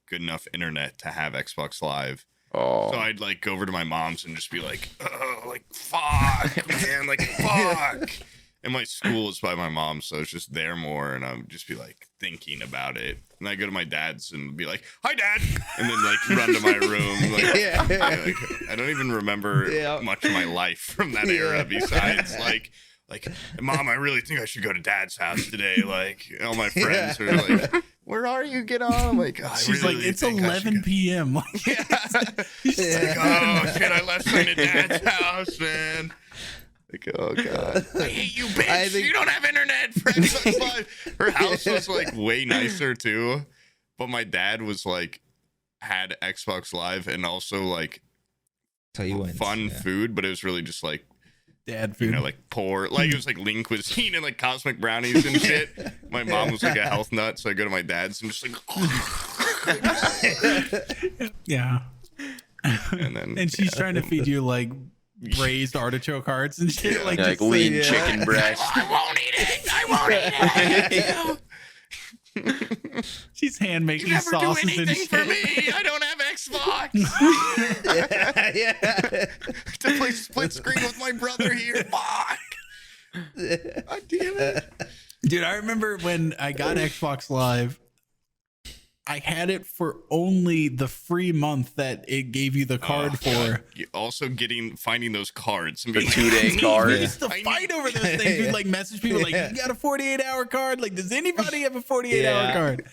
good enough internet to have Xbox Live. Oh, So I'd like go over to my mom's and just be like, oh, like fuck, man, like fuck. And my school is by my mom, so it's just there more, and I would just be like thinking about it. And I go to my dad's and be like, "Hi, Dad," and then like run to my room. Like, Yeah. like, I don't even remember Yeah. much of my life from that era besides like, Mom, I really think I should go to Dad's house today. Like, all my friends are like, "Where are you? Get on!" I'm like, oh, I She's really like, it's think I should 11 go." p.m. Like, Yeah. Like, oh shit, I left mine at Dad's house, man. Like, oh god, I hate you, bitch. I think- You don't have internet for Xbox Live. Her house was like way nicer too, but my dad was like had Xbox Live and also like Tell you when. fun food, but it was really just like dad food. you know like poor, like it was like lean cuisine and like cosmic brownies and shit. My mom was like a health nut, so I go to my dad's and just like, yeah. and then And she's trying to feed you like braised artichoke hearts and shit. Yeah. Like, Like just lean chicken breast. I won't eat it. I won't eat it. she's hand making You never do sauces and anything for shit. me. I don't have Xbox. Yeah. To play split screen with my brother here. Fuck. God damn it. Dude, I remember when I got Xbox Live, I had it for only the free month that it gave you the card for. God. Also finding those cards. And The being 2-day We card. used to fight over those things. We'd like message people like, you got a 48-hour card? Like, does anybody have a 48-hour card?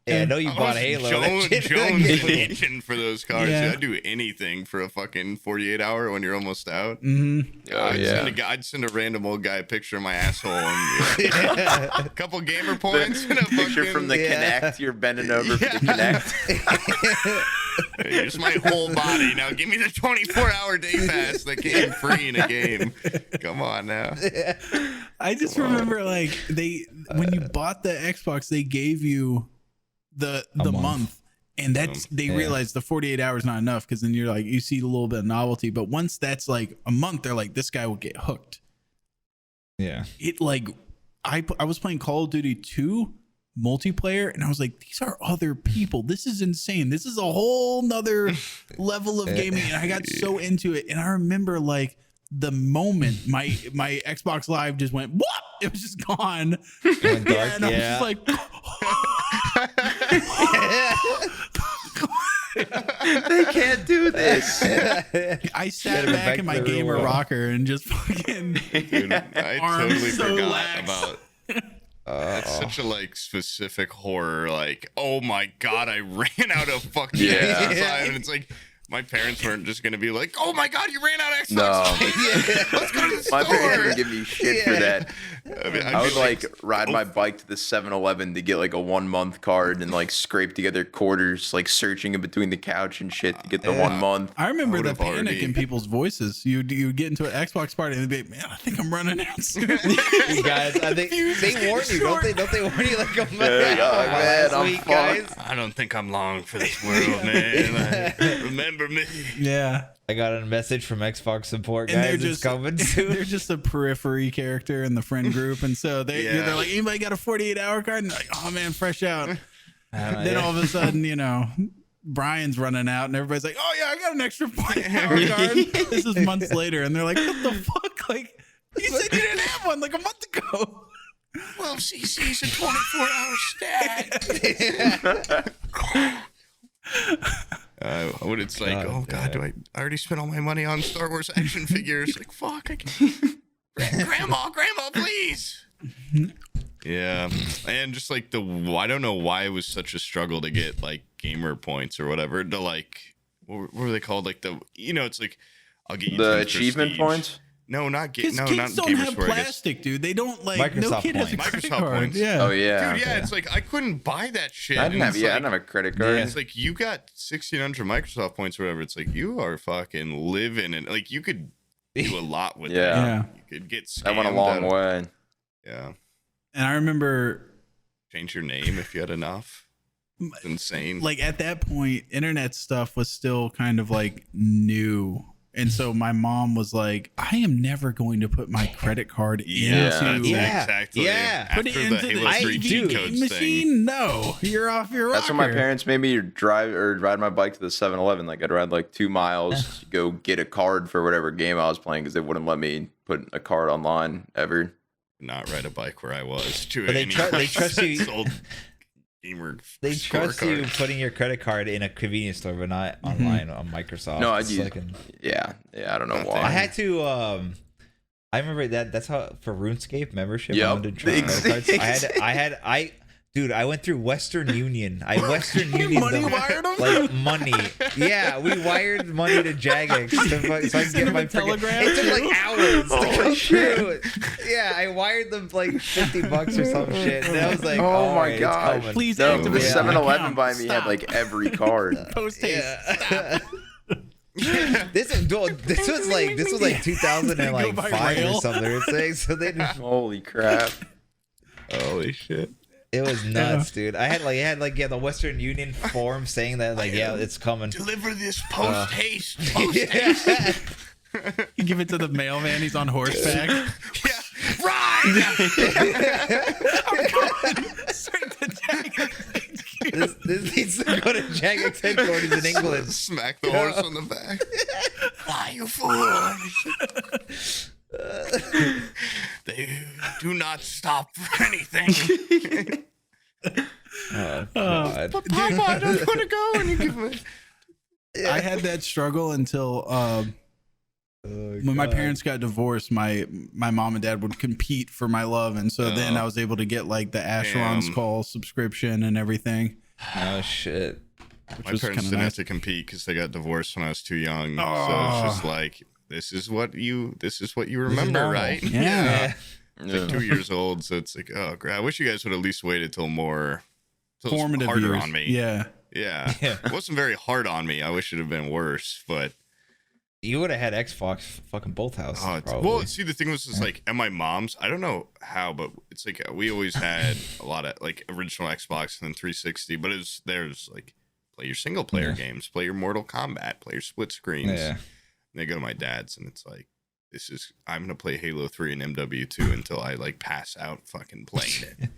Yeah, I know you I bought was Halo. Jones That shit- itching for those cards. Yeah. I'd do anything for a fucking 48-hour when you're almost out. Mm-hmm. Oh, yeah. I'd send a random old guy a picture of my asshole and a couple gamer points and a Picture fucking, from the Kinect. You're bending over for the Kinect. Here's my whole body. Now give me the 24-hour day pass that came free in a game. Come on now. I just remember like when you bought the Xbox, they gave you the month. And that's they realized the 48 hours not enough because then you're like you see a little bit of novelty, but once that's like a month, they're like this guy will get hooked. Yeah. It like I was playing Call of Duty 2 multiplayer and I was like, these are other people. This is insane. This is a whole nother level of gaming. And I got so into it. And I remember like the moment my Xbox Live just went, what? It was just gone. Went dark, And I was just like, They can't do this. I sat Gotta go back back in my to the gamer real world. rocker and just fucking Dude, I Arms totally so forgot lax. about. It's such a like specific horror. Like, oh my god, I ran out of fucking Yeah. Xbox Live, and it's like my parents weren't just gonna be like, oh my god, you ran out of Xbox No. Live. Let's go to the My parents store. would give me shit for that. I mean, I'd I be would like ride my bike to the 7-Eleven to get like a 1-month card and like scrape together quarters, like searching in between the couch and shit to get the 1 month. I remember I the would've panic already- in people's voices. You get into an Xbox party and they'd be, man, I think I'm running out soon. You guys, I think they warn you, don't they? Don't they warn you like a month Yeah, out man, last I'm week, fucked. guys? I don't think I'm long for this world, man. Like, remember me. Yeah. I got a message from Xbox support, And guys. It's coming soon. they're just a periphery character in the friend group. And so they're like, anybody got a 48-hour card? And they're like, oh man, fresh out. Then all of a sudden, you know, Bryan's running out and everybody's like, oh yeah, I got an extra 48-hour card. This is months later. And they're like, what the fuck? Like, you said you didn't have one like a month ago. 12 cc's a 24-hour stack. When it's like, oh god, I already spent all my money on Star Wars action figures. Like, fuck, I can... Grandma, please. Yeah, and just like I don't know why it was such a struggle to get like gamer points or whatever to like, what were they called? Like it's like, I'll get you The 10 achievement prestige. points? Because not kids don't gamer have score, I guess. plastic, dude. They don't like no Microsoft kid has a points. credit Microsoft card. points. Yeah. Oh yeah. Dude, yeah, it's like I couldn't buy that shit. I didn't and have it's I like, didn't have a credit card. It's like you got 1,600 Microsoft points or whatever. It's like you are fucking living and like you could do a lot with Yeah. that. Yeah. You could get scammed. That went a long way. Yeah. And I remember Change your name if you had enough. It's insane. like at that point, internet stuff was still kind of like new. And so my mom was like, I am never going to put my credit card into Yeah. Exactly. Yeah. After put it the into Halo the 3 AV cheat game codes machine. thing. No, you're off your rocker. That's when my parents made me ride my bike to the 7-Eleven. Like I'd ride like 2 miles to go get a card for whatever game I was playing because they wouldn't let me put a card online ever. Not ride a bike where I was. To But they any trust you- sold gamer They trust you scorecard. putting your credit card in a convenience store, but not online on Microsoft. No, I'd It's use. like an- Yeah, I don't know why. I had to. I remember that's how for RuneScape membership. Yep. I wanted to try credit cards. Dude, I went through Western Union. I Western Union money wired them? like money. Yeah, we wired money to Jagex so I could get my Telegram It took like hours to Holy go shit. through it. Yeah, I wired them like $50 or some shit. And I was like, Oh my alright, it's gosh. coming. Please No, activate the my 7-Eleven account. by me had Stop. like every card. Post haste. Yeah. This was like 2005 by or rail. something. It's like, so they just, Holy crap. Holy shit. it was nuts, dude. I had the Western Union form saying that like it's coming. Deliver this post haste. Yeah. You give it to the mailman. He's on horseback. Yeah, right. Straight to Jack. This needs to go to Jack's headquarters in England. Smack the horse on the back. Fly, you fool. They do not stop for anything. Oh, God. But Papa, I don't want to go. And you give me. I had that struggle until when my parents got divorced. My mom and dad would compete for my love, and so then I was able to get like the Asheron's Call subscription and everything. Oh shit! My parents didn't have to compete because they got divorced when I was too young. So it's just like this is what you remember, right? Yeah. It's like 2 years old, so it's like, oh, I wish you guys would at least waited till more Formative harder years. on me. Yeah. It wasn't very hard on me. I wish it had been worse, but You would have had Xbox fucking both houses. well, see, the thing was, is like at my mom's, I don't know how, but it's like we always had a lot of like original Xbox and then 360, but there's like play your single player games, play your Mortal Kombat, play your split screens. Yeah. And they go to my dad's, and it's like, I'm gonna play Halo 3 and MW2 until I like pass out fucking playing it.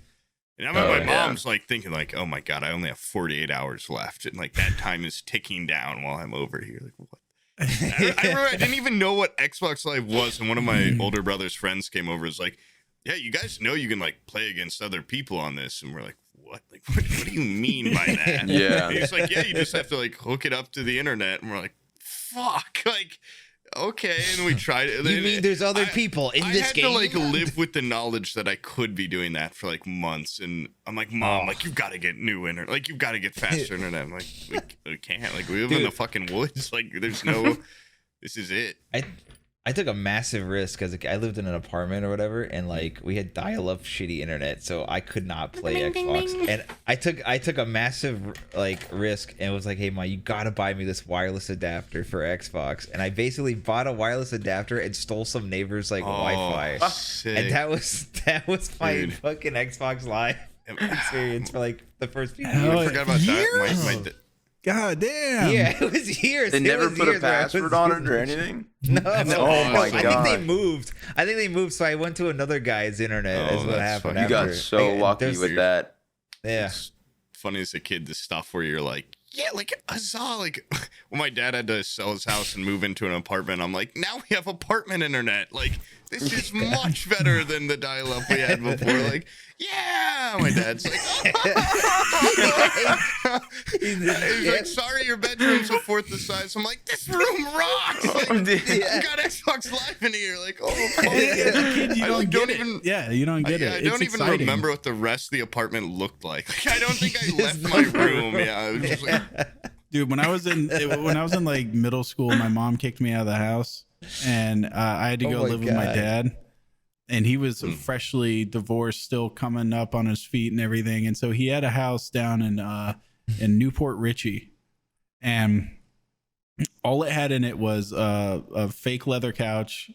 And I'm at my mom's like thinking like, oh my God, I only have 48 hours left, and like that time is ticking down while I'm over here. Like what? I remember I didn't even know what Xbox Live was, and one of my older brother's friends came over. Was like, yeah, you guys know you can like play against other people on this, and we're like, what? Like, what do you mean by that? Yeah. And he's like, yeah, you just have to like hook it up to the internet, and we're like, fuck, like. Okay, and we tried it. You mean there's other people in this game? I had to like live with the knowledge that I could be doing that for like months, and I'm like, Mom, like you've got to get new internet, like you've got to get faster internet. I'm like, we can't, like we live in the fucking woods, like there's no, this is it. I took a massive risk because I lived in an apartment or whatever, and like we had dial-up shitty internet, so I could not play Xbox. And I took a massive like risk and was like, hey, Ma, you gotta buy me this wireless adapter for Xbox. And I basically bought a wireless adapter and stole some neighbors like Wi-Fi, sick. and that was my fucking Xbox Live experience for like the first few years. I forgot about that. God damn. Yeah, it was years. They never put a password on it or anything? No. Oh my God. I think they moved. So I went to another guy's internet. Is what happened. You got so lucky with that. Yeah. It's funny as a kid, the stuff where you're like, yeah, like huzzah, like when my dad had to sell his house and move into an apartment, I'm like, now we have apartment internet. Like this is much better than the dial-up we had before. Like, yeah, my dad's like, he's like, sorry, your bedroom's a fourth the size. I'm like, this room rocks. Like, I got Xbox Live in here. Like, As a kid, you don't get it. Yeah, you don't get it. I don't even remember what the rest of the apartment looked like. I don't think I left my room. Yeah, I was just like, dude, when I was in like middle school, my mom kicked me out of the house, and I had to go live with my dad. And he was freshly divorced, still coming up on his feet and everything. And so he had a house down in Newport Richey, and all it had in it was a fake leather couch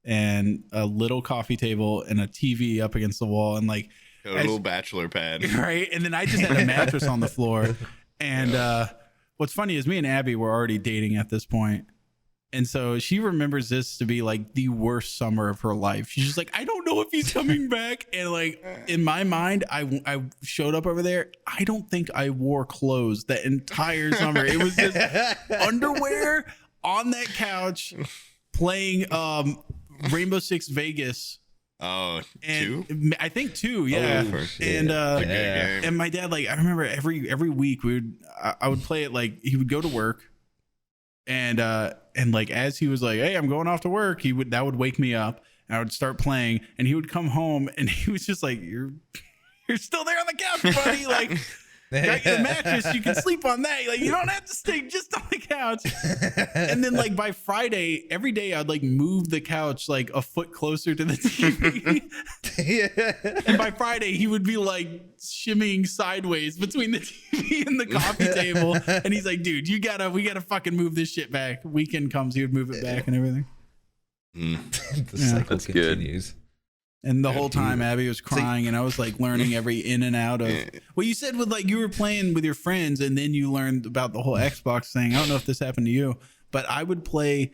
and a little coffee table and a TV up against the wall, and like a little bachelor pad, right? And then I just had a mattress on the floor. And what's funny is me and Abby were already dating at this point. And so she remembers this to be like the worst summer of her life. She's just like, I don't know if he's coming back. And like in my mind, I showed up over there. I don't think I wore clothes that entire summer. It was just underwear on that couch playing Rainbow Six Vegas. Oh, and two? I think two, yeah. And my dad, like, I remember every week I would play it. Like, he would go to work, and like as he was like, hey, I'm going off to work, that would wake me up, and I would start playing, and he would come home, and he was just like, you're still there on the couch, buddy. Like, got you the mattress, you can sleep on that. Like, you don't have to stay just on the couch. And then like by Friday, every day I'd like move the couch like a foot closer to the TV. And by Friday he would be like shimmying sideways between the TV and the coffee table. And he's like, dude, we gotta fucking move this shit back. Weekend comes, he would move it back and everything. The cycle continues. And the whole time Abby was crying, and I was like learning every in and out of what you said with like you were playing with your friends, and then you learned about the whole Xbox thing. I don't know if this happened to you, but I would play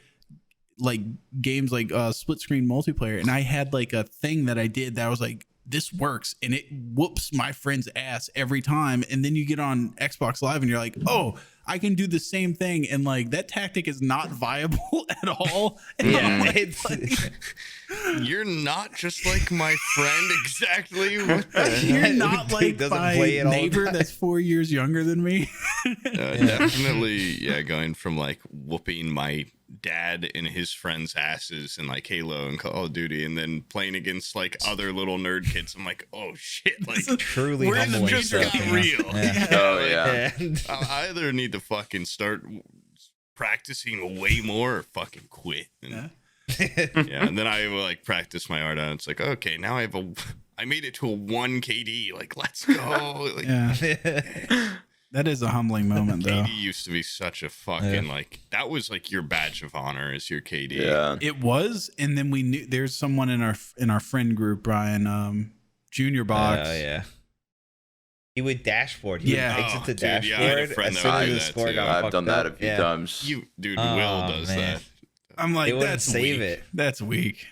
like games like split screen multiplayer, and I had like a thing that I did that I was like, this works, and it whoops my friend's ass every time. And then you get on Xbox Live and you're like, oh, I can do the same thing, and like that tactic is not viable at all. And Yeah, like, You're not just like my friend exactly. What the you're not like Doesn't my play it all the neighbor time. that's 4 years younger than me. Definitely, yeah, going from like whooping my dad and his friends' asses in like Halo and Call of Duty, and then playing against like other little nerd kids. I'm like, oh shit, like Truly where humbling just stuff. got Yeah. real. Yeah. Oh yeah. I either need to fucking start practicing way more or fucking quit. And, yeah, and then I will like practice my art out. It's like, okay, now I made it to a 1 KD. Like, let's go. Like, Yeah, that is a humbling moment, though. KD used to be such a fucking like that was like your badge of honor is your KD. Yeah. It was, and then we knew there's someone in our friend group, Brian, Junior Box. Oh yeah. He would dashboard. Yeah. He would exit Oh, the dude, yeah, I had a dashboard friend as that soon would as do the that, score too. got I've fucked done that a up. few Yeah. times. Dude, Oh, Will does man. that. I'm like, They wouldn't that's save weak. it. That's weak.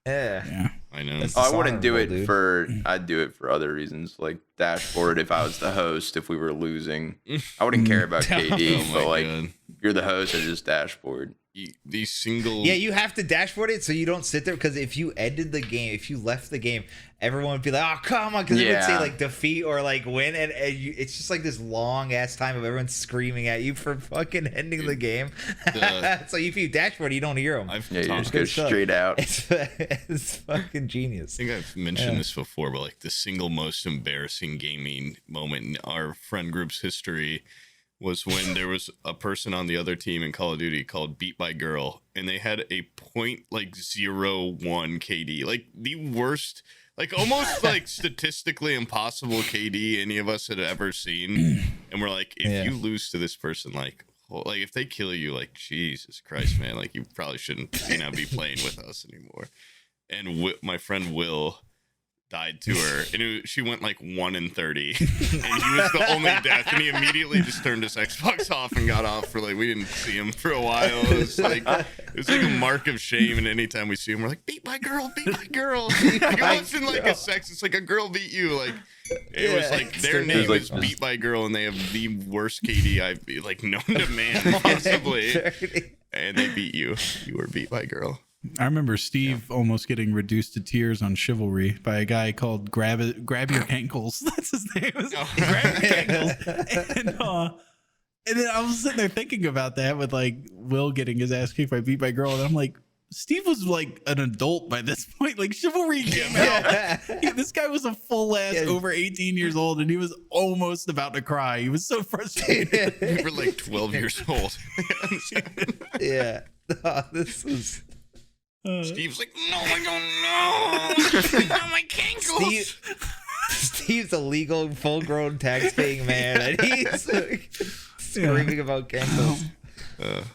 Yeah. Yeah. I know. That's- I wouldn't do dishonorable, it dude. for. I'd do it for other reasons, like dashboard. If I was the host, if we were losing, I wouldn't care about KD. Oh my but like, God. you're the host, I just dashboard. These single. Yeah, you have to dashboard it so you don't sit there, because if you ended the game, if you left the game, everyone would be like, "Oh, come on," because it would say Yeah. like defeat or like win, and it's just like this long ass time of everyone screaming at you for fucking ending the game. So if you dashboard, you don't hear them. I've Yeah, you talked- just go good stuff. straight out. It's fucking I genius. think I've mentioned this before, but like the single most embarrassing gaming moment in our friend group's history was when there was a person on the other team in Call of Duty called Beat by Girl, and they had a .01 KD, like the worst, like almost like statistically impossible KD any of us had ever seen. And we're like, if Yeah. you lose to this person, like if they kill you, like Jesus Christ, man, like you probably shouldn't be playing with us anymore. And my friend Will died to her, and she went like 1 in 30, and he was the only death, and he immediately just turned his Xbox off and got off for like we didn't see him for a while. It was like a mark of shame, and anytime we see him, we're like, beat by girl. It wasn't like a sex, it's like a girl beat you. Like it was like their name is Beat by Girl, and they have the worst KD I've like known to man possibly, and they beat you. You were beat by Girl. I remember Steve almost getting reduced to tears on Chivalry by a guy called Grab Your Cankles. That's his name. Was Grab Your Cankles. And then I was sitting there thinking about that with like Will getting his ass kicked by Beat by Girl, and I'm like, Steve was like an adult by this point. Like Chivalry came out. This guy was a full ass over 18 years old, and he was almost about to cry. He was so frustrated. We were like 12 years old. Yeah. Oh, this was Steve's like, no, I don't know. Not my cankles. Steve's a legal, full-grown, tax-paying man, and he's like, screaming about cankles.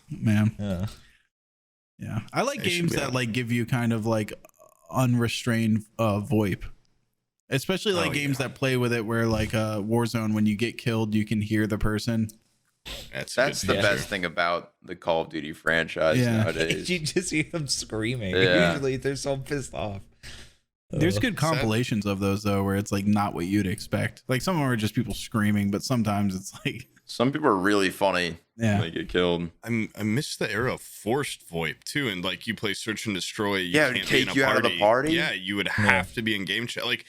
Man. Yeah. Yeah. I like It should games be that out. like give you kind of like unrestrained VoIP. Especially like games that play with it where like Warzone, when you get killed, you can hear the person. That's the best thing about the Call of Duty franchise nowadays. You just hear them screaming. Yeah. Usually they're so pissed off. There's good compilations of those though, where it's like not what you'd expect. Like some of them are just people screaming, but sometimes it's like, Some people are really funny when they get killed. I miss the era of forced VoIP too, and like you play search and destroy. Yeah, can't take be in a you out of the party? Yeah, you would have to be in game chat. Like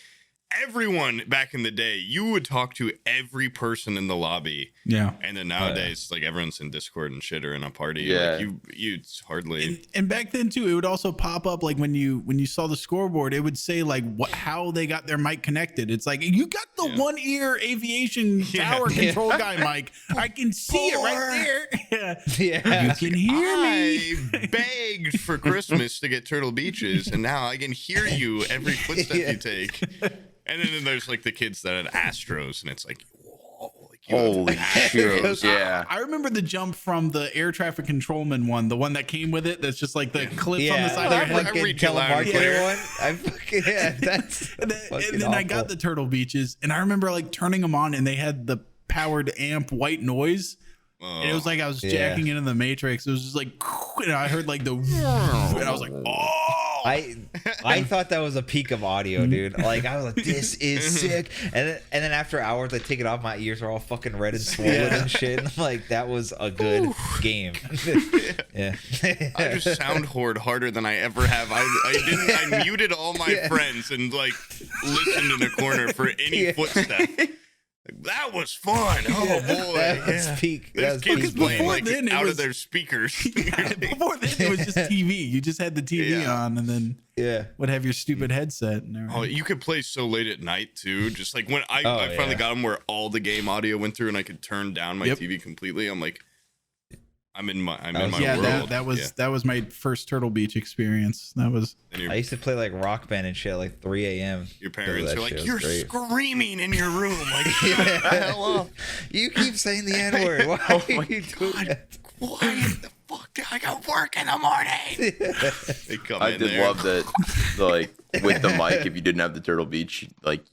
everyone back in the day, you would talk to every person in the lobby. yeah. And then nowadays, like everyone's in Discord and shit or in a party. Yeah. Like you hardly. And back then too, it would also pop up like when you saw the scoreboard, it would say like how they got their mic connected. It's like you got the one ear aviation tower control guy mic. I can see it right there. Yeah. You can hear me. I begged for Christmas to get Turtle Beaches, and now I can hear you every footstep you take. And then there's like the kids that had Astros, and it's like, whoa, like you have Holy shit! Yeah, I remember the jump from the air traffic controlman one, the one that came with it. That's just like the clips on the side of I your head. fucking Fucking telemarketer telemarketer one. I fucking that's And fucking then I got awful. the Turtle Beaches, and I remember like turning them on, and they had the powered amp white noise. And it was like I was jacking into the Matrix. It was just like, and I heard like the, and I was like, oh. I thought that was a peak of audio, dude. Like I was like, this is sick. And then after hours, I take it off. My ears are all fucking red and swollen and shit. And I'm like, that was a good game. Yeah. I just sound hoard harder than I ever have. I muted all my friends and like listened in a corner for any footstep. Like, that was fun. Oh boy, that was peak. There's kids playing like out of their speakers. Before then, it was just TV. You just had the TV on, and then would have your stupid headset. And everything. Oh, you could play so late at night too. Just like when I finally got them where all the game audio went through, and I could turn down my TV completely. I'm like, I'm in my world. That was my first Turtle Beach experience. That was. I used to play like Rock Band and shit at like 3 a.m. Your parents are like, you're screaming in your room. Like, shut the hell up. You keep saying the N-word. Why are you doing that? Why the fuck? I got work in the morning. I did love that, like, with the mic, if you didn't have the Turtle Beach, like,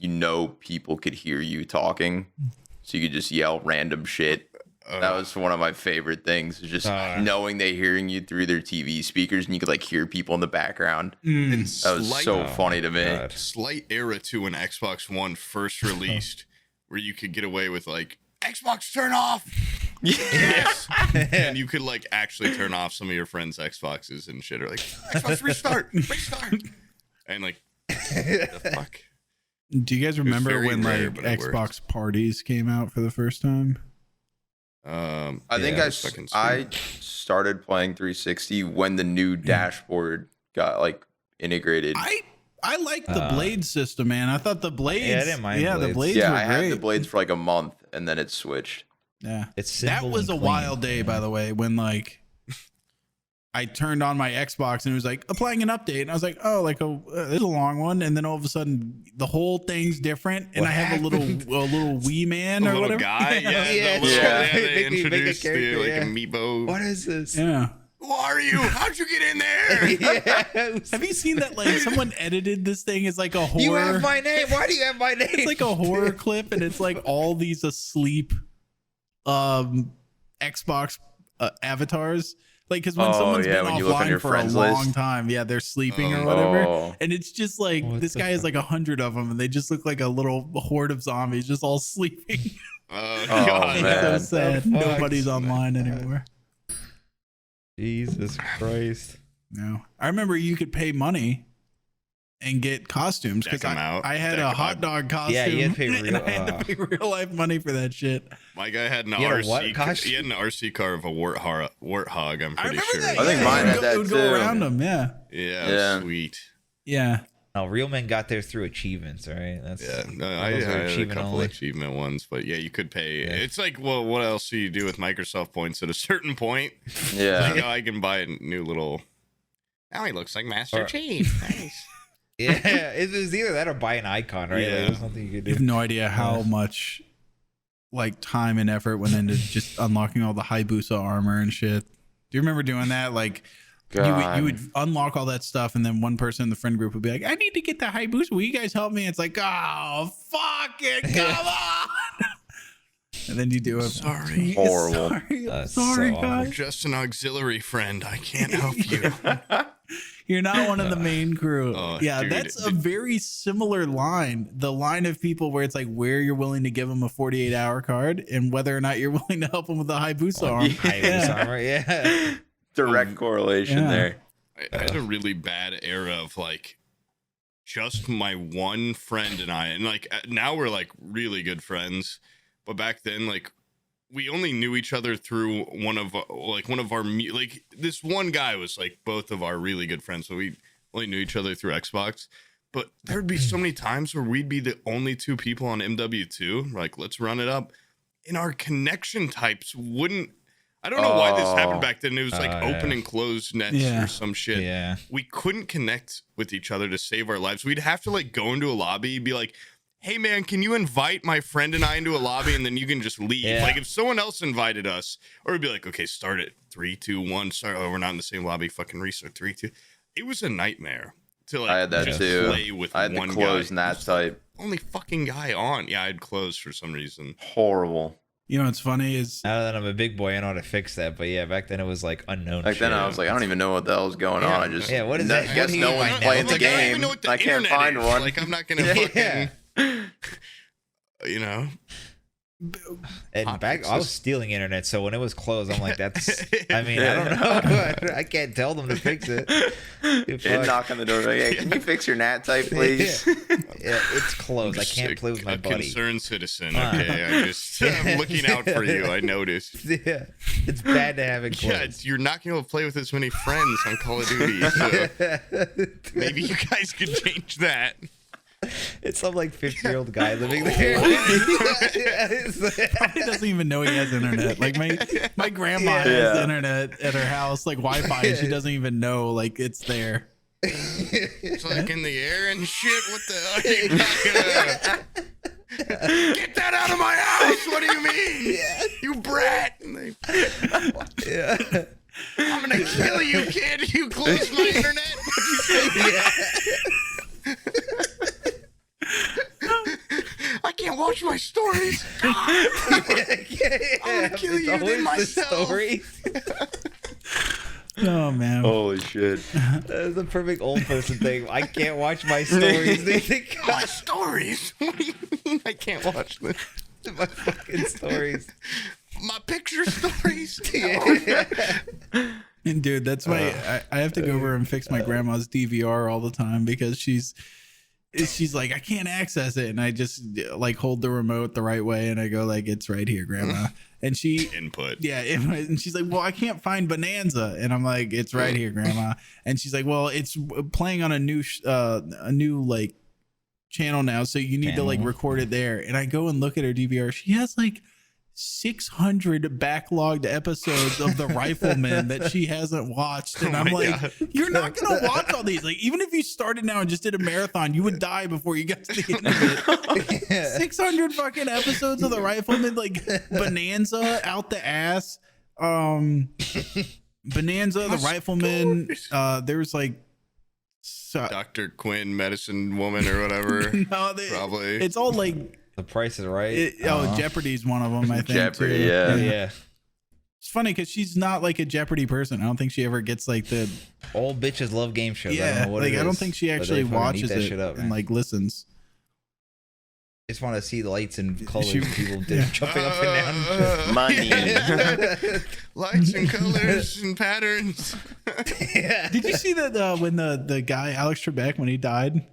people could hear you talking. So you could just yell random shit. That was one of my favorite things, just knowing they hearing you through their TV speakers, and you could like hear people in the background. That was so funny to me. God. Slight era to when Xbox One first released, where you could get away with like Xbox turn off. Yes, and you could like actually turn off some of your friends' Xboxes and shit, or like Xbox restart, and like the fuck. Do you guys remember when like Xbox parties came out for the first time? I think I started playing 360 when the new dashboard got like integrated. I like the blade system, man. I thought the blades. Yeah, I didn't mind blades. The blades were great. I had the blades for like a month, and then it switched. Yeah, that was a wild day, by the way, when like I turned on my Xbox and it was like applying an update, and I was like, oh, like this is a long one, and then all of a sudden the whole thing's different, and I have a little wee man or whatever. Guy, they introduced you like amiibo. What is this? Yeah. Who are you? How'd you get in there? Have you seen that? Like someone edited this thing as like a horror. You have my name. Why do you have my name? It's like a horror clip, and it's like all these asleep, Xbox avatars. Like, because when someone's been offline for a long time, they're sleeping or whatever, and it's just like this guy has like 100 of them, and they just look like a little horde of zombies, just all sleeping. God, man. So sad. Nobody's online anymore. Jesus Christ. No, I remember you could pay money and get costumes because I had a hot dog costume. Yeah, you had to pay real, I had to pay real life money for that shit. My guy had an RC. He had an RC car of a warthog. I'm pretty sure. I think mine had that too. Go around them. Yeah, sweet. Yeah. No, real men got there through achievements, all right? I had a couple achievement ones, but you could pay. Yeah. It's like, well, what else do you do with Microsoft points at a certain point? Yeah. Like, I can buy a new little. Now he looks like Master Chief. Nice. Yeah, it was either that or buy an icon, right? Yeah. Like, something you could do. You have no idea how much like time and effort went into just unlocking all the Hayabusa armor and shit. Do you remember doing that? Like, you would unlock all that stuff, and then one person in the friend group would be like, "I need to get the Hayabusa. Will you guys help me?" It's like, "Oh, fuck it, come on!" And then you do it. Sorry, horrible. Sorry, guys. You're just an auxiliary friend. I can't help you. You're not one of the main crew. Dude, that's a very similar line. The line of people where it's like where you're willing to give them a 48-hour card and whether or not you're willing to help them with the Hayabusa arm. Hayabusa armor, yeah. Direct correlation there. I had a really bad era of like just my one friend and I, and like now we're like really good friends, but back then like we only knew each other through one of our like this one guy was like both of our really good friends, so we only knew each other through Xbox. But there'd be so many times where we'd be the only two people on MW2, like let's run it up, and our connection types wouldn't. I don't know why this happened back then. It was like open and closed nets or some shit. Yeah. We couldn't connect with each other to save our lives. We'd have to like go into a lobby, be like, "Hey man, can you invite my friend and I into a lobby, and then you can just leave?" Yeah. Like if someone else invited us, or we'd be like, "Okay, start it 3, 2, 1. Sorry, we're not in the same lobby. Fucking restart 3, 2." It was a nightmare to like I had that just too. play with I had one to close guy. that type. Only fucking guy on. Yeah, I'd close for some reason. Horrible. You know what's funny is Now that I'm a big boy, I know how to fix that. But yeah, back then it was like unknown. Back then shit. I was like, I don't even know what the hell's going on. I just what is that? guess What do no you one's mean by playing now? the Like, I don't even game. know what the I can't internet find is. one. Like, I'm not gonna Yeah. fucking, you know. And back, I was stealing internet, so when it was closed, I'm like, that's. I mean, I don't know. I can't tell them to fix it. And knock on the door. Like, hey, can you fix your NAT type, please? Yeah, it's closed. I Just can't play with my a buddy. concerned citizen. Okay, I'm looking out for you. I noticed. Yeah, it's bad to have it closed. Yeah, you're not gonna be able to play with as many friends on Call of Duty. So maybe you guys could change that. It's some like 50-year-old guy living there. probably doesn't even know he has internet. Like my grandma has internet at her house, like Wi-Fi, and she doesn't even know like it's there. It's like in the air and shit. What the hell are you talking about? Get that out of my house! What do you mean? You brat! And they, I'm gonna kill you, kid! You close my internet! What'd you say? I can't watch my stories. I'm gonna kill you then myself. Oh man. Holy shit. That's the perfect old person thing. I can't watch my stories. They think My stories? What do you mean I can't watch them? my fucking stories. My picture stories? And dude, that's why I have to go over and fix my grandma's DVR all the time because she's like, I can't access it, and I just like hold the remote the right way, and I go like, it's right here, Grandma. And she Input. Yeah, and she's like, well, I can't find Bonanza, and I'm like, it's right here, Grandma. And she's like, well, it's playing on a new like channel now, so you need to like record it there. And I go and look at her DVR. She has like 600 backlogged episodes of The Rifleman that she hasn't watched, and I'm like, you're not gonna watch all these. Like, even if you started now and just did a marathon, you would die before you got to the end of it. 600 fucking episodes of The Rifleman, like Bonanza out the ass, Bonanza, The Rifleman. There's like Dr. Quinn, medicine woman or whatever. Probably. It's all like The Price is Right. Jeopardy's one of them, I think. Jeopardy, too. yeah. It's funny because she's not like a Jeopardy person. I don't think she ever gets like the Old bitches love game shows. I don't know what like it is, I don't think she but actually they fucking watches eat that it shit up, and man. like listens. I just want to see the lights and colors She- and people jumping up and down. Money. Lights and colors and patterns. Did you see that when the guy Alex Trebek, when he died,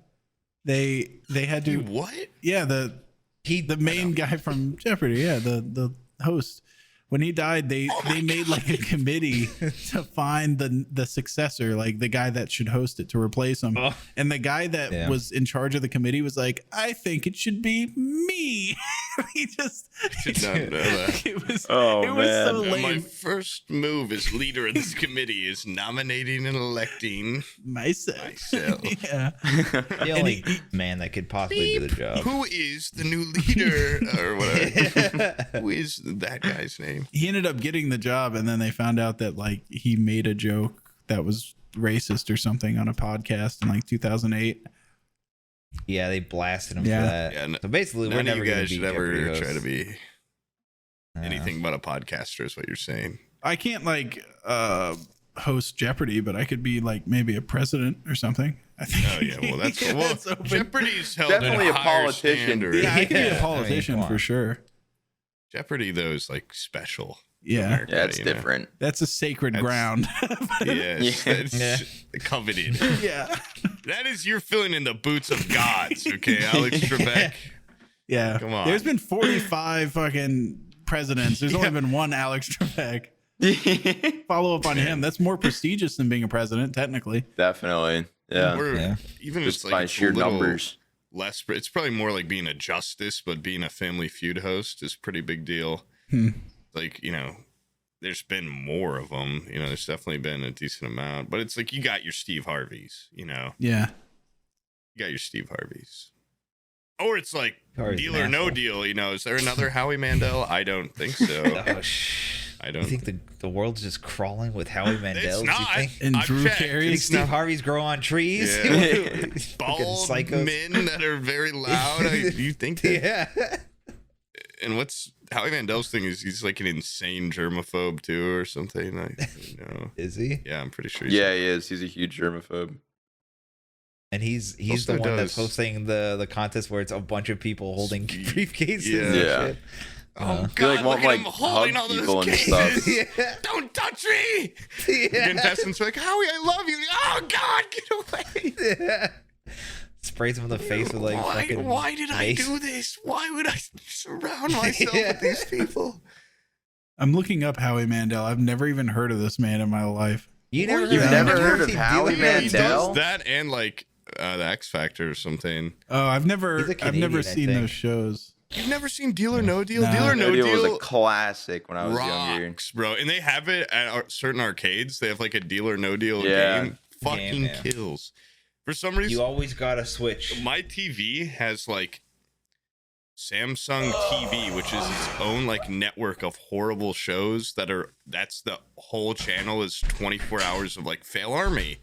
they had to What? the main guy from Jeopardy, the host. When he died, they made like a committee to find the successor, like the guy that should host it, to replace him. And the guy that was in charge of the committee was like, I think it should be me. He just Did not know that. it was Oh, it was so man. lame. My first move as leader of this committee is nominating and electing myself. Yeah. The only man that could possibly do the job. Who is the new leader or whatever? Who is that guy's name? He ended up getting the job, and then they found out that like he made a joke that was racist or something on a podcast in like 2008. Yeah, they blasted him Yeah. for that. Yeah, So basically, we're None of never you going guys to be should ever Jeopardy try to hosts. be anything but a podcaster, is what you're saying. I can't like host Jeopardy, but I could be like maybe a president or something. I think. Oh yeah, well that's open. Jeopardy's held Definitely at a higher politician. standard. Yeah, I could be Yeah, I a mean, politician come on. for sure. Jeopardy though is like special. to Yeah. America, Yeah, it's you know? different. That's a sacred That's- ground. Yes, Yeah. it's coveted. Yeah. That is, you're filling in the boots of gods, okay, Alex Trebek. Yeah. Come on. There's been 45 fucking presidents. There's only been one Alex Trebek. Follow up on him. That's more prestigious than being a president, technically. Definitely. Yeah. We're, even Just it's like by it's a sheer little numbers. less. It's probably more like being a justice, but being a Family Feud host is a pretty big deal. Like, you know, there's been more of them. You know, there's definitely been a decent amount, but it's like you got your Steve Harveys. You know, Yeah. you got your Steve Harveys. Or it's like Harvey's Deal an or No asshole. Deal. You know, is there another Howie Mandel? I don't think so. Oh, I You don't. think the world's just crawling with Howie Mandel? It's You not. think? And I've Drew checked. Carey. You think It's Steve not. Harvey's grow on trees? Yeah. Fucking Bald psychos. men that are very loud. You think that? Yeah. And what's Howie Mandel's thing is he's like an insane germaphobe too, or something. Is he? Yeah, I'm pretty sure. He is. He's a huge germaphobe. And he's Also the one that's does. hosting the contest where it's a bunch of people holding briefcases. Yeah. And Yeah. shit. Oh He, God! won't, look at him holding hug all those people and cases. stuff. Yeah. Don't touch me! Yeah. Contestants are like, Howie, I love you. Oh God, get away! Yeah. Sprays him in the face with like fucking why did I mace. do this? Why would I surround myself Yeah. with these people? I'm looking up Howie Mandel. I've never even heard of this man in my life. You never You've heard never of heard of Team Howie Dealer? He Mandel? does that and like the X Factor or something. Oh, I've He's never a I've Canadian, never I seen think. those shows. You've never seen Deal or No Deal? No. Deal or No No Deal Deal was a classic when I was younger. rocks, bro. And they have it at certain arcades. They have like a Deal or No Deal Yeah. game. Fucking Yeah. kills. For some reason, You always gotta switch. my TV has like Samsung TV, which is its own like network of horrible shows that's the whole channel is 24 hours of like Fail Army.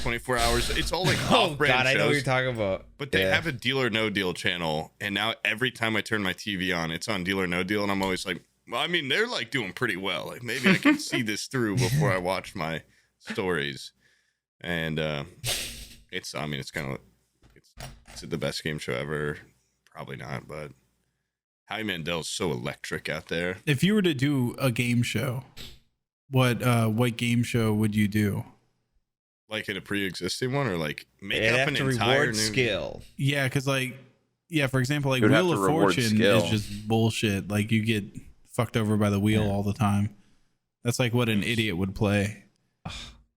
24 hours. It's all like Oh off-brand God, I know what you're shows. talking about. But they Yeah. have a Deal or No Deal channel, and now every time I turn my TV on, it's on Deal or No Deal, and I'm always like, well, I mean, they're like doing pretty well. Like maybe I can see this through before I watch my stories. And it's kind of it's the best game show ever. Probably not, but Howie Mandel's so electric out there. If you were to do a game show, what game show would you do? Like in a pre-existing one, or like make It'd up have an to entire reward new skill. Yeah, because for example, like It would have Wheel to of reward Fortune skill. is just bullshit. Like you get fucked over by the wheel all the time. That's like what an idiot would play.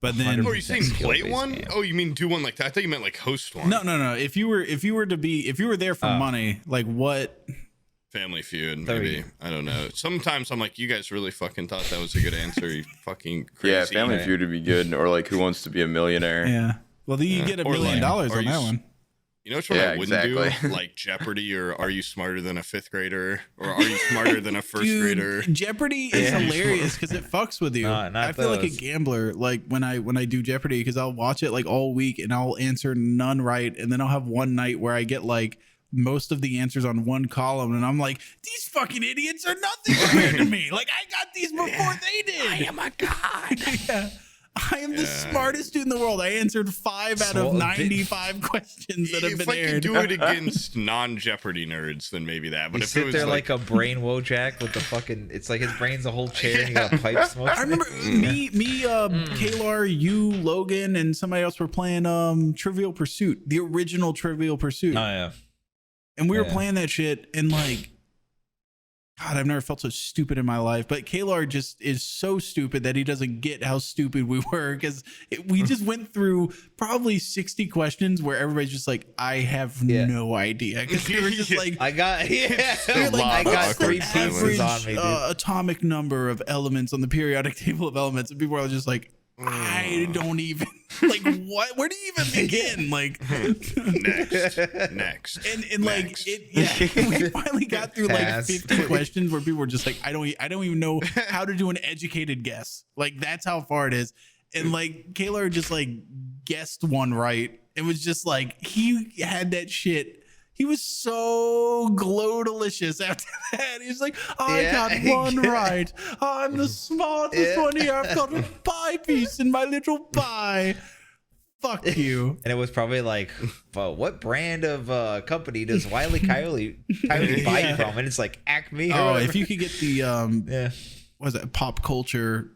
But then, Oh, you saying play skill-based one? game. Oh, you mean do one like that? I thought you meant like host one. no. If you were there for money, like what? Family Feud, There maybe. you go. I don't know. Sometimes I'm like, you guys really fucking thought that was a good answer. You fucking crazy. Yeah, Family Feud would be good, or like Who Wants to Be a Millionaire? Yeah. Well, then you get $1 Or million like, on that one. You know which one Yeah, I wouldn't exactly. do? Like Jeopardy, or Are You Smarter Than a Fifth Grader? Or Are You Smarter Than a First Dude, Grader? Jeopardy is Yeah. hilarious because it fucks with you. No, not I feel like a those. gambler, like when I do Jeopardy, because I'll watch it like all week and I'll answer none right, and then I'll have one night where I get like most of the answers on one column, and I'm like, these fucking idiots are nothing compared to me. Like I got these before they did. I am a god. Yeah. I am the smartest dude in the world. I answered 5 out of 95 questions that have If been I can aired. do it against non-Jeopardy nerds, then maybe that. But You if it sit was there like a brain Wojak with the fucking. It's like his brain's a whole chair and you got a pipe smoke. I remember Kalar, you, Logan, and somebody else were playing Trivial Pursuit, the original Trivial Pursuit. Oh yeah. And we were Yeah. playing that shit, and like, God, I've never felt so stupid in my life. But Kalar just is so stupid that he doesn't get how stupid we were, because we just went through probably 60 questions where everybody's just like, I have no idea. Because we were just like, I got we were like, I got what's the 3 pieces on me, dude. atomic number of elements on the periodic table of elements, and people are just like, I don't even like what. Where do you even begin? Like next. and like Next. we finally got through like Pass. 50 questions where people were just like, I don't even know how to do an educated guess. Like that's how far it is. And like Kalar just like guessed one right. It was just like he had that shit. He was so glow delicious after that. He was like, I got one right. I'm the smartest one here. I've got a pie piece in my little pie. Fuck you. And it was probably like, what brand of company does Wiley Coyote buy from? And it's like Acme. Or Oh, whatever. if you could get the yeah. what is it, pop culture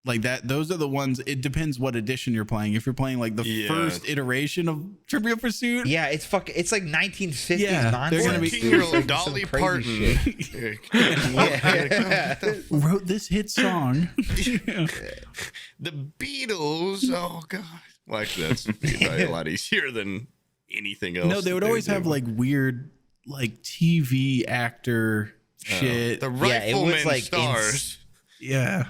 like that, those are the ones. It depends what edition you're playing. If you're playing like the first iteration of Trivial Pursuit, Yeah, it's like 1950s Yeah, nonsense. they're gonna be- 14-year-old Some Dolly crazy Parton shit. Yeah. wrote this hit song. The Beatles. Oh god. Well, actually, that's probably a lot easier than anything else. No, they would that always have do. like weird like TV actor shit. The Yeah, it was Rifleman like stars. Yeah.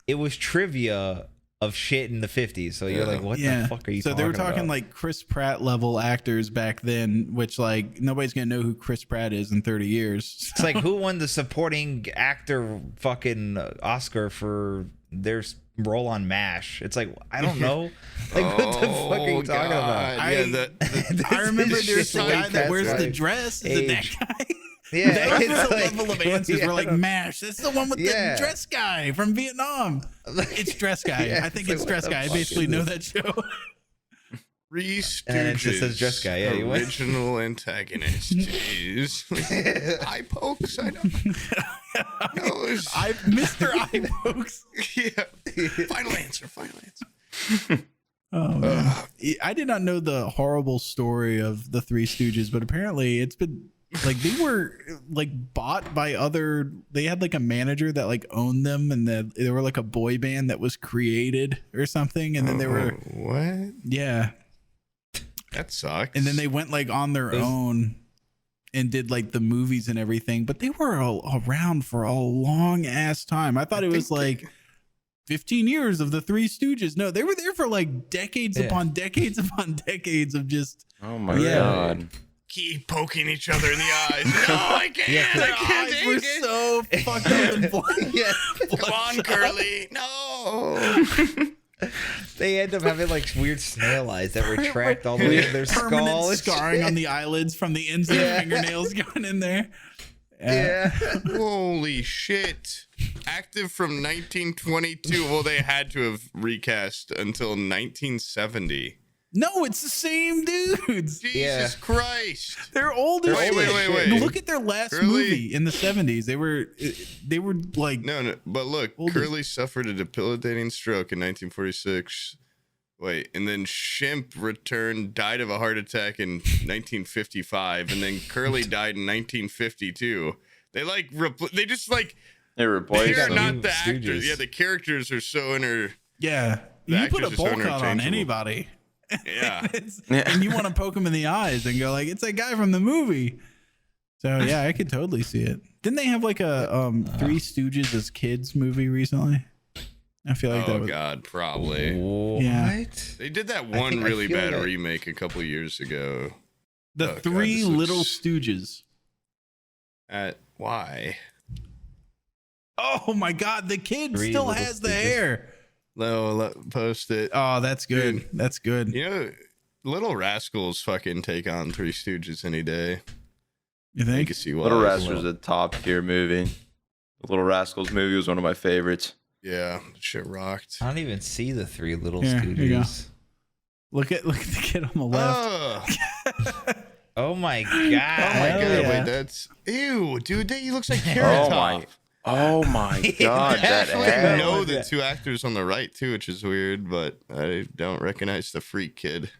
It was trivia of shit in the 50s. So you're like, what Yeah. the fuck are you so talking they were talking about? like Chris Pratt level actors back then, which like nobody's gonna know who Chris Pratt is in 30 years. It's like, who won the supporting actor fucking Oscar for their role on MASH? It's like, I don't know. Like, what the fuck are you talking about? Yeah, I remember This there's shit's the way guy that past wears my the dress. Is it that age. guy? Yeah, That was it's the like- level of answers. yeah, We're like, MASH. That's the one with Yeah. the dress guy from Vietnam. It's dress guy. Yeah, I think so it's what dress the guy. I fuck basically is know this? that show. Three And then it just says dress guy, yeah, you went. original antagonist is eye pokes. I don't know. Mr. Eye Pokes. Yeah. Final answer. Oh, man. I did not know the horrible story of the Three Stooges, but apparently it's been like they were like bought by other. They had like a manager that like owned them, and they were like a boy band that was created or something, and then they were what? yeah, That sucks. and then they went like on their own and did like the movies and everything, but they were around for a long ass time. I thought it was like 15 years of the Three Stooges. No, they were there for like decades upon decades upon decades of just. Oh my god. keep poking each other in the eyes. No, I can't. Yeah, I Their can't eyes were take it. so fucked up and blind. Yeah. Come on, Curly. No. They end up having like weird snail eyes that retract all the way to their Permanent skull. and scarring shit. on the eyelids from the ends of the fingernails going in there. Yeah. Holy shit. Active from 1922. Well, they had to have recast until 1970. No, it's the same dudes. Jesus Yeah. Christ. They're old as Wait, shit. wait, wait, wait. Look at their last Curly. movie in the 70s. They were like No, but look, Old as- Curly suffered a debilitating stroke in 1946. Wait, and then Shimp died of a heart attack in 1955, and then Curly died in 1952. They they just like They replaced they're them. not the Stooges. actors. Yeah, the characters are so yeah. The You put a actors are so bowl cut on interchangeable. anybody. Yeah. And you want to poke him in the eyes and go like, it's that guy from the movie. So yeah, I could totally see it. Didn't they have like a Three Stooges as kids movie recently? I feel like that Oh was God, probably. Yeah. What? They did that I one think- I really feel bad like- remake a couple years ago. the Oh, God, Three this looks- Little Stooges. Why? Oh my God, the kid Three still Little has the Stooges. hair. No, post it. Oh, that's good. Dude. That's good. You know, Little Rascals fucking take on Three Stooges any day. You think? Legacy wise. Little Rascals is a top tier movie. The Little Rascals movie was one of my favorites. Yeah, shit rocked. I don't even see the Three Little Here you go. Stooges. Look at the kid on the left. Oh, Oh my god. oh my Hell God, yeah. wait, that's ew, dude. He looks like Carrot Oh my, Top. oh my god, that Actually, I ad. know the two actors on the right too, which is weird, but I don't recognize the freak kid.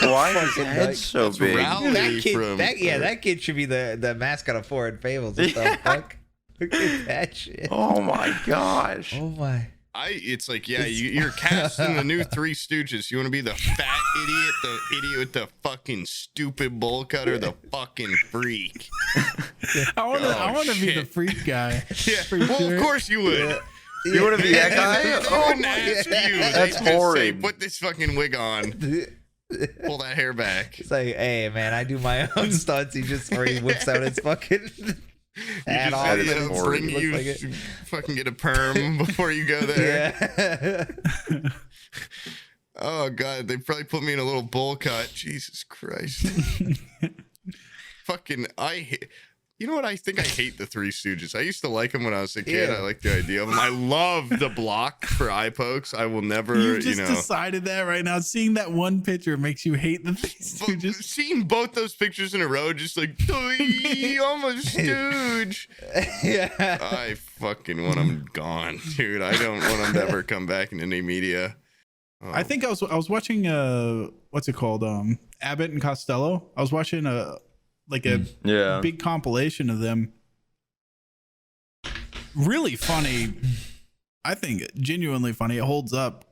Why is his head so That's big? Ralph. That kid, from- that kid should be the mascot of Ford Fables. What the fuck? Look at that shit. Oh my gosh. Oh my. It's like, yeah, you're cast in the new Three Stooges. You want to be the fat idiot, the idiot with the fucking stupid bowl cut, or the fucking freak? I want to be the shit. freak guy. Yeah, For well, sure. of course you would. You want to be that They guy? wouldn't ask you. That's They'd just say, horrid. put this fucking wig on. Pull that hair back. It's like, hey man, I do my own stunts. He just already whips out his fucking hat Just off. had and to it's- bring looks you like it. fucking get a perm before you go there. Yeah. Oh God, they probably put me in a little bowl cut. Jesus Christ. Fucking, you know what? I think I hate the Three Stooges. I used to like them when I was a kid. Yeah. I like the idea of them. I love the block for eye pokes. I will never, You just decided that right now. Seeing that one picture makes you hate the Three But Stooges. seeing both those pictures in a row, just like, I'm a stooge. Yeah. I fucking want them gone, dude. I don't want them to ever come back in any media. Oh, I think I was watching what's it called? Abbott and Costello. I was watching a Yeah. big compilation of them. Really funny. I think genuinely funny. It holds up.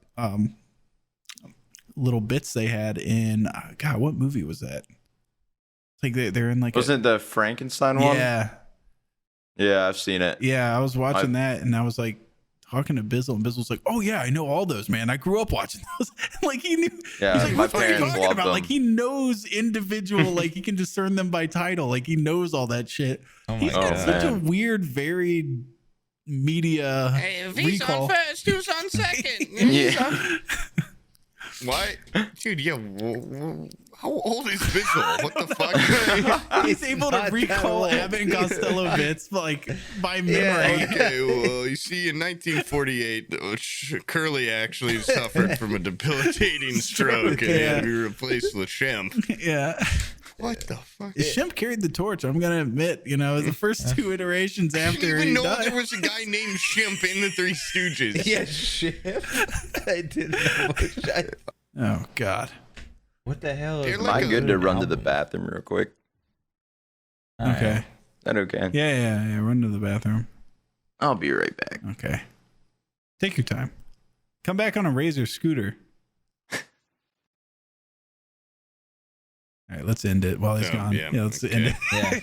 Little bits they had in God, what movie was that? Like they're in like Wasn't it the Frankenstein one? yeah. Yeah, I've seen it. Yeah, I was watching that and I was like talking to Bizzle, and Bizzle's like, "Oh yeah, I know all those, man. I grew up watching those." Like he knew. Yeah, he's like, my "What are you parents talking loved about?" them. Like he knows individual. Like he can discern them by title. Like he knows all that shit. Oh my He's got God. such a man. weird, varied media recall. first, who's on second? Yeah. Why, dude? Yeah, How old is Bizzle? What the fuck? He's able to not that recall old. Abbott and Costello bits like by memory. Okay, well, you see, in 1948, Curly actually suffered from a debilitating stroke and he had to be replaced with Shemp. Yeah. What the fuck? Shemp carried the torch. I'm gonna admit, it was the first 2 iterations I after didn't even he know died. there was a guy named Shemp in the Three Stooges. Yeah, shit. I didn't know. Oh God. What the hell? They're Is Am like I a- good to run to the bathroom real quick? Okay. Is that okay? Yeah. Run to the bathroom. I'll be right back. Okay. Take your time. Come back on a Razor scooter. All right, let's end it while he's Oh, gone. yeah, Yeah, let's okay. end it. Yeah.